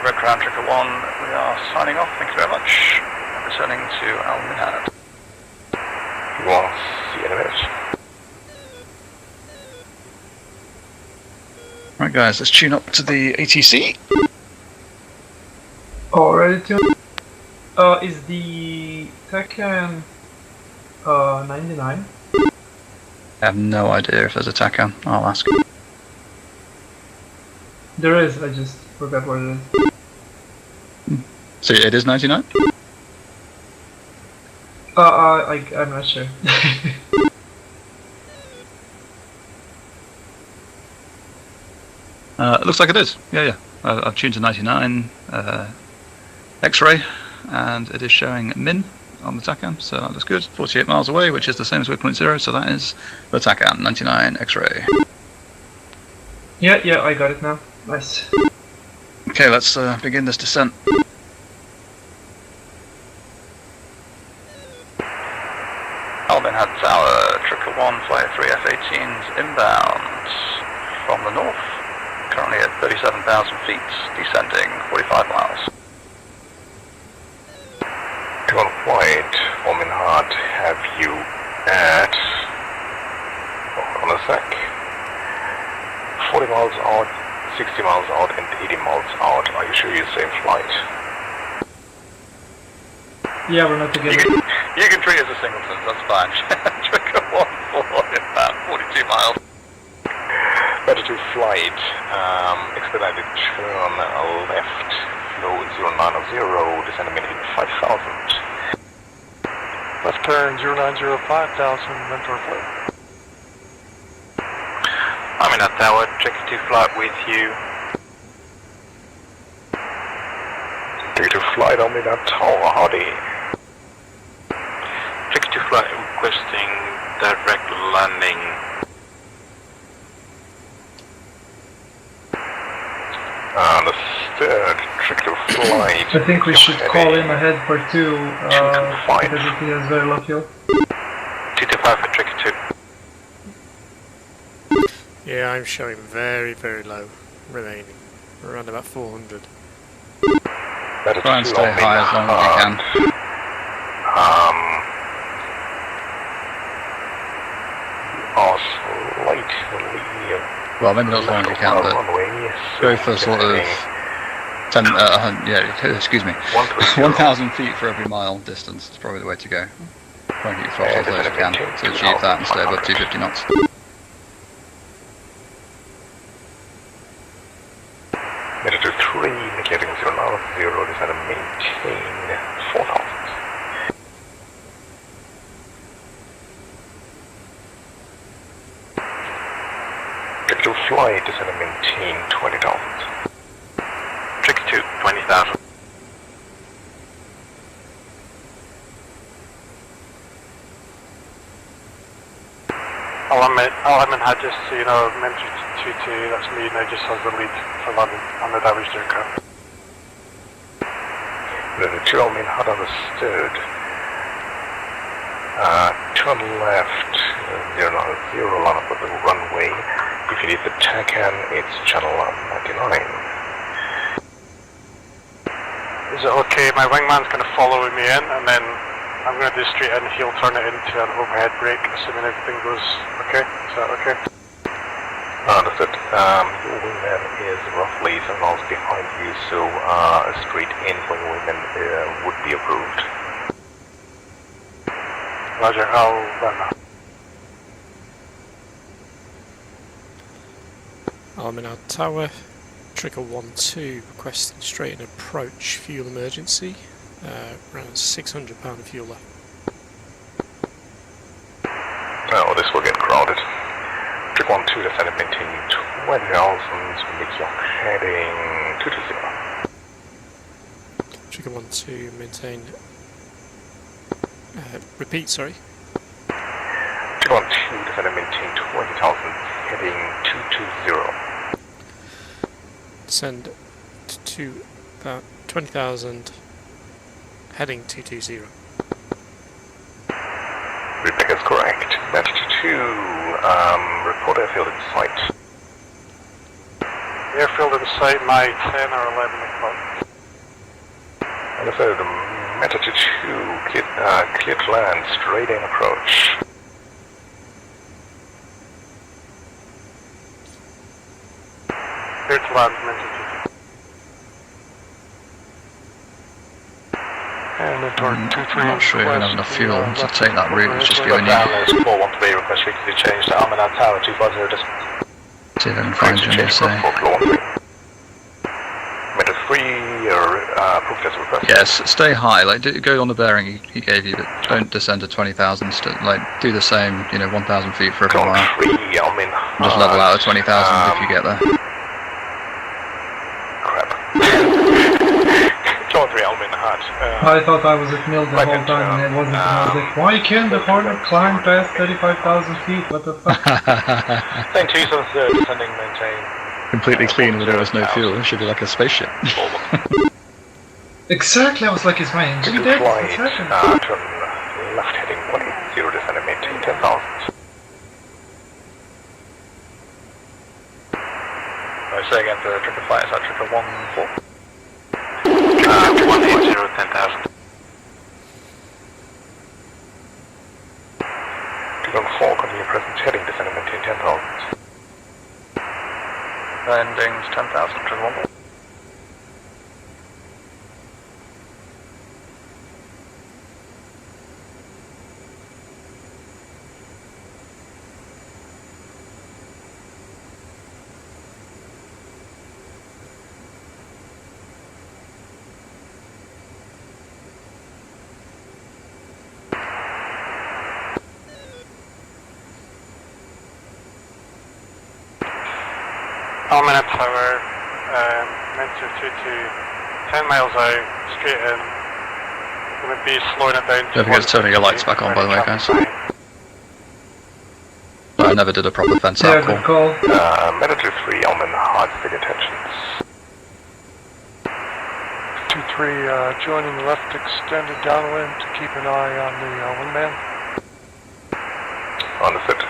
S4: Red Crown Tricker 1, we are signing off, thank you very much. Returning to Al Minhad.
S10: Well, see you in a minute.
S4: Right guys, let's tune up to the ATC.
S3: All ready to. Is the TACAN 99?
S4: I have no idea if there's a TACAN, I'll ask.
S3: There is, I just forgot what it is.
S4: So it is 99?
S3: I'm not sure.
S4: It looks like it is, yeah. I've tuned to 99, X-ray, and it is showing min on the TACAN, so that looks good. 48 miles away, which is the same as waypoint 0, so that is the TACAN 99 X-ray.
S3: Yeah, I got it now. Nice.
S4: Okay, let's begin this descent. Alvin had Tower, Trickle 1, Flight 3 F-18s inbound from the north, currently at 37,000 feet, descending 45 miles.
S10: To on flight, Alvin Hard, have you at, hold on a sec, 40 miles out, 60 miles out and 80 miles out. Are you sure you're same flight?
S3: Yeah, we're not together.
S4: You can treat it as a singleton, that's fine. Trickle 1, 4 inbound, 42 miles.
S10: Better to flight, expedited turn left, flow 090, descend a minute 5,000.
S13: Left turn 090, 5,000, mentor flight.
S11: I'm in that tower, Tricky 2 flight with you.
S10: Tricky 2 flight, I'm in that tower, howdy.
S11: Tricky 2 flight requesting direct landing.
S10: Understood, Tricky 2 flight.
S3: I think we should call him ahead for 2, because he has very low fuel.
S11: 225 for Tricky 2.
S8: Yeah, I'm showing very, very low remaining. Around about 400.
S4: Try and stay high as long as you can. Well, maybe not as long as you can, but go for sort of 10, excuse me, 1,000 feet for every mile distance is probably the way to go. Try and keep your throttle as low as you can to achieve that and stay above 250 knots.
S10: Minute 3, indicating 090, descend and maintain 4,000. Tricky 2 flight, descend and maintain 20,000.
S11: Tricky 2, 20,000.
S13: Alaman had just, mentioned TOT, that's me, now just has the lead for London on the damaged aircraft.
S10: The gentleman had understood. Turn left, 090, line up with the runway. If you need the TACAN, it's channel 99.
S13: Is it okay? My wingman's going to follow me in, and then I'm going to do straight in, he'll turn it into an overhead brake, assuming everything goes okay. Is that okay?
S10: Understood. Your wingman is roughly 7 miles behind you, so a straight in for your wingman would be approved.
S13: Roger, I'll run.
S8: I'm in our tower. Trickle 1-2 requesting straight in approach, fuel emergency. Around £600 of fuel left.
S10: Oh, this will get crowded. Trick 1-2, descend and maintain 20,000, make your heading 220.
S8: Trickle 1-2, maintain. Repeat, sorry.
S10: Trick 1-2, descend and maintain 20,000, heading 220.
S8: Descend to about 20,000. Heading 220.
S10: Repeat is correct. That's 2, report airfield in sight.
S13: Airfield in sight, my 10 or 11 o'clock.
S10: And so the Meta 2, cleared land, straight in approach.
S13: Cleared to land, Meta 2.
S4: I'm not sure you have enough fuel to take that route, it's just going in.
S10: There's 413 request weekly change to Almanat Tower 250 just.
S4: See if I can find you on SA.
S10: Meta 3 or approved as requested.
S4: Yes, stay high, like go on the bearing he gave you, but don't descend to 20,000, like do the same, 1,000 feet for every mile. Just level out at 20,000 if you get there.
S10: Crap. John 3 Almin High.
S13: that.
S3: I thought I was at mill the whole time and it wasn't. I was like, why can't the Hornet climb past 35,000 feet? What the fuck?
S13: Then 273 descending, maintain.
S7: Completely clean where there was no fuel. It should be like a spaceship.
S3: Exactly, I was like, is my engine dead? What's happening?
S10: Turn left heading 180, descending, maintain 10,000.
S13: I say again for trigger flight, is that trigger 14?
S10: 180, 10,000. Trigger 4, continue present heading, descending, maintain 10,000.
S13: Landings 10,000, trigger 1.
S15: Almina Tower, Mentor 22, 10 miles out, straight in. Going to be slowing it down.
S4: Don't forget to turn your lights back on, by the way, guys. I never did a proper fence out call.
S10: Manager 3, Almina, hard speed intentions.
S15: 2-3, joining left extended downwind to keep an eye on the windman.
S10: Understood.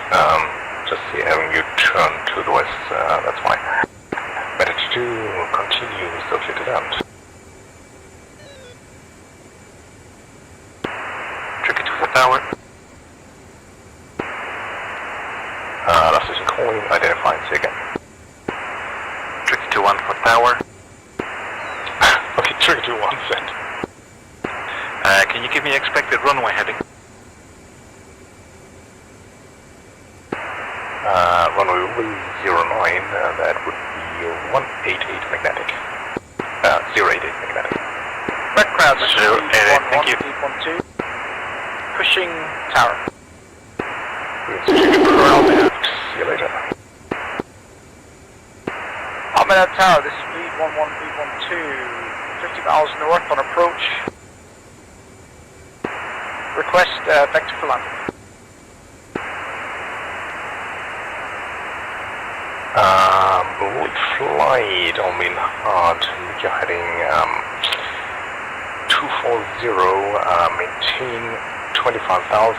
S10: Just having you turn to the west, that's fine. Manager 2, continue associated end. Tricky to the tower. Last station calling, identifying, say again. Tricky to 1 for tower.
S15: Okay, tricky to 1 set.
S10: Can you give me expected runway heading? Runway 09, that would be 188 magnetic. 088 magnetic.
S9: Red crowd,
S10: 088, thank you.
S9: 12, pushing tower.
S10: See you later.
S9: Almina Tower, this is lead 11, lead 12, 50 miles north on approach. Request vector for landing.
S10: Flight, I mean, you're heading 240, maintain 25,000,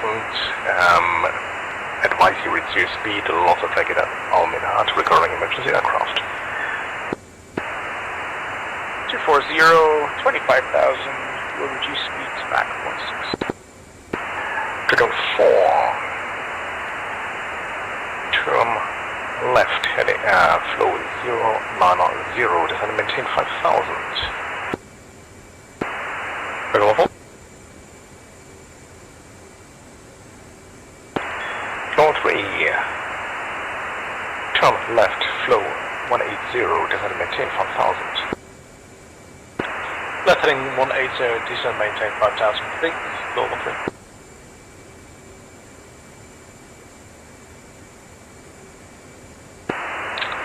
S10: advise you reduce your speed, lots of target at Almina to recurring emergency aircraft.
S9: 240, 25,000, we'll reduce speed to Mach 16.
S10: Dragon 4, turn left heading, flow 090, descend and maintain 5,000. Dragon 4. Flow 3, turn left, flow 180, descend and maintain 5,000.
S13: Left heading 180, descend maintain 5,000 feet, flow 13.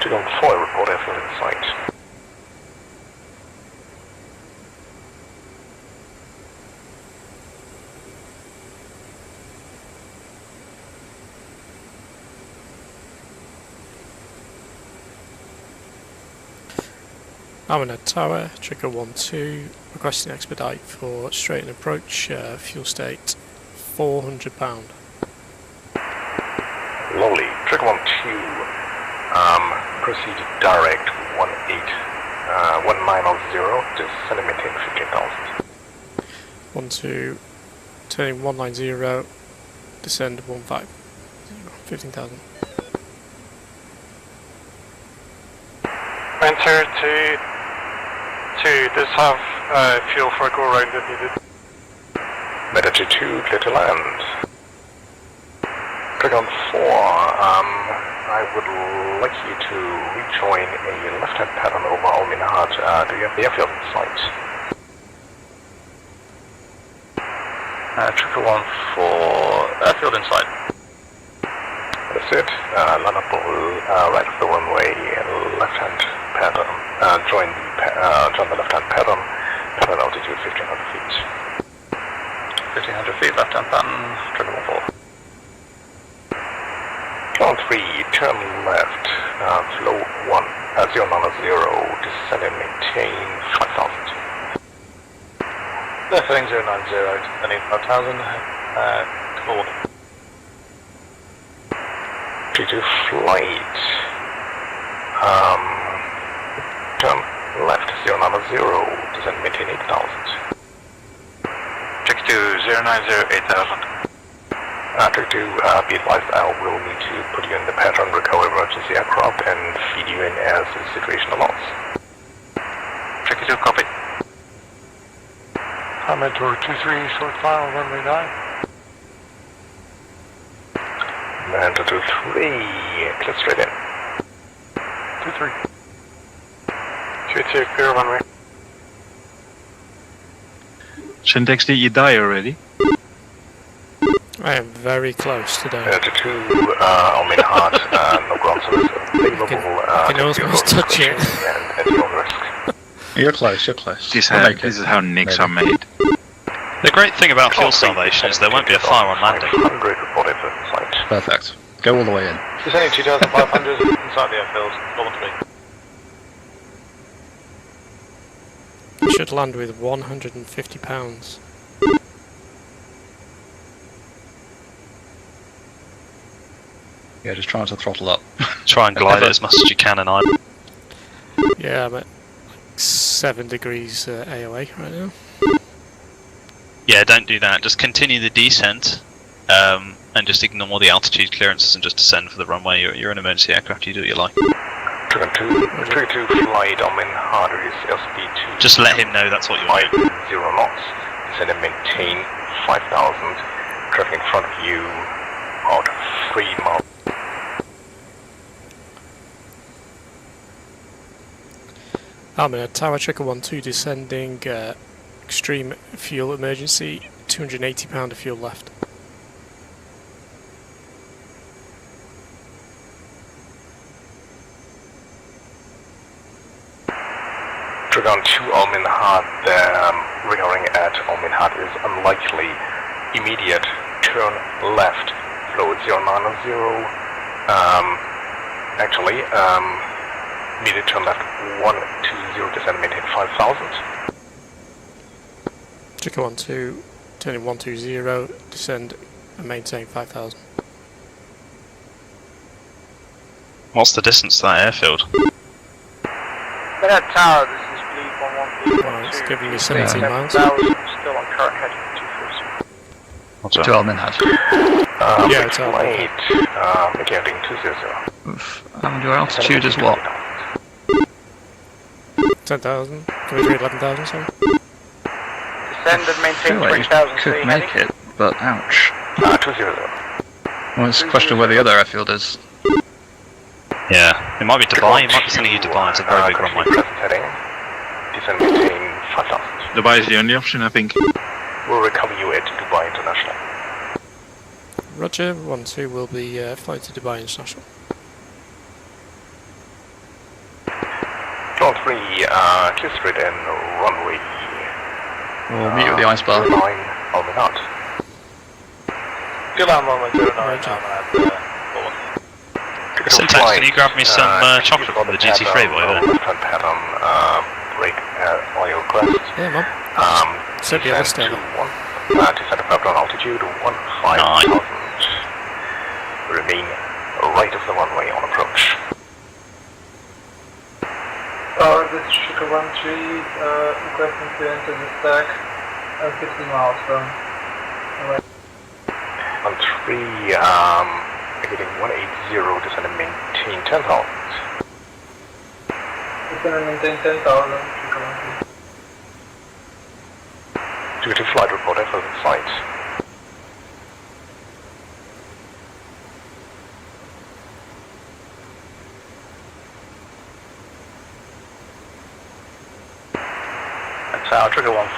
S10: Dragon 4, report airfield in sight.
S8: Almina Tower, trigger 12, requesting expedite for straight and approach, fuel state £400.
S10: Lovely. Trigger 12, proceed direct 190, descend and maintain 15,000.
S8: 12, turning 190, descend 15,000.
S15: Enter to 2, does have fuel for a go round if needed.
S10: Manager 2, clear to land. Dragon 4, I would like you to rejoin a left-hand pattern over Almina. Do you have the airfield in sight?
S13: Triple 1 for airfield in sight.
S10: That's it. Line up right of the runway, left-hand pattern. Join the left-hand pattern. pattern altitude 1500 feet.
S4: 1500 feet, left-hand pattern, trigger 14.
S10: Climb 3, turn left, flow 1, 090, descend and maintain 5000.
S15: Left heading 090, descending 5000, call.
S10: 32 flight, turn left 090, descend and maintain 8000.
S11: Check to 090, 8000.
S10: After to be advised, I will need to put you in the pattern, recover emergency aircraft, and feed you in as the situation allows.
S11: Check to copy.
S15: I'm at door 23, short final, runway 9.
S10: Manta 23, clip straight in.
S15: 23. 22, clear runway.
S14: Syntax, did you die already?
S8: I am very close today.
S10: To on main heart, no ground service available.
S8: Can almost touch it.
S10: And your risk.
S4: You're close, you're close.
S14: This is how nicks are made.
S1: The great thing about fuel starvation is there won't be a fire on landing.
S10: 100 reported for flight.
S4: Perfect. Go all the way in.
S15: Descending 2500 inside the airfield, normal 3.
S8: I should land with 150 pounds.
S4: Yeah, just try not to throttle up.
S1: Try and glide it as much as you can, and I.
S8: Yeah, I'm at like 7 degrees AOA right now.
S1: Yeah, don't do that. Just continue the descent, and just ignore the altitude clearances and just descend for the runway. You're an emergency aircraft. You do what you like.
S10: Trigger 2 flight on main heart is SB2.
S1: Just let him know that's what you want.
S10: 0 knots. Descend and maintain 5000. Traffic in front of you about 3 miles.
S8: I'm in a tower trigger 12 descending, extreme fuel emergency, £280 of fuel left.
S10: Trigger on 2 Almin Hard, recovering at Almin Hard is unlikely. Immediate turn left, flow 090, immediate turn left 120, descend maintain 5000.
S8: Trigger 12, turning 120, descend and maintain 5000.
S1: What's the distance to that airfield?
S9: That tower, this is bleed 112.
S8: Well, it's giving me 17 miles.
S9: Still on current heading 240.
S4: To Almin has.
S8: Yeah, it's Almin.
S10: Accounting 200.
S4: And your altitude is what?
S8: 10,000. Can we do 11,000, sorry?
S9: Descend and
S4: I
S9: maintain
S4: feel like
S9: 20,000.
S4: you could make it, but ouch.
S10: 200.
S4: Well, it's a question of where the other airfield is.
S1: Yeah, it might be Dubai. It might be sending you to Dubai. It's a very big runway.
S10: Present heading. Descend maintain 5000.
S14: Dubai is the only option, I think.
S10: We'll recover you at Dubai International.
S8: Roger, 12 will be flying to Dubai International.
S10: John 3, clear straight in, runway.
S4: We'll meet you at the ice bar.
S10: 09, Alminat.
S15: Good on runway 09,
S1: Syntax, can you grab me some chocolate from the GT3 boy there?
S10: Left-hand pattern, brake oil crest.
S8: Yeah, man. So be other
S10: Descend
S8: step.
S10: to descend above ground altitude 15,000. Remain right of the runway on approach.
S3: This is Sugar 13, requesting to enter the stack 50 miles from.
S10: On 3, getting 180, descend and maintain 10,000.
S3: Descend and maintain 10,000, Sugar 13.
S10: Duty flight report for the site.
S4: Tower trigger 14,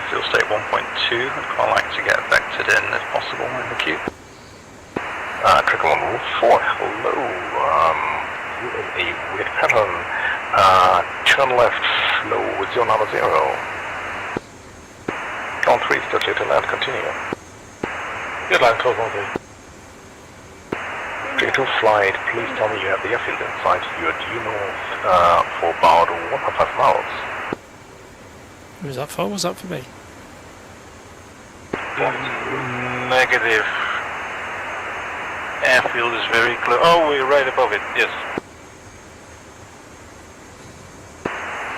S4: fuel state 1.2. I'd quite like to get vectored in if possible in the queue.
S10: Trigger 114, hello. You in a weird pattern. Turn left, flow 090. Trick on 3, still clear to land, continue.
S13: Good line, close 1-3.
S10: Trick 2 flight, please tell me you have the airfield in sight. You are due north for about 1.5 miles.
S8: Who was that for? Was that for me?
S13: Negative. Airfield is very close. Oh, we're right above it, yes.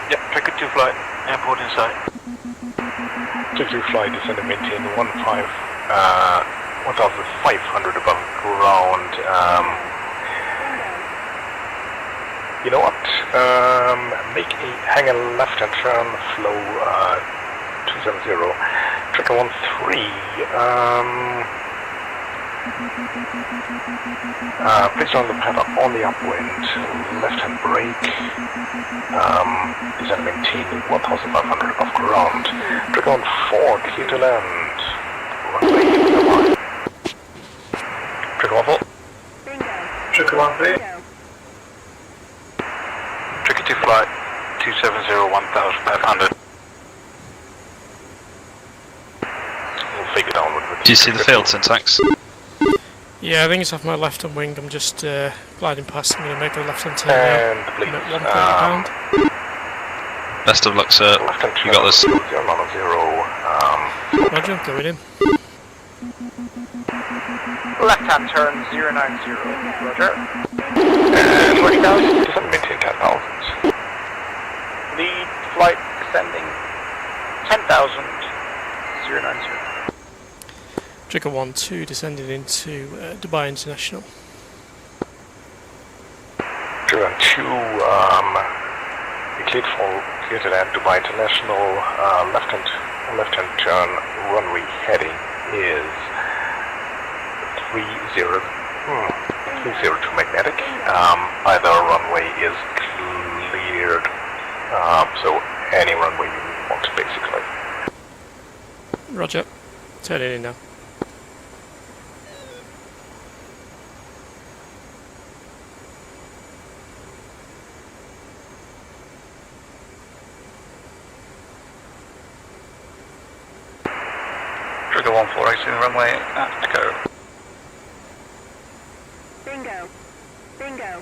S13: Yep, Trick 2 flight, airport in sight.
S10: Trick 2 flight, descend and maintain 1,500 above ground. You know what? Hang a left-hand turn, flow 270. Trick 13. Please on the paddock on the upwind, left-hand brake. Descend and maintain 1,500 above ground. Trick 4, clear to land. Runway, come on. Trick 4.
S2: Trick 13.
S13: Trick 2 flight, 270, 1,500.
S10: We'll fake it downward.
S1: Do you see the field syntax?
S8: Yeah, I think it's off my left-hand wing. I'm just gliding past. I'm going to make a left-hand turn
S10: And
S8: now.
S10: please,
S8: I'm at 130 pound.
S1: Best of luck, sir. You got this.
S10: 0,
S8: Roger, going in.
S9: Left-hand turn 090. Roger.
S10: and 20,000. Descend maintain 10,000.
S9: Lead flight descending 10,000. 090.
S8: Trigger 1-2 descending into Dubai International.
S10: Trigger 2, cleared to land Dubai International. Left-hand turn runway heading is 302 magnetic. Either runway is cleared, so any runway you want basically.
S8: Roger. Turning in now.
S4: Trigger 148 runway at go.
S12: Bingo. Bingo.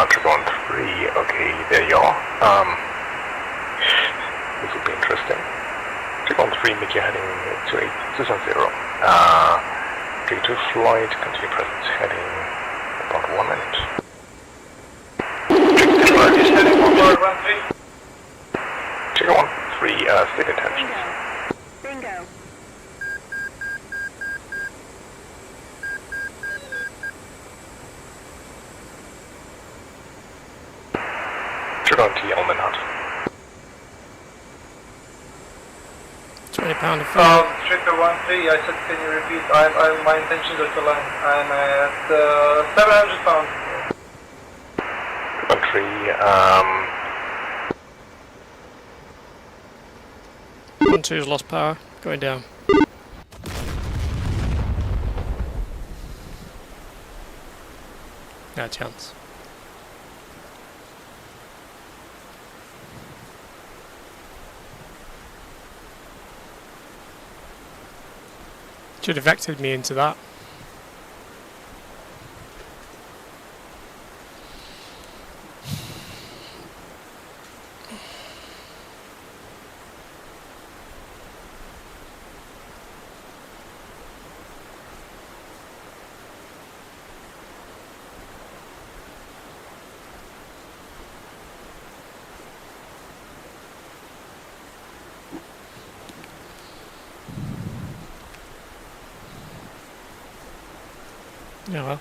S10: Trigger 13, okay, there you are. This will be interesting. Trigger 13, make your heading to 270. Trigger 2 flight, continue present heading about 1 minute. Trigger 1 is heading 1-3. Trigger 1-3, state intentions.
S12: Bingo.
S10: Trigger 1 T, Elman Hut.
S8: 20 pound of
S3: Trigger 1-3, I said, can you repeat? My intentions are to land. I'm at 700 pounds.
S8: 1-2's lost power. Going down. No chance. Should have vectored me into that. Yeah, well.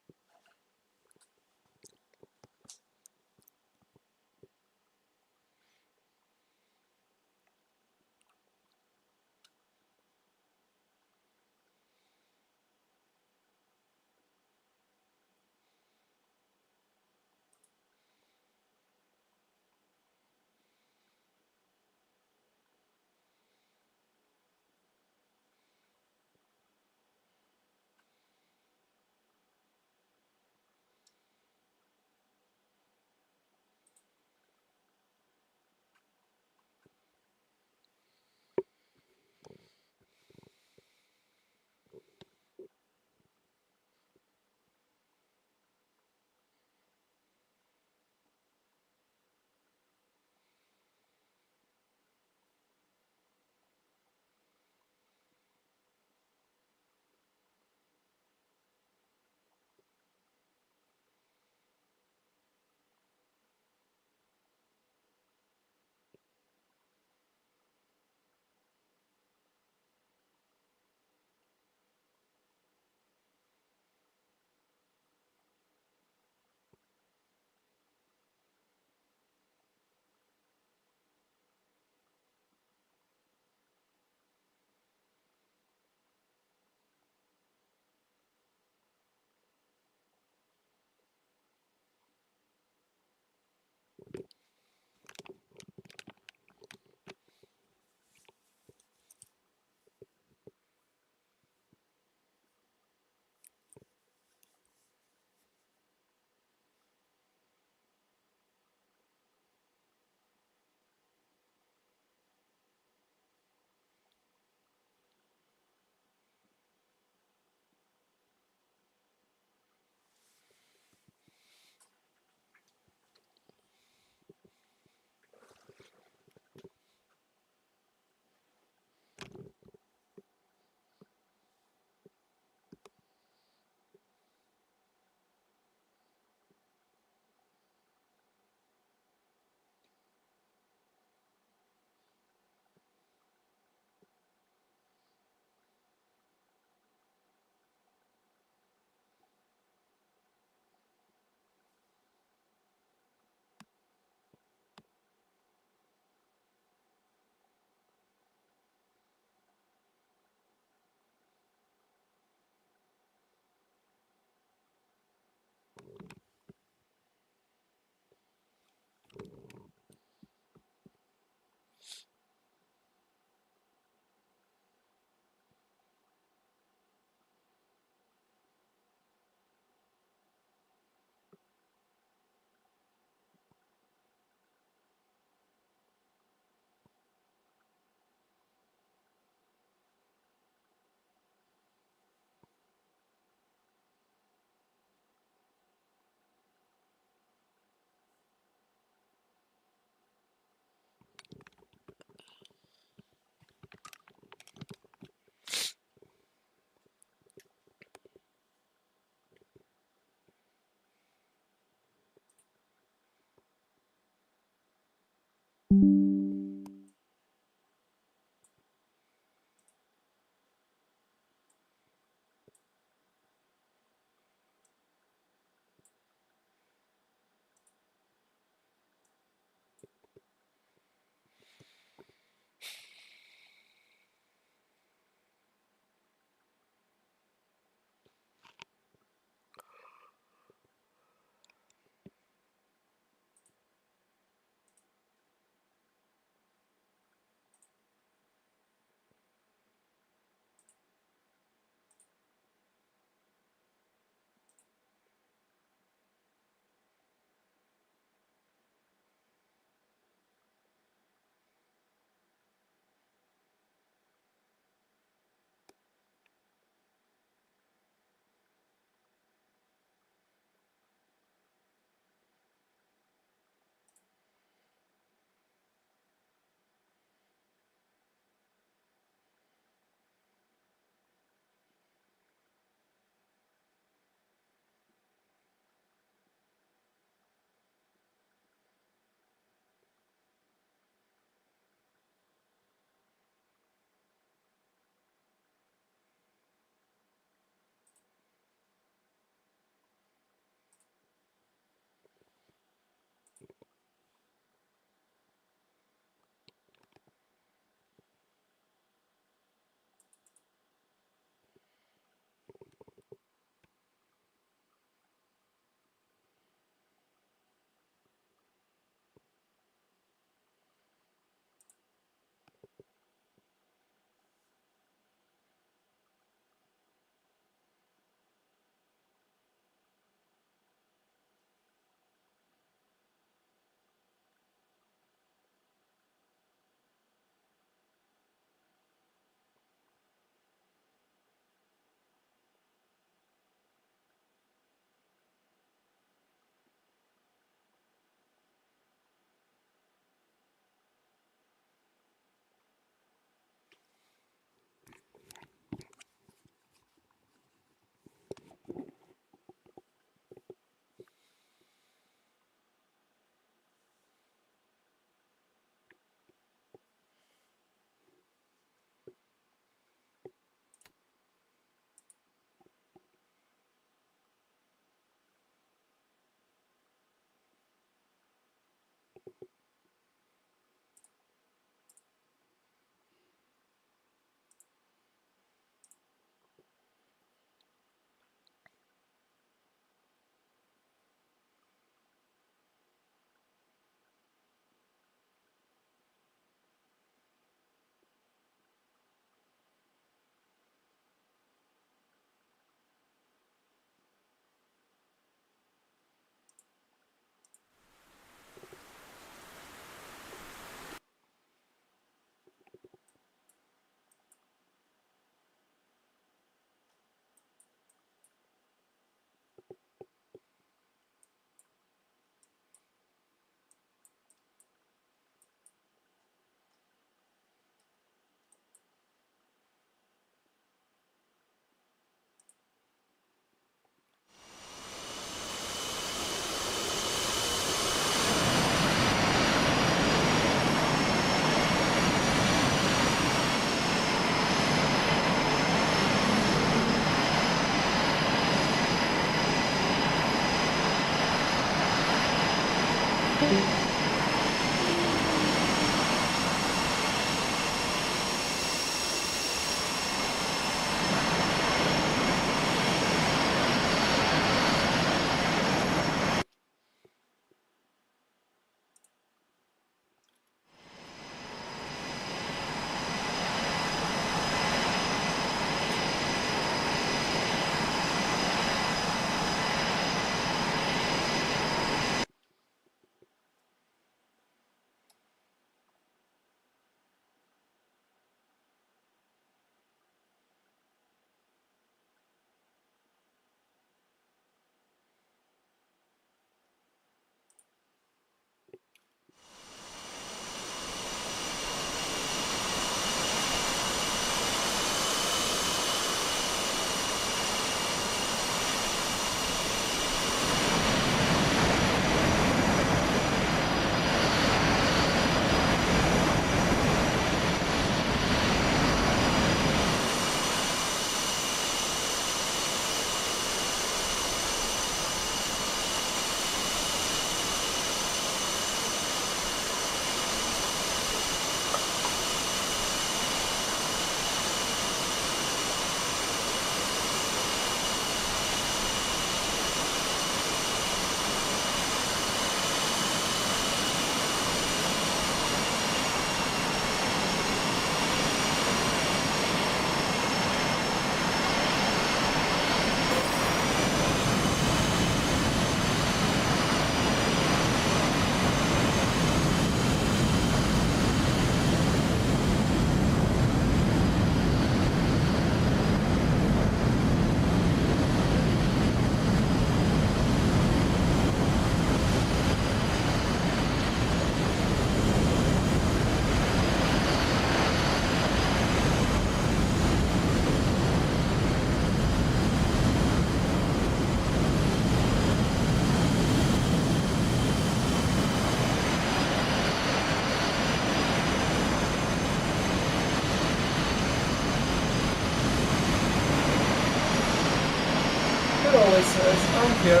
S3: I'm here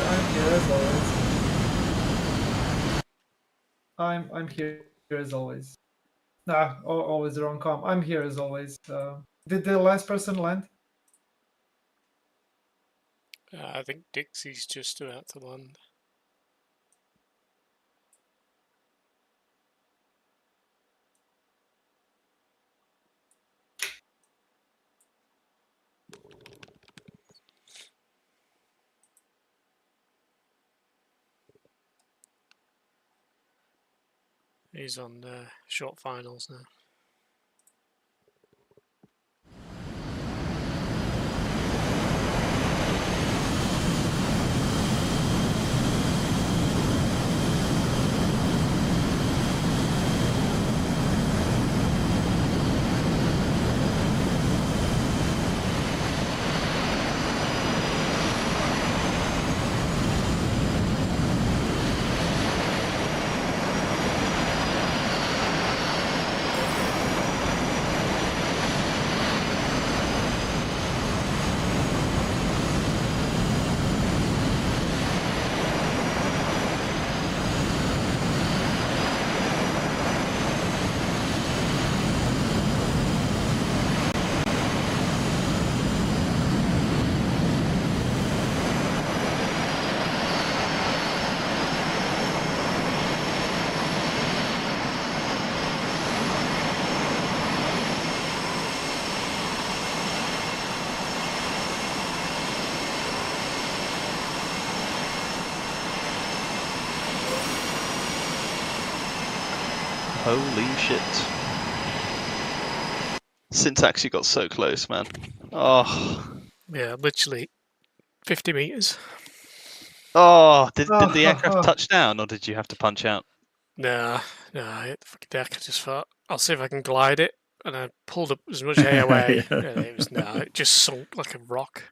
S3: as always. I'm here as always. Nah, always the wrong com. I'm here as always. Did the last person land?
S8: I think Dixie's just about to land. He's on short finals now.
S1: Holy shit. Syntax, you got so close, man. Oh.
S8: Yeah, literally 50 meters.
S1: Oh, did the aircraft touch down, or did you have to punch out?
S8: Nah, I hit the fucking deck. I just thought, I'll see if I can glide it. And I pulled up as much AOA,
S7: Yeah.
S8: and it just sunk like a rock.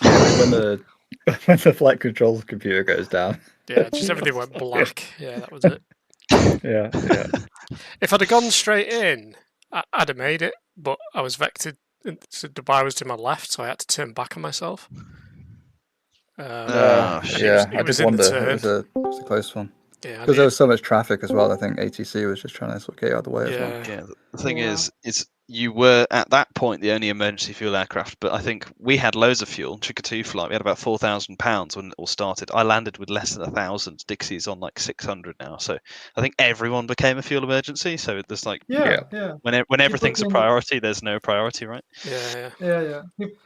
S7: When the flight control computer goes down.
S8: Yeah, just everything went black. Yeah, that was it.
S7: Yeah.
S8: If I'd have gone straight in, I'd have made it, but I was vectored. So Dubai was to my left, so I had to turn back on myself.
S7: I did wonder. It was a close one.
S8: Yeah,
S7: because there was so much traffic as well. I think ATC was just trying to sort of get out of the way as well.
S1: Yeah, the thing is you were at that point the only emergency fuel aircraft, but I think we had loads of fuel. Chicka-2 flight, we had about 4,000 pounds when it all started. I landed with less than 1,000. Dixie's on like 600 now, so I think everyone became a fuel emergency. So there's like when everything's a priority, there's no priority, right?
S3: Yeah.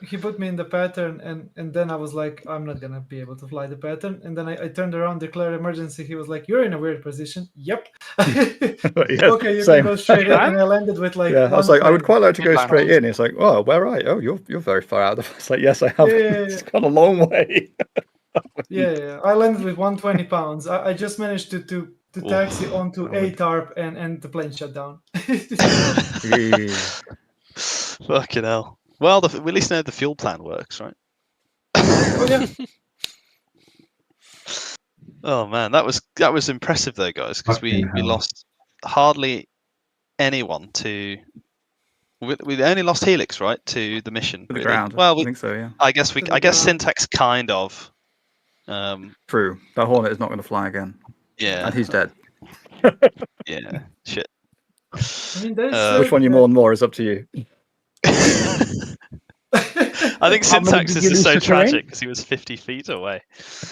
S3: He put me in the pattern, and then I was like, I'm not gonna be able to fly the pattern. And then I turned around, declared emergency. He was like, you're in a weird position. Yep. Okay, you can go straight in. And I landed with like.
S7: Yeah, I was like, I would quite like to go straight in. He's like, oh, where are you? Oh, you're very far out. It's like, yes, I have. It's gone a long way.
S3: Yeah. I landed with 120 pounds. I just managed to taxi onto a tarp, and the plane shut down.
S1: Fucking hell. Well, we at least know the fuel plan works, right?
S3: Oh yeah.
S1: Oh man, that was impressive though, guys, because we lost hardly anyone to. We only lost Helix, right, to the mission.
S7: To the ground.
S1: Well,
S7: I think so. Yeah.
S1: I guess Syntax kind of.
S7: True. That Hornet is not going to fly again.
S1: Yeah.
S7: And he's dead.
S1: Yeah. Shit.
S3: I mean,
S7: which one you mourn more is up to you.
S1: I think Syntax is so tragic because he was 50 feet away.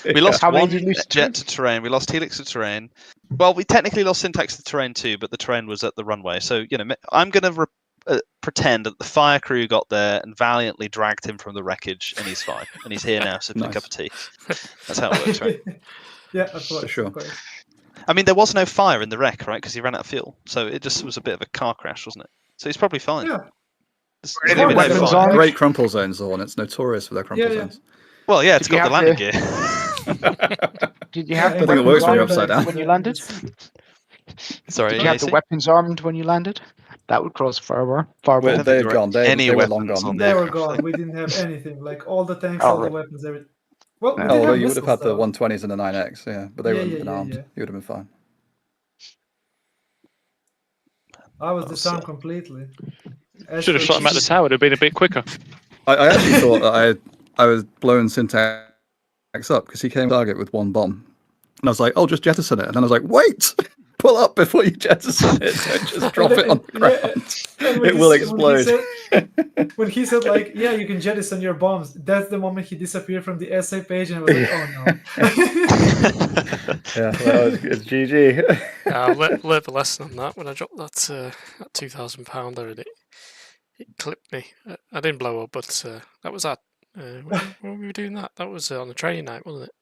S1: We lost one jet to terrain. We lost Helix to terrain. Well, we technically lost Syntax to terrain too, but the terrain was at the runway. So, I'm going to pretend that the fire crew got there and valiantly dragged him from the wreckage, and he's fine. And he's here now, sipping a cup of tea. That's how it works, right?
S3: Yeah, of course.
S7: For sure.
S1: I mean, there was no fire in the wreck, right? Because he ran out of fuel. So it just was a bit of a car crash, wasn't it? So he's probably fine.
S3: Yeah.
S7: Great crumple zones, though, and it's notorious for their crumple zones.
S1: Well, yeah, it's got the landing gear.
S16: Did you have
S7: I think it works when you're upside down.
S16: when you landed?
S1: Sorry,
S16: did you have the weapons armed when you landed? That would cross far more.
S7: They're gone. They were long gone.
S3: They were gone. We didn't have anything. Like all the tanks, all the weapons, everything. Well, we
S7: although you would have had the 120s and the 9X, but they wouldn't have been armed.
S3: Yeah.
S7: You would have been fine.
S3: I was disarmed completely.
S17: Should have shot him at the tower. It'd have been a bit quicker.
S7: I actually thought that I was blowing Syntax up because he came target with one bomb. And I was like, oh, just jettison it. And then I was like, wait, pull up before you jettison it. Don't just drop it on the ground. It will explode.
S3: When he said, like, yeah, you can jettison your bombs, that's the moment he disappeared from the essay page, and I was like, oh no.
S7: Yeah, well, it's GG.
S8: I learned the lesson on that when I dropped that £2,000 and it clipped me. I didn't blow up, but that was that. When were we doing that? That was on the training night, wasn't it?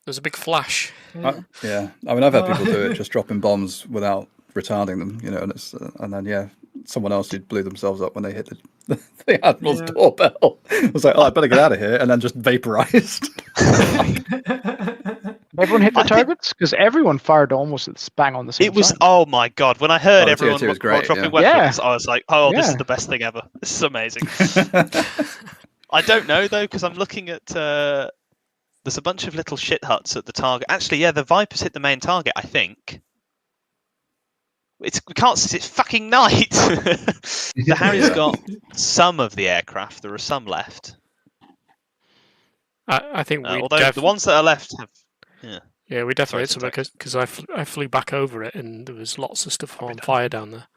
S8: There was a big flash.
S7: Yeah, I mean, I've had people do it, just dropping bombs without retarding them, you know, and then someone else who blew themselves up when they hit the Admiral's doorbell. I was like, oh, I better get out of here, and then just vaporized.
S16: Everyone hit the targets because everyone fired almost bang on the same.
S1: It was
S16: time.
S1: Oh my god! When I heard everyone
S7: great,
S1: dropping weapons, I was like, oh, this is the best thing ever. This is amazing. I don't know though, because I'm looking at. There's a bunch of little shit huts at the target. Actually, yeah, the Vipers hit the main target, I think. We can't see, it's fucking night! The Harry's got some of the aircraft, there are some left.
S8: I think we
S1: although the ones that are left have...
S8: Yeah, we definitely hit some because I flew back over it and there was lots of stuff on fire down there.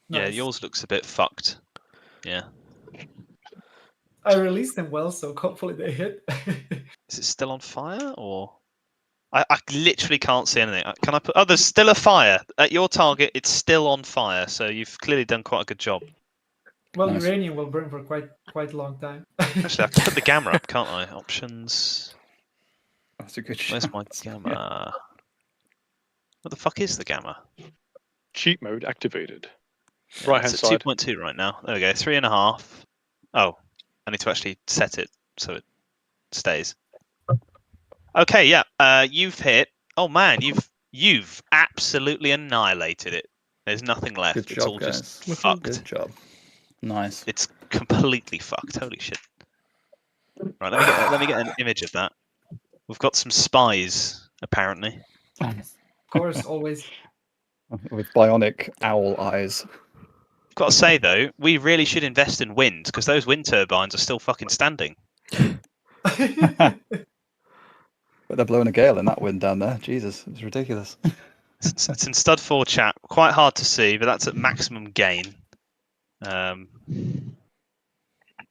S1: Yeah, yours looks a bit fucked. Yeah.
S3: I released them well, so hopefully they hit.
S1: Is it still on fire, or I literally can't see anything? Can I put? Oh, there's still a fire at your target. It's still on fire, so you've clearly done quite a good job.
S3: Well, uranium will burn for quite a long time.
S1: Actually, I can put the gamma up, can't I? Options.
S7: That's a good shot.
S1: Where's my gamma? What the fuck is the gamma?
S17: Cheat mode activated.
S1: Yeah,
S17: Right hand
S1: it's
S17: side.
S1: at 2.2 right now. There we go. 3.5. Oh. I need to actually set it so it stays. Okay, yeah. You've hit. Oh man, you've absolutely annihilated it. There's nothing left.
S7: Good job,
S1: it's all
S7: guys.
S1: just fucked.
S7: Good job. Nice.
S1: It's completely fucked. Holy shit. Right, let me get an image of that. We've got some spies, apparently.
S3: Of course, always.
S7: With bionic owl eyes.
S1: Got to say though, we really should invest in wind because those wind turbines are still fucking standing.
S7: But they're blowing a gale in that wind down there. Jesus, it's ridiculous.
S1: It's in stud 4 chat. Quite hard to see, but that's at maximum gain.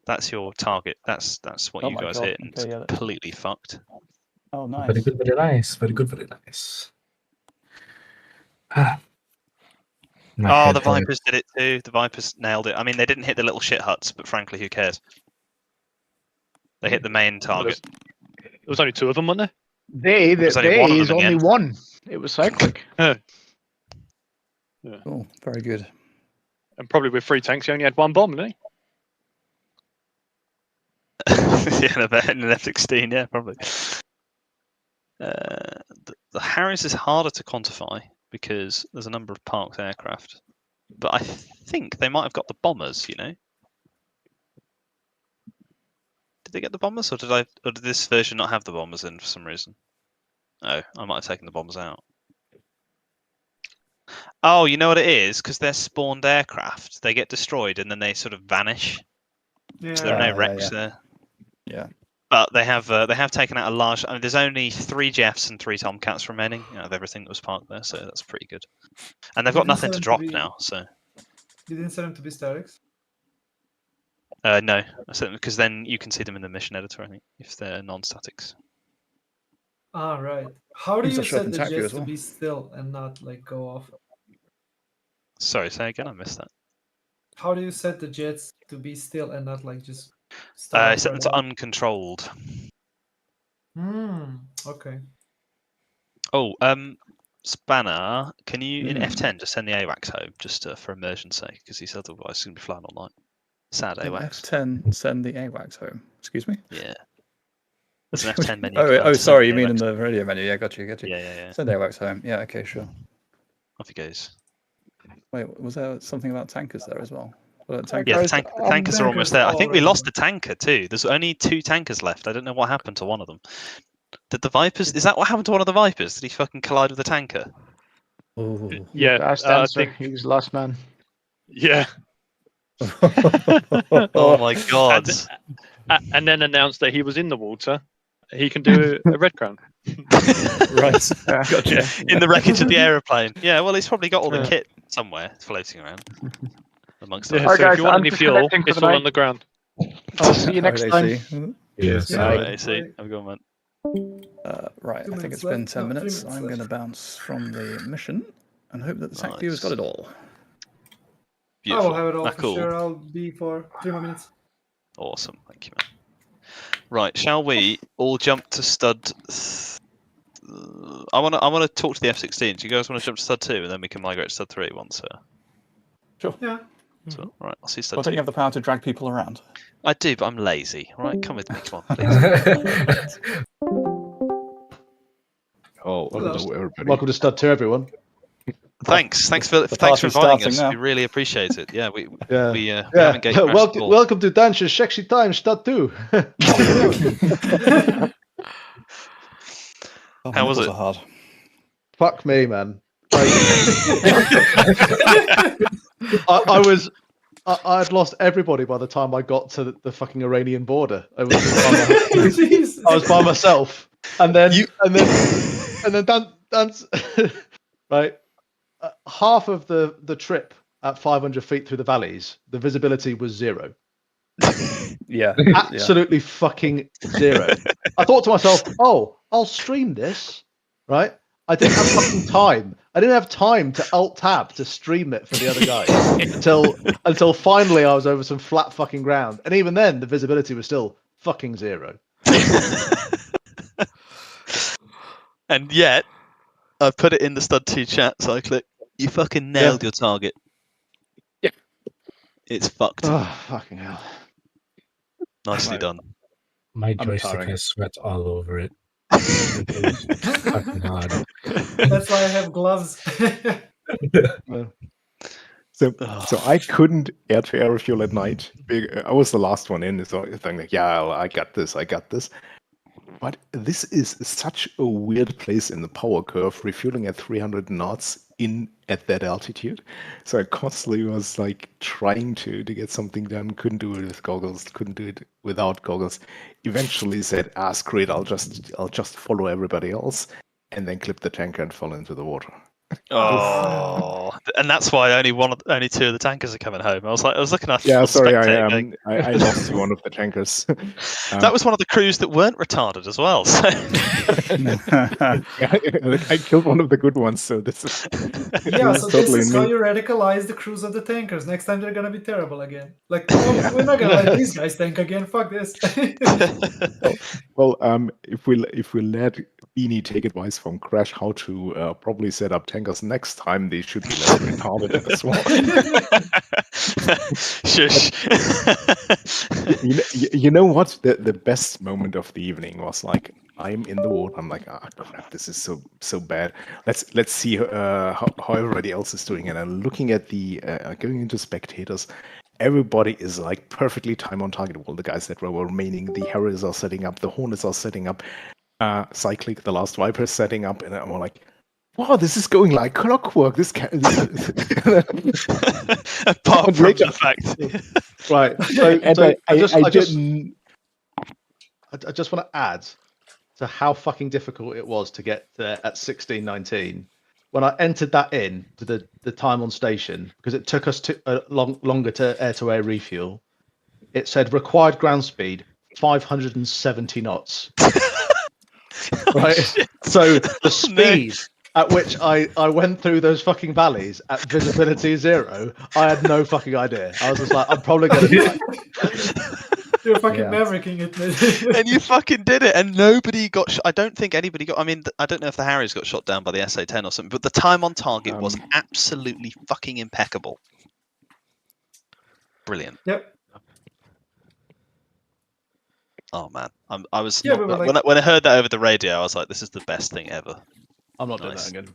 S1: That's your target. That's what you guys hit, and it's completely fucked.
S7: Oh, nice.
S6: Very good, very nice. Very good, very nice.
S1: The Vipers did it too. The Vipers nailed it. I mean, they didn't hit the little shit huts, but frankly, who cares? They hit the main target.
S17: There was only 2 of them, wasn't there?
S16: They is only one. It was cyclic.
S17: Yeah.
S7: Oh, very good.
S17: And probably with 3 tanks, he only had 1 bomb, didn't he?
S1: Yeah, in an F-16, yeah, probably. The Harris is harder to quantify because there's a number of parked aircraft, but I think they might have got the bombers. You know, did they get the bombers, or did this version not have the bombers in for some reason? Oh, I might have taken the bombers out. Oh, you know what it is? Because they're spawned aircraft. They get destroyed and then they sort of vanish.
S3: Yeah.
S1: So there are no wrecks there.
S7: Yeah.
S1: But they have taken out a large. I mean, there's only 3 Jeffs and 3 Tomcats remaining of everything that was parked there, so that's pretty good. And they've got nothing to drop now, so.
S3: You didn't set them to be statics?
S1: No, I set them because then you can see them in the mission editor. I think if they're non-statics.
S3: Ah, right. How do you set the jets to be still and not like go off?
S1: Sorry, say again. I missed that.
S3: How do you set the jets to be still and not like just?
S1: I set them to uncontrolled.
S3: Okay.
S1: Oh, Spanner, can you in F10 just send the AWACS home just for immersion's sake? Because he's otherwise going to be flying all night. Sad AWACS.
S7: F10 send the AWACS home. Excuse me.
S1: Yeah. There's an F10 menu.
S7: Oh, sorry. You mean in the radio menu? Yeah, got you.
S1: Yeah.
S7: Send AWACS home. Yeah. Okay, sure.
S1: Off he goes.
S7: Wait, was there something about tankers there as well?
S1: Yeah, the tankers are almost there. I think we lost the tanker too. There's only 2 tankers left. I don't know what happened to one of them. Did the Vipers? Is that what happened to one of the Vipers? Did he fucking collide with the tanker?
S7: Oh.
S17: Yeah,
S16: I think he was the last man.
S17: Yeah.
S1: Oh my god!
S17: And then announced that he was in the water, he can do a red crown.
S7: Right. Gotcha.
S1: In the wreckage of the aeroplane. Yeah, well, he's probably got all the kit somewhere floating around. Amongst
S17: Yeah,
S1: others.
S17: so if you want any fuel, it's all on the ground.
S16: I'll see you next time.
S6: Yes.
S1: Right, AC. Have a good one,
S7: Right, I think it's been 10 minutes. I'm going to bounce from the mission and hope that the tank viewer's got it all.
S3: I will have it all
S1: Ah,
S3: for
S1: cool.
S3: sure. I'll be for 3 more minutes.
S1: Awesome, thank you, man. Right, shall we all jump to stud? I want to talk to the F-16. Do you guys want to jump to stud 2, and then we can migrate to stud 3 once?
S7: Sure.
S3: Yeah.
S1: So, right, I'll see stud
S7: Well,
S1: 2.
S7: don't you have the power to drag people around?
S1: I do, but I'm lazy. Right, come with me, come on, please.
S18: Hello,
S19: everybody.
S18: Welcome to Stud 2, everyone.
S1: Thanks for inviting us. We really appreciate it. Yeah, we haven't gate crashed before.
S18: Welcome to Dance's Sexy Time Stud 2.
S1: How was it?
S7: Hard.
S18: Fuck me, man. I'd lost everybody by the time I got to the fucking Iranian border. I was by myself, and then dance right. Half of the trip at 500 feet through the valleys, the visibility was 0.
S7: Yeah,
S18: absolutely fucking 0. I thought to myself, "Oh, I'll stream this." Right? I didn't have fucking time. I didn't have time to alt tab to stream it for the other guys until finally I was over some flat fucking ground, and even then the visibility was still fucking 0.
S1: And yet, I've put it in the stud 2 chat, so I click. You fucking nailed your target.
S7: Yeah,
S1: it's fucked.
S18: Oh fucking hell!
S1: Nicely done.
S6: My joystick has sweat all over it. Fucking hard.
S3: That's why I have gloves.
S20: So I couldn't air-to-air refuel at night. I was the last one in, so I'm like, yeah, I got this. But this is such a weird place in the power curve, refueling at 300 knots at that altitude. So I constantly was like trying to get something done, couldn't do it with goggles, couldn't do it without goggles. Eventually said, screw it, I'll just follow everybody else, and then clip the tanker and fall into the water.
S1: Oh, and that's why only 2 of the tankers are coming home. I was looking at.
S20: Yeah, sorry, I lost one of the tankers.
S1: That was one of the crews that weren't retarded as well. So.
S20: I killed one of the good ones, so this is.
S3: Yeah, so this is how you radicalize the crews of the tankers. Next time they're gonna be terrible again. Like, oh, we're not gonna let these guys tank again. Fuck this.
S20: Well, if we let Beanie take advice from Crash how to probably set up tankers next time, they should be less retarded as well.
S1: Shush.
S20: You know what? The best moment of the evening was like, I'm in the water. I'm like, crap, this is so bad. Let's see how everybody else is doing. And I'm looking at the going into spectators. Everybody is like perfectly time on target. All the guys that were remaining, the Harriers are setting up, the Hornets are setting up, Cyclic, the last Viper is setting up, and I'm like, wow, this is going like clockwork. This
S1: apart from the fact,
S18: right? So I just want to add to how fucking difficult it was to get there at 16:19. When I entered that in to the time on station, because it took us longer to air refuel, it said required ground speed 570 knots. Right, so the speed at which I went through those fucking valleys at visibility 0, I had no fucking idea. I was just like, I'm probably gonna die.
S3: You're fucking mavericking it, man.
S1: And you fucking did it, and nobody got. I don't think anybody got. I mean, I don't know if the Harriers got shot down by the SA-10 or something, but the time on target was absolutely fucking impeccable. Brilliant.
S3: Yep.
S1: Oh man, I was
S3: Yeah,
S1: when I heard that over the radio, I was like, "This is the best thing ever."
S18: I'm not doing that again.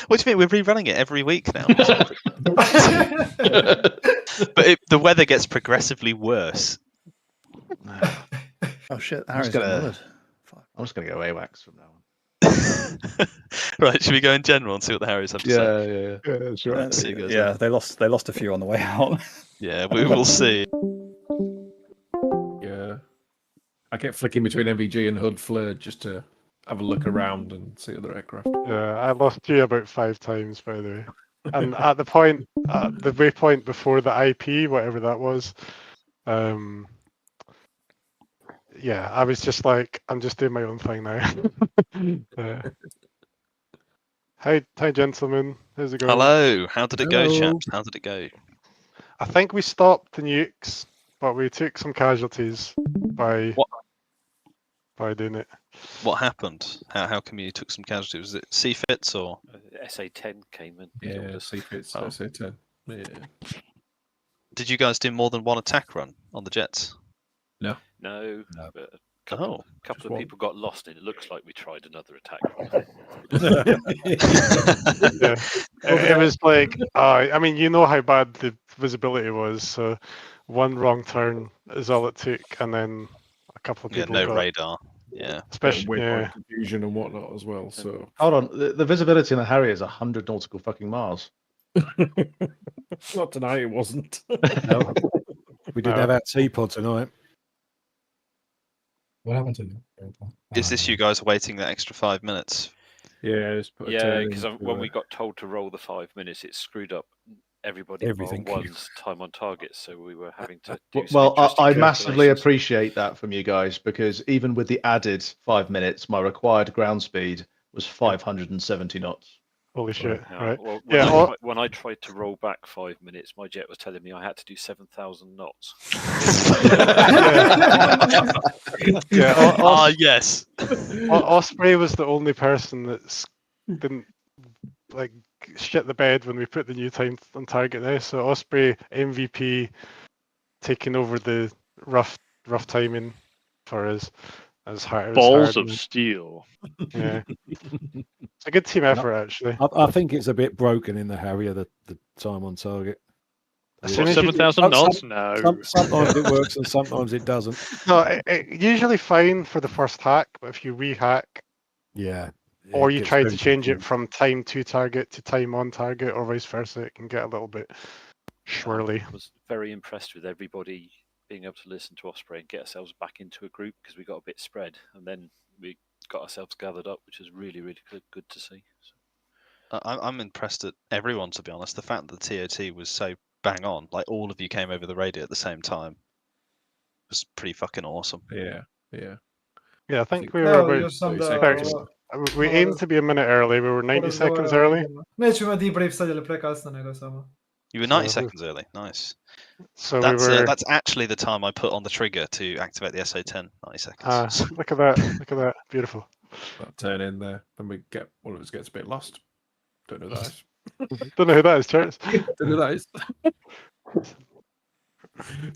S1: What do you mean? We're rerunning it every week now. But the weather gets progressively worse.
S7: Oh shit!
S18: I'm just gonna go AWACS from now on.
S1: Right, should we go in general and see what the Harriers have to say?
S20: Yeah, sure.
S7: They lost a few on the way out.
S1: Yeah, we will see.
S20: Yeah.
S19: I kept flicking between MVG and HUD FLIR just to have a look around and see other aircraft.
S13: Yeah, I lost you about 5 times, by the way. And at the point, the waypoint before the IP, whatever that was, yeah, I was just like, I'm just doing my own thing now. Hi, gentlemen. How's it going?
S1: Hello. How did it go, chaps? How did it go?
S13: I think we stopped the nukes, but we took some casualties by doing it.
S1: What happened? How come you took some casualties? Was it CFITs or?
S17: SA-10 came and
S19: killed us. CFITs, SA-10. Yeah.
S1: Did you guys do more than one attack run on the jets?
S19: No.
S17: No. But a couple of
S19: one.
S17: people got lost, and it looks like we tried another attack.
S13: Yeah. It was like, I mean, you know how bad the visibility was. So one wrong turn is all it took, and then a couple of people
S1: no
S13: got
S1: radar. Yeah,
S13: especially
S19: confusion and whatnot as well. So
S18: hold on, the visibility in the Harrier is 100 nautical fucking miles.
S19: Not tonight, it wasn't.
S2: No. We didn't have our TOT tonight.
S6: What happened to them?
S1: Is this you guys waiting that extra 5 minutes?
S19: Yeah,
S17: because when we got told to roll the 5 minutes, it screwed up
S2: Everything.
S17: one's time on target, so we were having to do
S18: Well, I
S17: some
S18: massively
S17: calculations.
S18: appreciate that from you guys, because even with the added 5 minutes, my required ground speed was 570 knots.
S13: Holy shit! Right.
S17: Well, when I tried to roll back 5 minutes, my jet was telling me I had to do 7,000 knots.
S1: Yes.
S13: Osprey was the only person that didn't like shit the bed when we put the new time on target there. So Osprey MVP taking over the rough timing for us as hard.
S17: Balls of steel.
S13: Yeah, it's a good team effort actually.
S2: I think it's a bit broken in the Harrier, the time on target.
S17: 7,000 knots? No.
S2: Sometimes it works and sometimes it doesn't.
S13: No, usually fine for the first hack, but if you re-hack,
S2: yeah,
S13: or you try to change it from time to target to time on target, or vice versa, it can get a little bit swirly.
S17: I was very impressed with everybody being able to listen to Osprey and get ourselves back into a group, because we got a bit spread, and then we got ourselves gathered up, which was really, really good to see. So.
S1: I'm impressed at everyone, to be honest. The fact that the TOT was so bang on, like all of you came over the radio at the same time, was pretty fucking awesome.
S19: Yeah.
S13: Yeah, I think we were about. We aimed to be a minute early. We were 90 seconds early.
S3: Nećemo debrief sad je prekasno nego samo.
S1: You were 90 seconds early. Nice.
S13: So
S1: that's actually the time I put on the trigger to activate the SA-10. 90 seconds.
S13: Look at that! Look at that! Beautiful.
S19: That turn in there, then we get one of us gets a bit lost. Don't know who that is.
S13: Don't know who that is, Charles.
S19: Don't know who that is.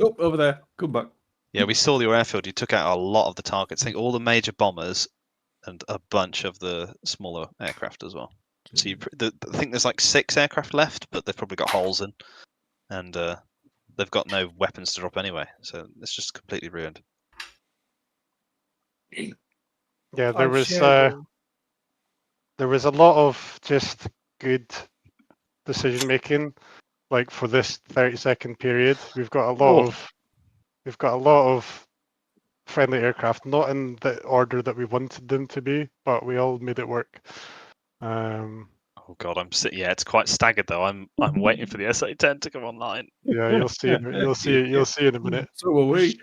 S19: Oh, over there. Come back.
S1: Yeah, we saw your airfield. You took out a lot of the targets. I think all the major bombers and a bunch of the smaller aircraft as well. So I think there's like 6 aircraft left, but they've probably got holes in, and they've got no weapons to drop anyway. So it's just completely ruined.
S13: Yeah, there was a lot of just good decision making, like for this 30-second period. We've got a lot of friendly aircraft, not in the order that we wanted them to be, but we all made it work.
S1: Oh god, it's quite staggered though. I'm waiting for the SA-10 to come online.
S13: Yeah, you'll see in a minute.
S19: So will we.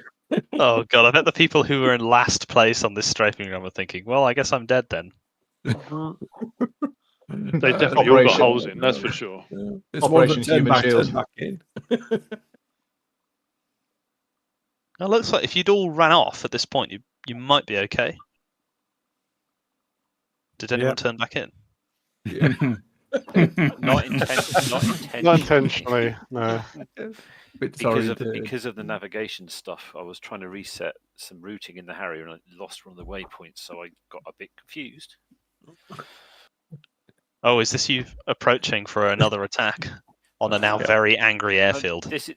S1: Oh god, I bet the people who were in last place on this strafing run were thinking, well, I guess I'm dead then.
S17: They definitely all got holes in, that's for sure.
S19: It's Operation Human Shield. Back in.
S1: It looks like if you'd all ran off at this point, you might be okay. Did anyone turn back in?
S19: Yeah.
S17: Not
S13: intentionally, no.
S17: Because of the navigation stuff, I was trying to reset some routing in the Harrier and I lost one of the waypoints, so I got a bit confused.
S1: Oh, is this you approaching for another attack on a now very angry airfield?
S17: This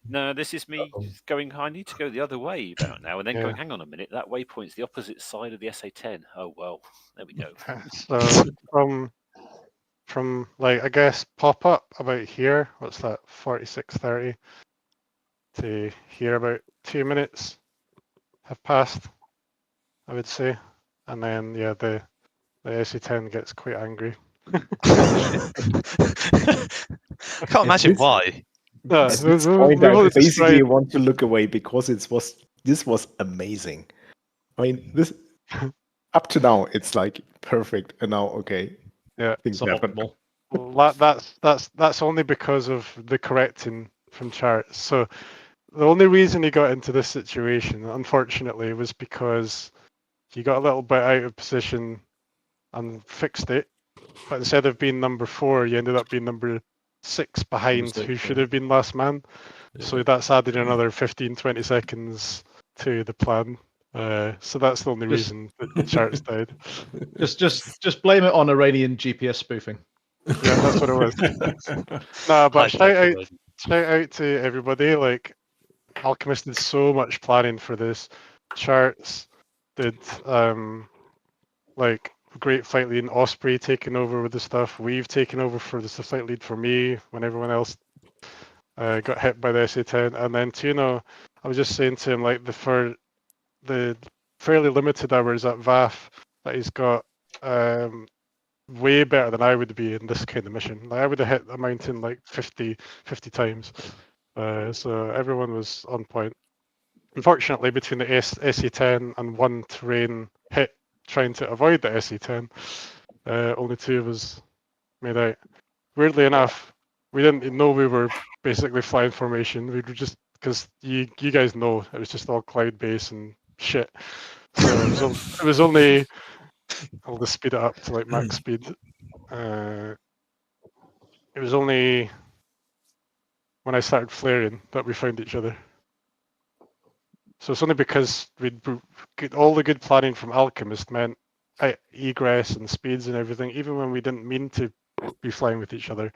S17: is me going, I need to go the other way about now, and then going, hang on a minute, that waypoint's the opposite side of the SA-10. Oh, well, there we go.
S13: So from like, I guess, pop up about here, what's that, 4630, to here about 2 minutes have passed. I would say, and then yeah, the SE10 gets quite angry.
S1: I can't imagine why.
S20: No, at this point, I basically want to look away because this was amazing. I mean, this up to now it's like perfect, and now okay,
S13: yeah,
S20: things happen.
S13: Well, that's only because of the correcting from charts. So the only reason he got into this situation, unfortunately, was because he got a little bit out of position and fixed it. But instead of being number 4, you ended up being number 6 behind who should have been last man. Yeah. So that's added another 15-20 seconds to the plan. So that's the only reason that the charts died.
S18: Just blame it on Iranian GPS spoofing.
S13: Yeah, that's what it was. No, but shout out to everybody. Like, Alchemist did so much planning for this. Charts did like great flight lead, and Osprey taking over with the stuff. We've taken over for the flight lead for me when everyone else got hit by the SA-10. And then Tuno, I was just saying to him, like, for the fairly limited hours at VAF that he's got, way better than I would be in this kind of mission. Like, I would have hit a mountain like 50 times. So everyone was on point. Unfortunately, between the SE10 and one terrain hit trying to avoid the SE10, only 2 of us made out. Weirdly enough, we didn't know we were basically flying formation. We were just, because you guys know, it was just all cloud base and shit. So it was only, I'll just speed it up to like max speed. It was only when I started flaring that we found each other. So it's only because we'd all the good planning from Alchemist meant egress and speeds and everything, even when we didn't mean to be flying with each other.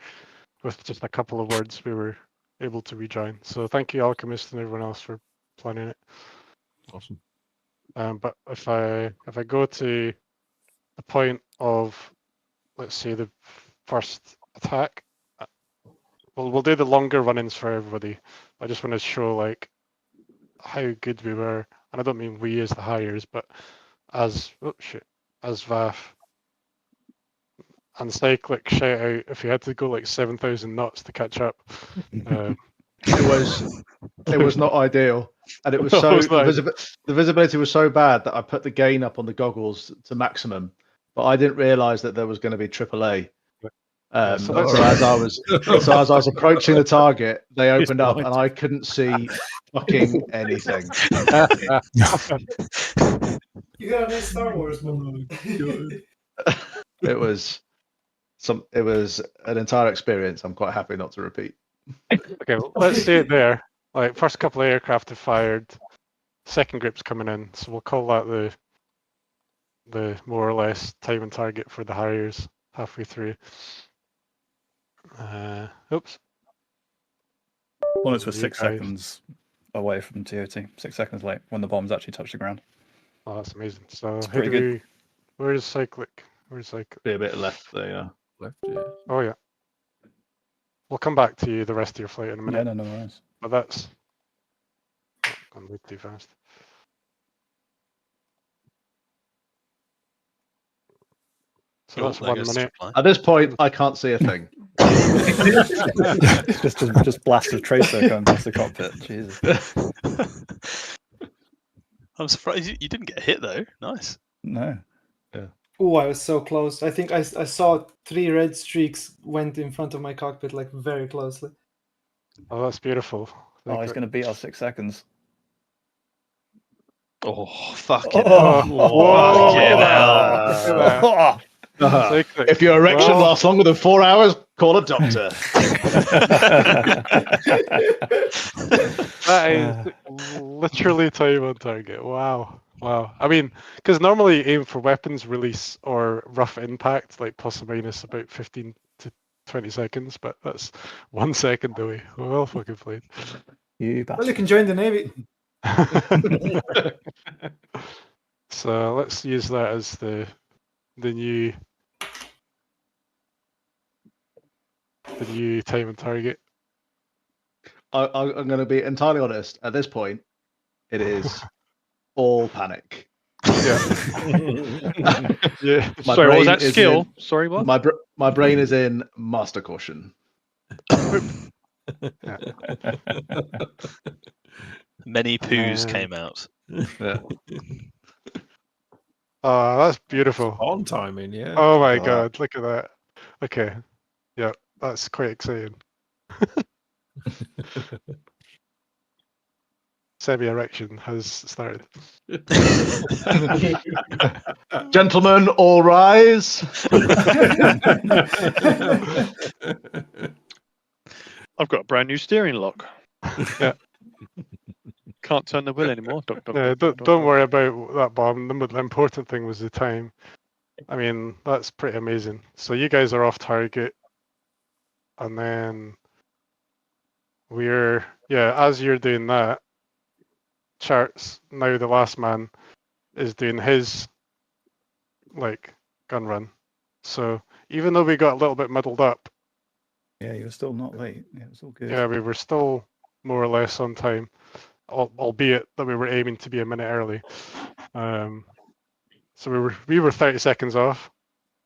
S13: With just a couple of words, we were able to rejoin. So thank you, Alchemist, and everyone else for planning it.
S19: Awesome.
S13: But if I go to the point of, let's say, the first attack, we'll do the longer run-ins for everybody. I just want to show like how good we were, and I don't mean we as the hires, but as VAF. And Cyclic, shout out if you had to go like 7,000 knots to catch up.
S18: It was not ideal, and it was so the visibility was so bad that I put the gain up on the goggles to maximum, but I didn't realise that there was going to be AAA. So as I was approaching the target, they opened up and I couldn't see fucking anything.
S3: You got a nice Star Wars moment.
S18: It was an entire experience. I'm quite happy not to repeat.
S13: Okay, well, let's say it there. Like, first couple of aircraft have fired, second group's coming in, so we'll call that the more or less time and target for the hires halfway through. Oops.
S7: Well, it's for 6 seconds away from TOT. 6 seconds late when the bombs actually touch the ground.
S13: Oh, that's amazing. So
S7: it's pretty good.
S13: Where's Cyclic?
S18: Be a bit left there, yeah.
S19: Left, yeah.
S13: Oh yeah. We'll come back to you the rest of your flight in a minute.
S7: Yeah, no worries.
S13: But that's gone way too fast. So that's 1 minute.
S18: At this point, I can't see a thing.
S7: just blast of tracer going past the cockpit. Jesus.
S1: I'm surprised you didn't get hit though. Nice.
S7: No.
S18: Yeah.
S3: Oh, I was so close. I think I saw 3 red streaks went in front of my cockpit, like very closely.
S13: Oh, that's beautiful.
S7: Oh, he's going to beat us 6 seconds.
S1: Oh, fucking hell.
S13: Whoa,
S18: if your erection lasts longer than 4 hours, call a doctor.
S13: That is literally time on target. Wow. I mean, because normally you aim for weapons release or rough impact, like plus or minus about 15 to 20 seconds, but that's 1 second away. Well fucking played.
S3: Well, you can join the Navy.
S13: So let's use that as the new time and target.
S18: I'm going to be entirely honest. At this point, it is all panic.
S13: Yeah.
S18: My
S21: Sorry, what was
S18: brain
S21: that
S18: is
S21: skill?
S18: in-
S21: Sorry, what?
S18: My brain is in master caution.
S1: Many poos came out.
S18: Yeah.
S13: Oh, that's beautiful.
S19: On timing, yeah.
S13: Oh my god, look at that. Okay. Yeah, that's quite exciting. Semi-erection has started.
S18: Gentlemen, all rise.
S21: I've got a brand new steering lock.
S13: Yeah.
S21: Can't turn the wheel anymore.
S13: Don't worry about that, Bob. The important thing was the time. I mean, that's pretty amazing. So you guys are off target, and then as you're doing that, Charts, now the last man, is doing his gun run. So even though we got a little bit muddled up,
S7: Yeah, you were still not late. Yeah, it was all good.
S13: yeah, we were still more or less on time, albeit that we were aiming to be a minute early. So we were 30 seconds off.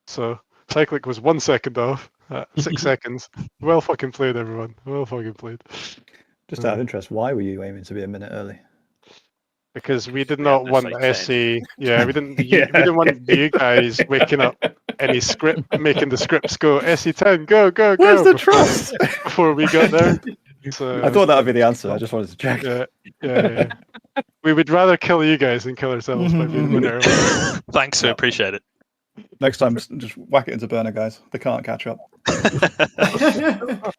S13: So Cyclic was 1 second off at 6 seconds. Well fucking played, everyone. Well fucking played.
S7: Just out of interest, why were you aiming to be a minute early?
S13: Because we did not want SE. Yeah, we didn't. We didn't want you guys waking up any script, making the scripts go SE10, go, go, go.
S7: Where's the trust?
S13: Before we got there. So,
S7: I thought that would be the answer. I just wanted to check.
S13: Yeah. We would rather kill you guys than kill ourselves by being a minute early.
S1: Thanks, we appreciate it.
S7: Next time, just whack it into burner, guys. They can't catch up.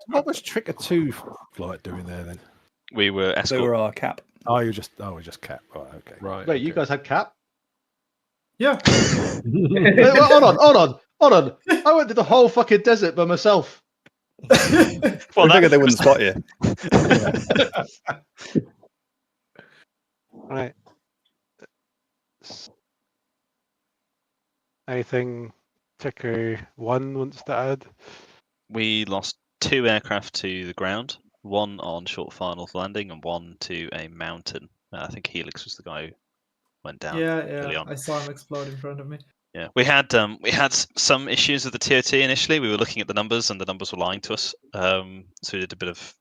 S19: What was Tricker 2 flight doing there then?
S1: We were escort.
S7: They were our cap.
S19: Oh, we're just cap. Right, okay.
S18: Right. Wait, you guys had cap?
S3: Yeah.
S18: Wait, hold on. I went to the whole fucking desert by myself.
S7: Well, I figured they wouldn't spot you.
S13: Right. Anything Ticker 1 wants to add?
S1: We lost 2 aircraft to the ground, 1 on short finals landing and 1 to a mountain. I think Helix was the guy who went down. early
S3: Yeah.
S1: on.
S3: I saw him explode in front of me.
S1: Yeah, we had some issues with the TOT initially. We were looking at the numbers, and the numbers were lying to us. So we did a bit of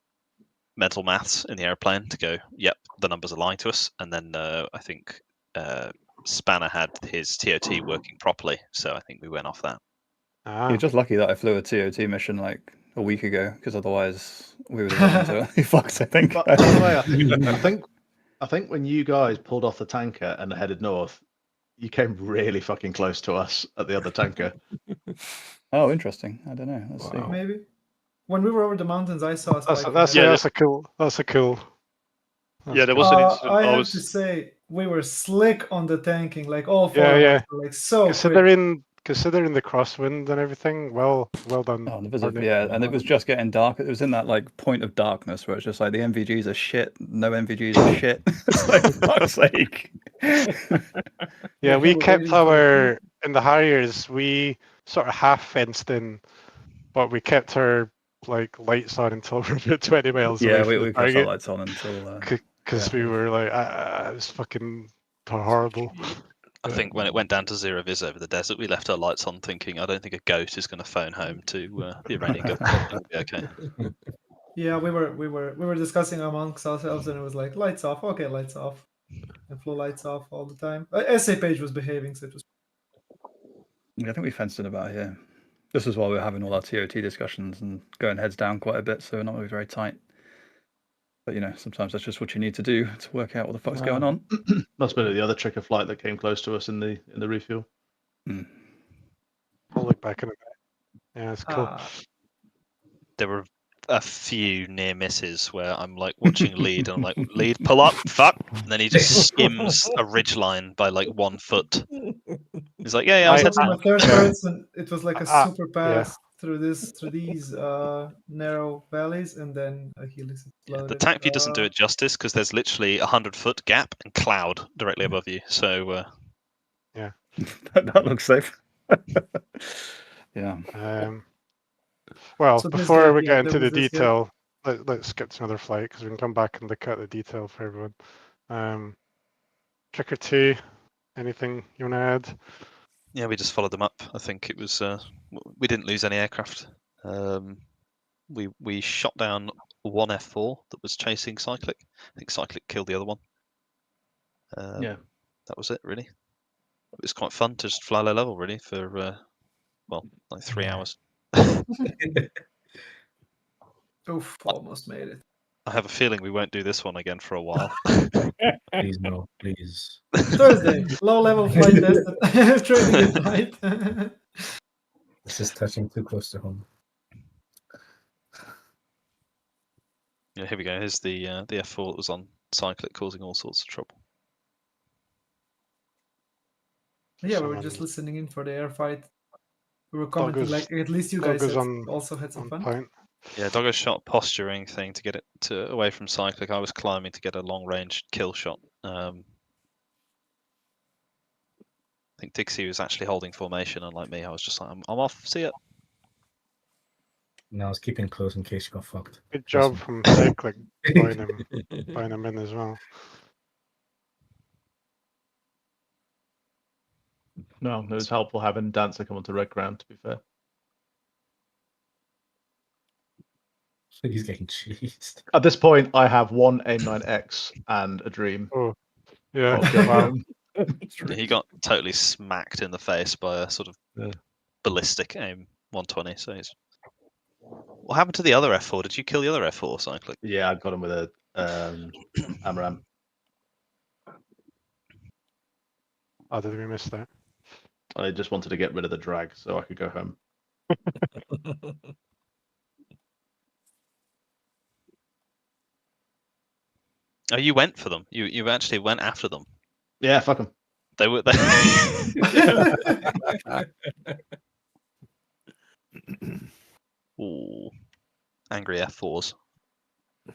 S1: mental maths in the airplane to go, yep, the numbers are lying to us. And then I think Spanner had his TOT working properly, so I think we went off that.
S7: You're just lucky that I flew a TOT mission like a week ago, because otherwise we would have gone into fucked. I think.
S18: But, by the way, I think when you guys pulled off the tanker and headed north, you came really fucking close to us at the other tanker.
S7: Oh, interesting. I don't know. Let's see.
S3: Maybe. When we were over the mountains, I saw.
S13: That's a cool.
S21: Yeah, there was an incident.
S3: I have to say, we were slick on the tanking. Like all 4 of us were like so.
S13: Considering the crosswind and everything, well done.
S7: Oh, and it was just getting dark. It was in that like point of darkness where it's just like the MVGs are shit. No MVGs are shit. It's like, for fuck's sake.
S13: Yeah, we kept our in the Harriers. We sort of half fenced in, but we kept our lights on until we were about 20 miles away.
S7: Yeah, we kept our lights on until
S13: because we were like, it was fucking horrible.
S1: I think when it went down to 0 vis over the desert, we left our lights on, thinking, I don't think a goat is going to phone home to the Iranian government. It'll be okay.
S3: Yeah, we were discussing amongst ourselves, and it was like lights off. Okay, lights off, and flew lights off all the time. SA Page was behaving, so it was.
S7: Yeah, I think we fenced in about here. This is why we were having all our TOT discussions and going heads down quite a bit, so we're not really very tight. But sometimes that's just what you need to do to work out what the fuck's going on.
S18: Must have been the other Tricker flight that came close to us in the refuel.
S13: I'll look back in a bit. Yeah, it's cool.
S1: There were a few near misses where I'm like watching lead, and I'm like, lead, pull up, fuck, and then he just skims a ridge line by like 1 foot. He's like, yeah, I was
S3: on the third person. It was like a super pass through these narrow valleys, and then Helix exploded.
S1: The tank view doesn't do it justice, because there's literally 100-foot gap and cloud directly above you. So
S13: yeah,
S7: that looks safe. Yeah.
S13: Well,
S3: So
S13: before we get
S3: there
S13: into the
S3: was this,
S13: detail, let's skip to another flight because we can come back and look at the detail for everyone. Tricker 2, anything you want to add?
S1: Yeah, we just followed them up. I think it was we didn't lose any aircraft. We shot down one F4 that was chasing Cyclic. I think Cyclic killed the other one.
S18: Yeah,
S1: that was it really. It was quite fun to just fly low level really for like 3 hours.
S3: Oof, almost made it.
S1: I have a feeling we won't do this one again for a while.
S6: Please no, please.
S3: Thursday, low level flight test, training at night.
S6: This is touching too close to home.
S1: Yeah, here we go. Here's the F4 that was on Cyclic, causing all sorts of trouble.
S3: Yeah, we were just listening in for the air fight. We were commenting like, at least you guys also had some fun.
S13: Point.
S1: Yeah, Doggo shot posturing thing to get it away from Cyclic. I was climbing to get a long range kill shot. I think Dixie was actually holding formation, unlike me. I was just like, I'm off. See ya.
S6: No, I was keeping close in case you got fucked.
S13: Good job from Cyclic buying him in as well.
S18: No, it was helpful having Dancer come onto red ground, to be fair.
S6: He's getting cheesed.
S18: At this point, I have one AIM-9X and a dream.
S13: Oh, yeah.
S18: Wow.
S1: He got totally smacked in the face by a sort of ballistic AIM 120. So he's... What happened to the other F4? Did you kill the other F4, Cyclic?
S18: Yeah, I got him with a AMRAAM.
S13: Oh, did we miss that?
S18: I just wanted to get rid of the drag so I could go home.
S1: Oh, you went for them. You actually went after them.
S18: Yeah, fuck them.
S1: They were. Ooh, angry F4s.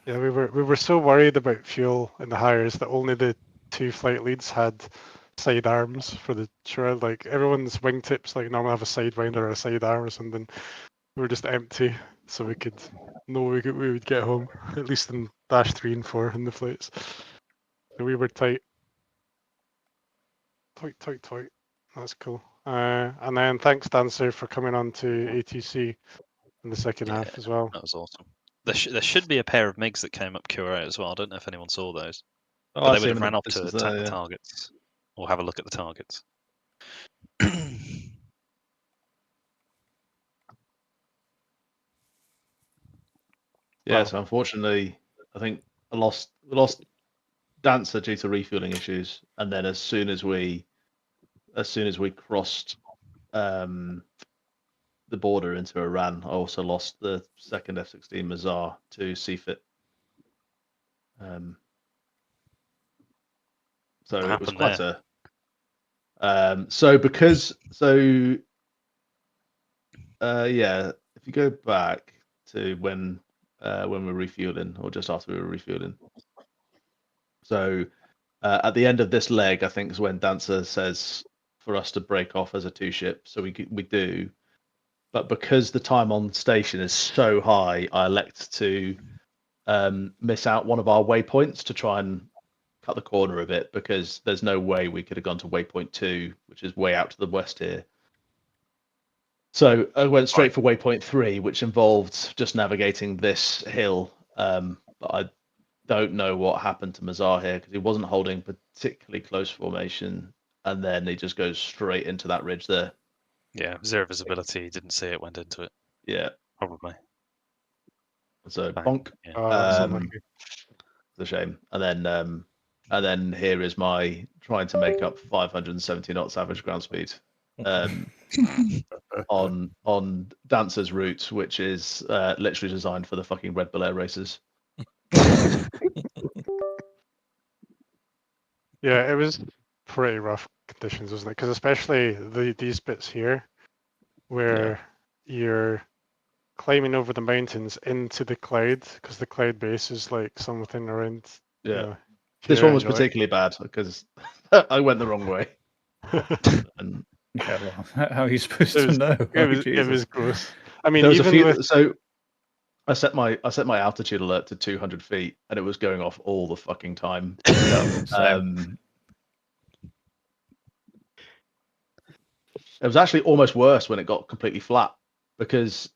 S13: Yeah, we were so worried about fuel in the hires that only the 2 flight leads had side arms for the shroud. Like everyone's wingtips like normally have a sidewinder or a side arm or something. We were just empty, so we could know we would get home, at least in dash 3 and 4 in the flights. So we were tight. Tight. That's cool. And then thanks, Dancer, for coming on to ATC in the second half as well.
S1: That was awesome. There should be a pair of MiGs that came up Q8 as well. I don't know if anyone saw those.
S18: Oh,
S1: But they would have ran up to attack the targets or have a look at the targets.
S18: Yeah, so unfortunately, I think we lost Dancer due to refueling issues, and then as soon as we crossed the border into Iran, I also lost the second F-16 Mazar to CFIT. So it was quite yeah, if you go back to when we're refueling, or just after we were refueling. So at the end of this leg, I think is when Dancer says for us to break off as a 2-ship. So we do, but because the time on station is so high, I elect to miss out one of our waypoints to try and cut the corner a bit, because there's no way we could have gone to waypoint 2, which is way out to the west here. So I went straight for waypoint 3, which involved just navigating this hill. But I don't know what happened to Mazar here, because he wasn't holding particularly close formation, and then he just goes straight into that ridge there.
S1: Yeah, zero visibility. Didn't see it. Went into it.
S18: Yeah,
S1: probably.
S18: So bonk. It's a shame. And then here is my trying to make up 570 knots average ground speed on Dancer's route, which is literally designed for the fucking Red Bull Air races.
S13: Yeah, it was pretty rough conditions, wasn't it? Because especially these bits here, where you're climbing over the mountains into the cloud, because the cloud base is like something around.
S18: Yeah.
S13: You know,
S18: this
S13: here
S18: one was
S13: and
S18: particularly bad because I went the wrong way. And
S7: yeah, well, how are you supposed to know?
S13: It was gross. I mean,
S18: there was
S13: even with...
S18: so I set my altitude alert to 200 feet, and it was going off all the fucking time. It was actually almost worse when it got completely flat because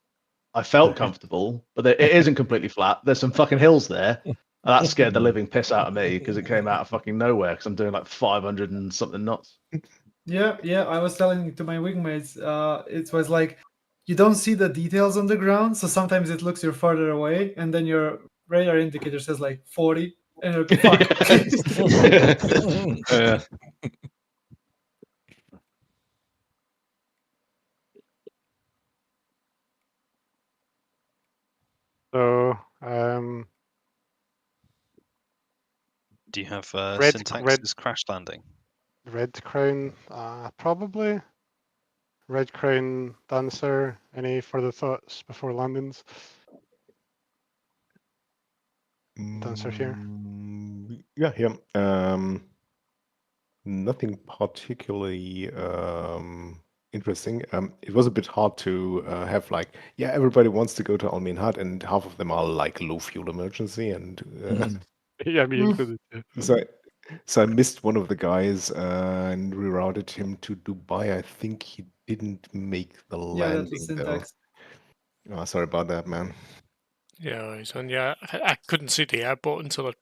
S18: I felt comfortable, but it isn't completely flat. There's some fucking hills there. And that scared the living piss out of me because it came out of fucking nowhere because I'm doing like 500 and something knots.
S3: Yeah, I was telling to my wingmates, it was like you don't see the details on the ground, so sometimes it looks you're farther away, and then your radar indicator says like 40, and you're like, fuck.
S13: So,
S1: do you have Syntax's crash landing?
S13: Red Crown, probably. Red Crown Dancer. Any further thoughts before landings? Dancer here.
S20: Yeah. Nothing particularly interesting. It was a bit hard to have like, everybody wants to go to Almin Hut, and half of them are like low fuel emergency, and
S13: yeah, me included. Yeah.
S20: So I missed one of the guys and rerouted him to Dubai. I think he didn't make the landing
S3: that's
S20: though. Oh, sorry about that, man.
S8: Yeah, I couldn't see the airport until I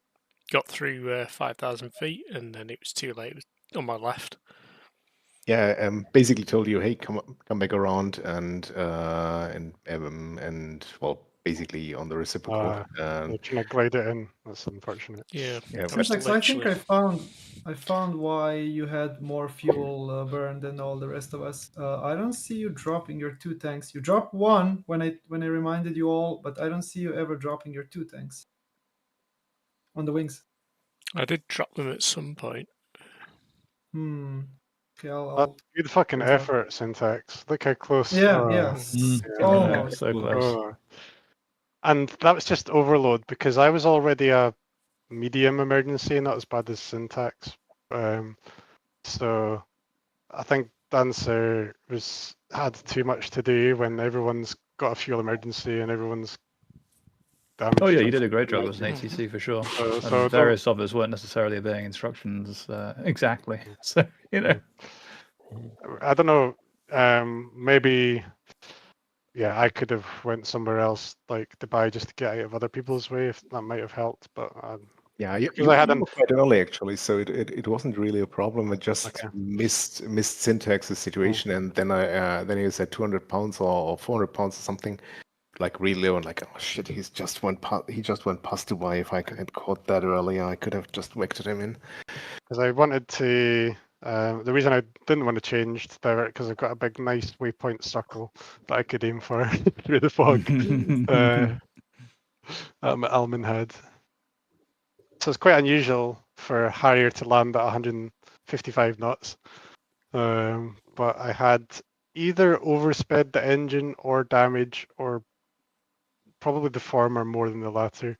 S8: got through 5,000 feet, and then it was too late. It was on my left.
S20: Yeah, basically told you, hey, come back around, and well, basically on the reciprocal.
S13: They're trying to glide it in. That's unfortunate.
S8: Yeah.
S3: Syntax, I think I found why you had more fuel burn than all the rest of us. I don't see you dropping your 2 tanks. You dropped 1 when I reminded you all, but I don't see you ever dropping your 2 tanks on the wings.
S8: I did drop them at some point.
S3: Okay, I'll
S13: That's good fucking effort, Syntax. Look how close.
S3: Almost.
S7: So close.
S13: And that was just overload because I was already a medium emergency, not as bad as Syntax. So I think Dancer had too much to do when everyone's got a fuel emergency and everyone's damaged.
S7: Oh yeah, you did a great job as an ATC for sure.
S13: So
S7: various of us weren't necessarily obeying instructions exactly. So
S13: I don't know. Maybe. Yeah, I could have went somewhere else, like Dubai, just to get out of other people's way. If that might have helped, but
S20: you were quite early actually, so it wasn't really a problem. I just missed Syntax's situation, and then then he said 200 pounds or 400 pounds or something, like really low, and like, oh shit, he just went past Dubai. If I had caught that earlier, I could have just vectored him in.
S13: Because I wanted to. The reason I didn't want to change to direct because I've got a big, nice waypoint circle that I could aim for through the fog. Almin Head. So it's quite unusual for Harrier to land at 155 knots. But I had either oversped the engine or damage, or probably the former more than the latter.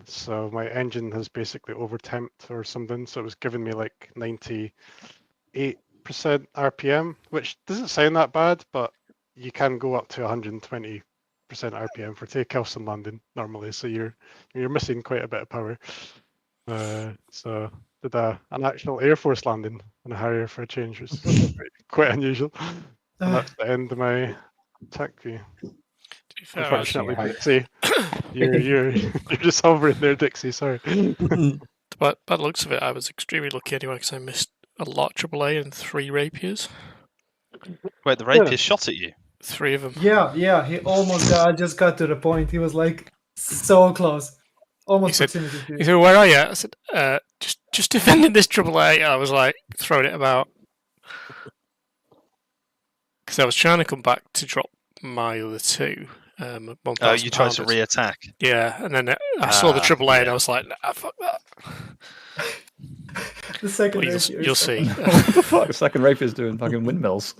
S13: So my engine has basically overtemped or something, so it was giving me like 98% RPM, which doesn't sound that bad, but you can go up to 120% RPM for takeoffs and landing normally, so you're missing quite a bit of power. So did an actual Air Force landing on a Harrier for a change, which is quite unusual. And that's the end of my attack view. Unfortunately, Dixie, you're just hovering there, Dixie. Sorry.
S8: But by the looks of it, I was extremely lucky anyway because I missed a lot AAA and 3 rapiers.
S1: Wait, the rapier shot at you?
S8: 3 of them.
S3: Yeah. He almost got. I just got to the point. He was like so close, almost proximity.
S8: He said, "Where are you?" I said, "Just defending this AAA." I was like throwing it about because I was trying to come back to drop my other 2.
S1: You tried to re-attack.
S8: Yeah, and then I saw the AAA and I was like, "Nah, fuck that."
S3: The second
S8: you'll see.
S7: What the fuck? The second rapier's doing fucking windmills.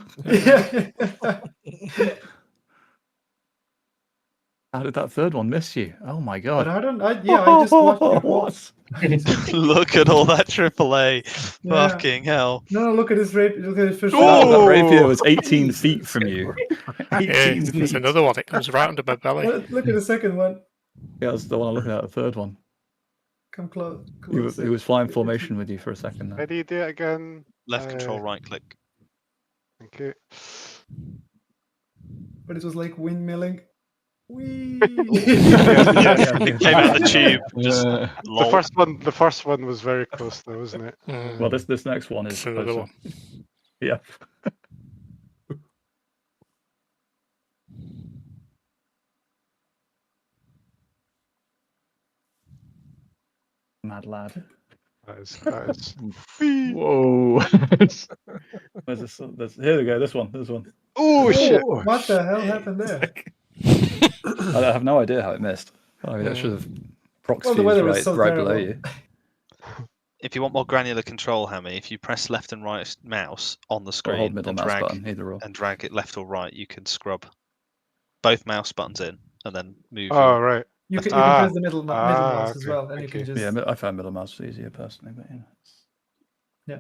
S7: How did that third one miss you? Oh my god!
S3: But I just watched
S7: what?
S1: Look at all that AAA.
S3: Yeah.
S1: Fucking hell.
S3: No, look at his rapier. Look at his fish.
S7: That rapier was 18 feet from you. 18 feet.
S8: There's another one. It comes right under my belly.
S3: Look at the second one.
S7: Yeah, that's the one I'm looking at. The third one.
S3: Come close.
S7: He was flying formation with you for a second.
S13: How do you do it again?
S1: Left control, right click.
S13: Okay.
S3: But it was like windmilling. Whee!
S1: Came out the tube. Just
S13: the first one was very close though, wasn't it?
S7: Well, this next one is
S8: another
S7: closer.
S8: one.
S7: Yeah. Mad lad.
S13: That is.
S20: Whoa.
S7: Where's this? Here we go. This one.
S13: Oh shit!
S3: What the hell happened there?
S7: I have no idea how it missed. I mean, it should have prox
S3: Well, the weather was
S7: right,
S3: so
S7: right
S3: terrible.
S7: below you.
S1: If you want more granular control, Hammy, if you press left and right mouse on the
S7: Or
S1: screen
S7: hold middle
S1: and
S7: mouse
S1: drag
S7: button, either or.
S1: and drag it left or right, you can scrub both mouse buttons in and then move.
S13: Oh right.
S3: You can press the middle mouse as well, and you
S13: okay.
S3: can just
S7: Yeah, I found middle mouse easier personally, but you know.
S3: yeah.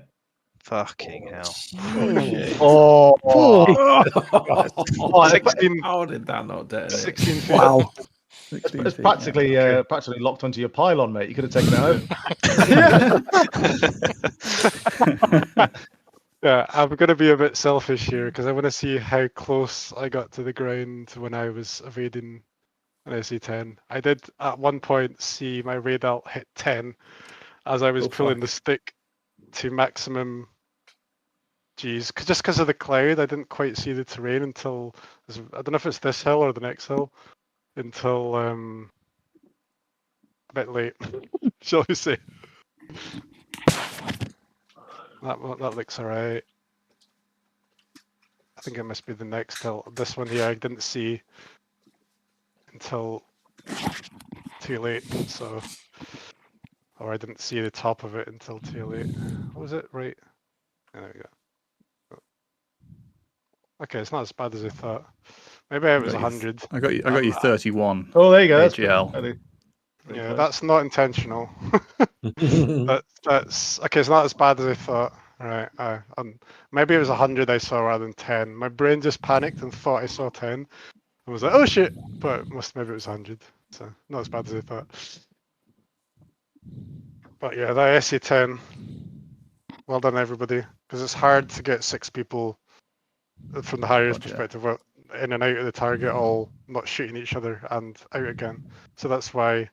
S1: Fucking hell!
S18: Oh,
S13: 16.
S19: How did that not detonate?
S13: 16 feet.
S18: Wow.
S7: 16
S18: It's
S7: feet,
S18: practically
S7: yeah.
S18: practically locked onto your pylon, mate. You could have taken it home.
S13: Yeah, I'm going to be a bit selfish here because I want to see how close I got to the ground when I was evading an SE-10. I did at one point see my radar hit 10 as I was pulling the stick to maximum G's. Just because of the cloud, I didn't quite see the terrain until, I don't know if it's this hill or the next hill, until a bit late, shall we say. That looks alright. I think it must be the next hill. This one here I didn't see until too late, so, or I didn't see the top of it until too late. What was it? Right. There we go. Okay, it's not as bad as I thought. Maybe it was 100.
S7: I got you 31.
S18: Oh, there you go.
S7: AGL.
S13: Yeah, that's not intentional. That's okay. It's not as bad as I thought. Right. Maybe it was 100 I saw rather than 10. My brain just panicked and thought I saw 10. And was like, oh shit! But maybe it was 100. So not as bad as I thought. But yeah, that SE10. Well done, everybody, because it's hard to get 6 people from the Harrier's perspective in and out of the target, all not shooting each other and out again. So that's why.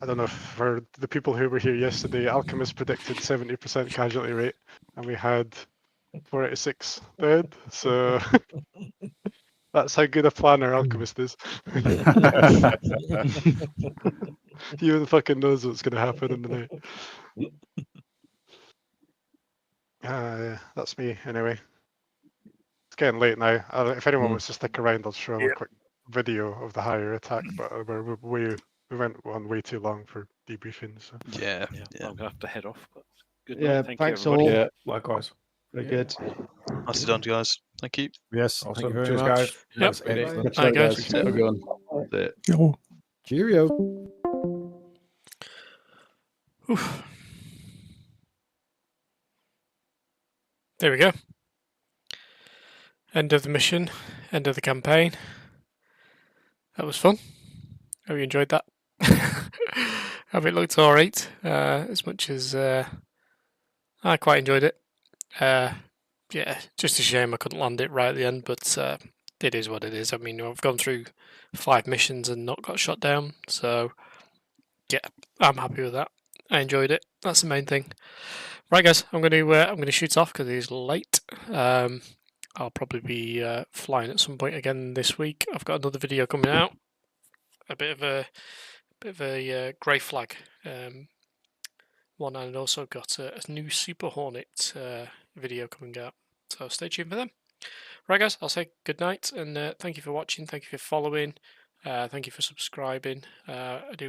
S13: I don't know if for the people who were here yesterday, Alchemist predicted 70% casualty rate, and we had 486 dead. So that's how good a planner Alchemist is. He even fucking knows what's going to happen in the night. Yeah, that's me anyway. It's getting late now. If anyone wants to stick around, I'll show them a quick video of the higher attack, but we went on way too long for debriefing. So
S1: Yeah.
S17: I'm gonna have to head off. But good
S18: Yeah,
S17: night.
S18: thanks
S17: you, everybody.
S18: all.
S19: Yeah, likewise.
S18: Very good.
S1: Nicely done, guys. Thank you.
S19: Yes,
S6: Awesome.
S19: thank you very
S6: Cheers,
S19: much.
S6: guys.
S19: That's
S8: Yep.
S19: it.
S8: Hi, guys.
S18: Have a good one. That's it.
S19: Cheerio.
S8: Oof. There we go. End of the mission. End of the campaign. That was fun. Hope you enjoyed that. Hope it looked alright. As much as I quite enjoyed it. Yeah, just a shame I couldn't land it right at the end, but it is what it is. I mean, I've gone through 5 missions and not got shot down, so yeah, I'm happy with that. I enjoyed it. That's the main thing. Right, guys, I'm going to shoot off because it is late. I'll probably be flying at some point again this week. I've got another video coming out. A bit of a grey flag one, and also got a new Super Hornet video coming out. So stay tuned for them. Right, guys, I'll say good night and thank you for watching. Thank you for following. Thank you for subscribing. I do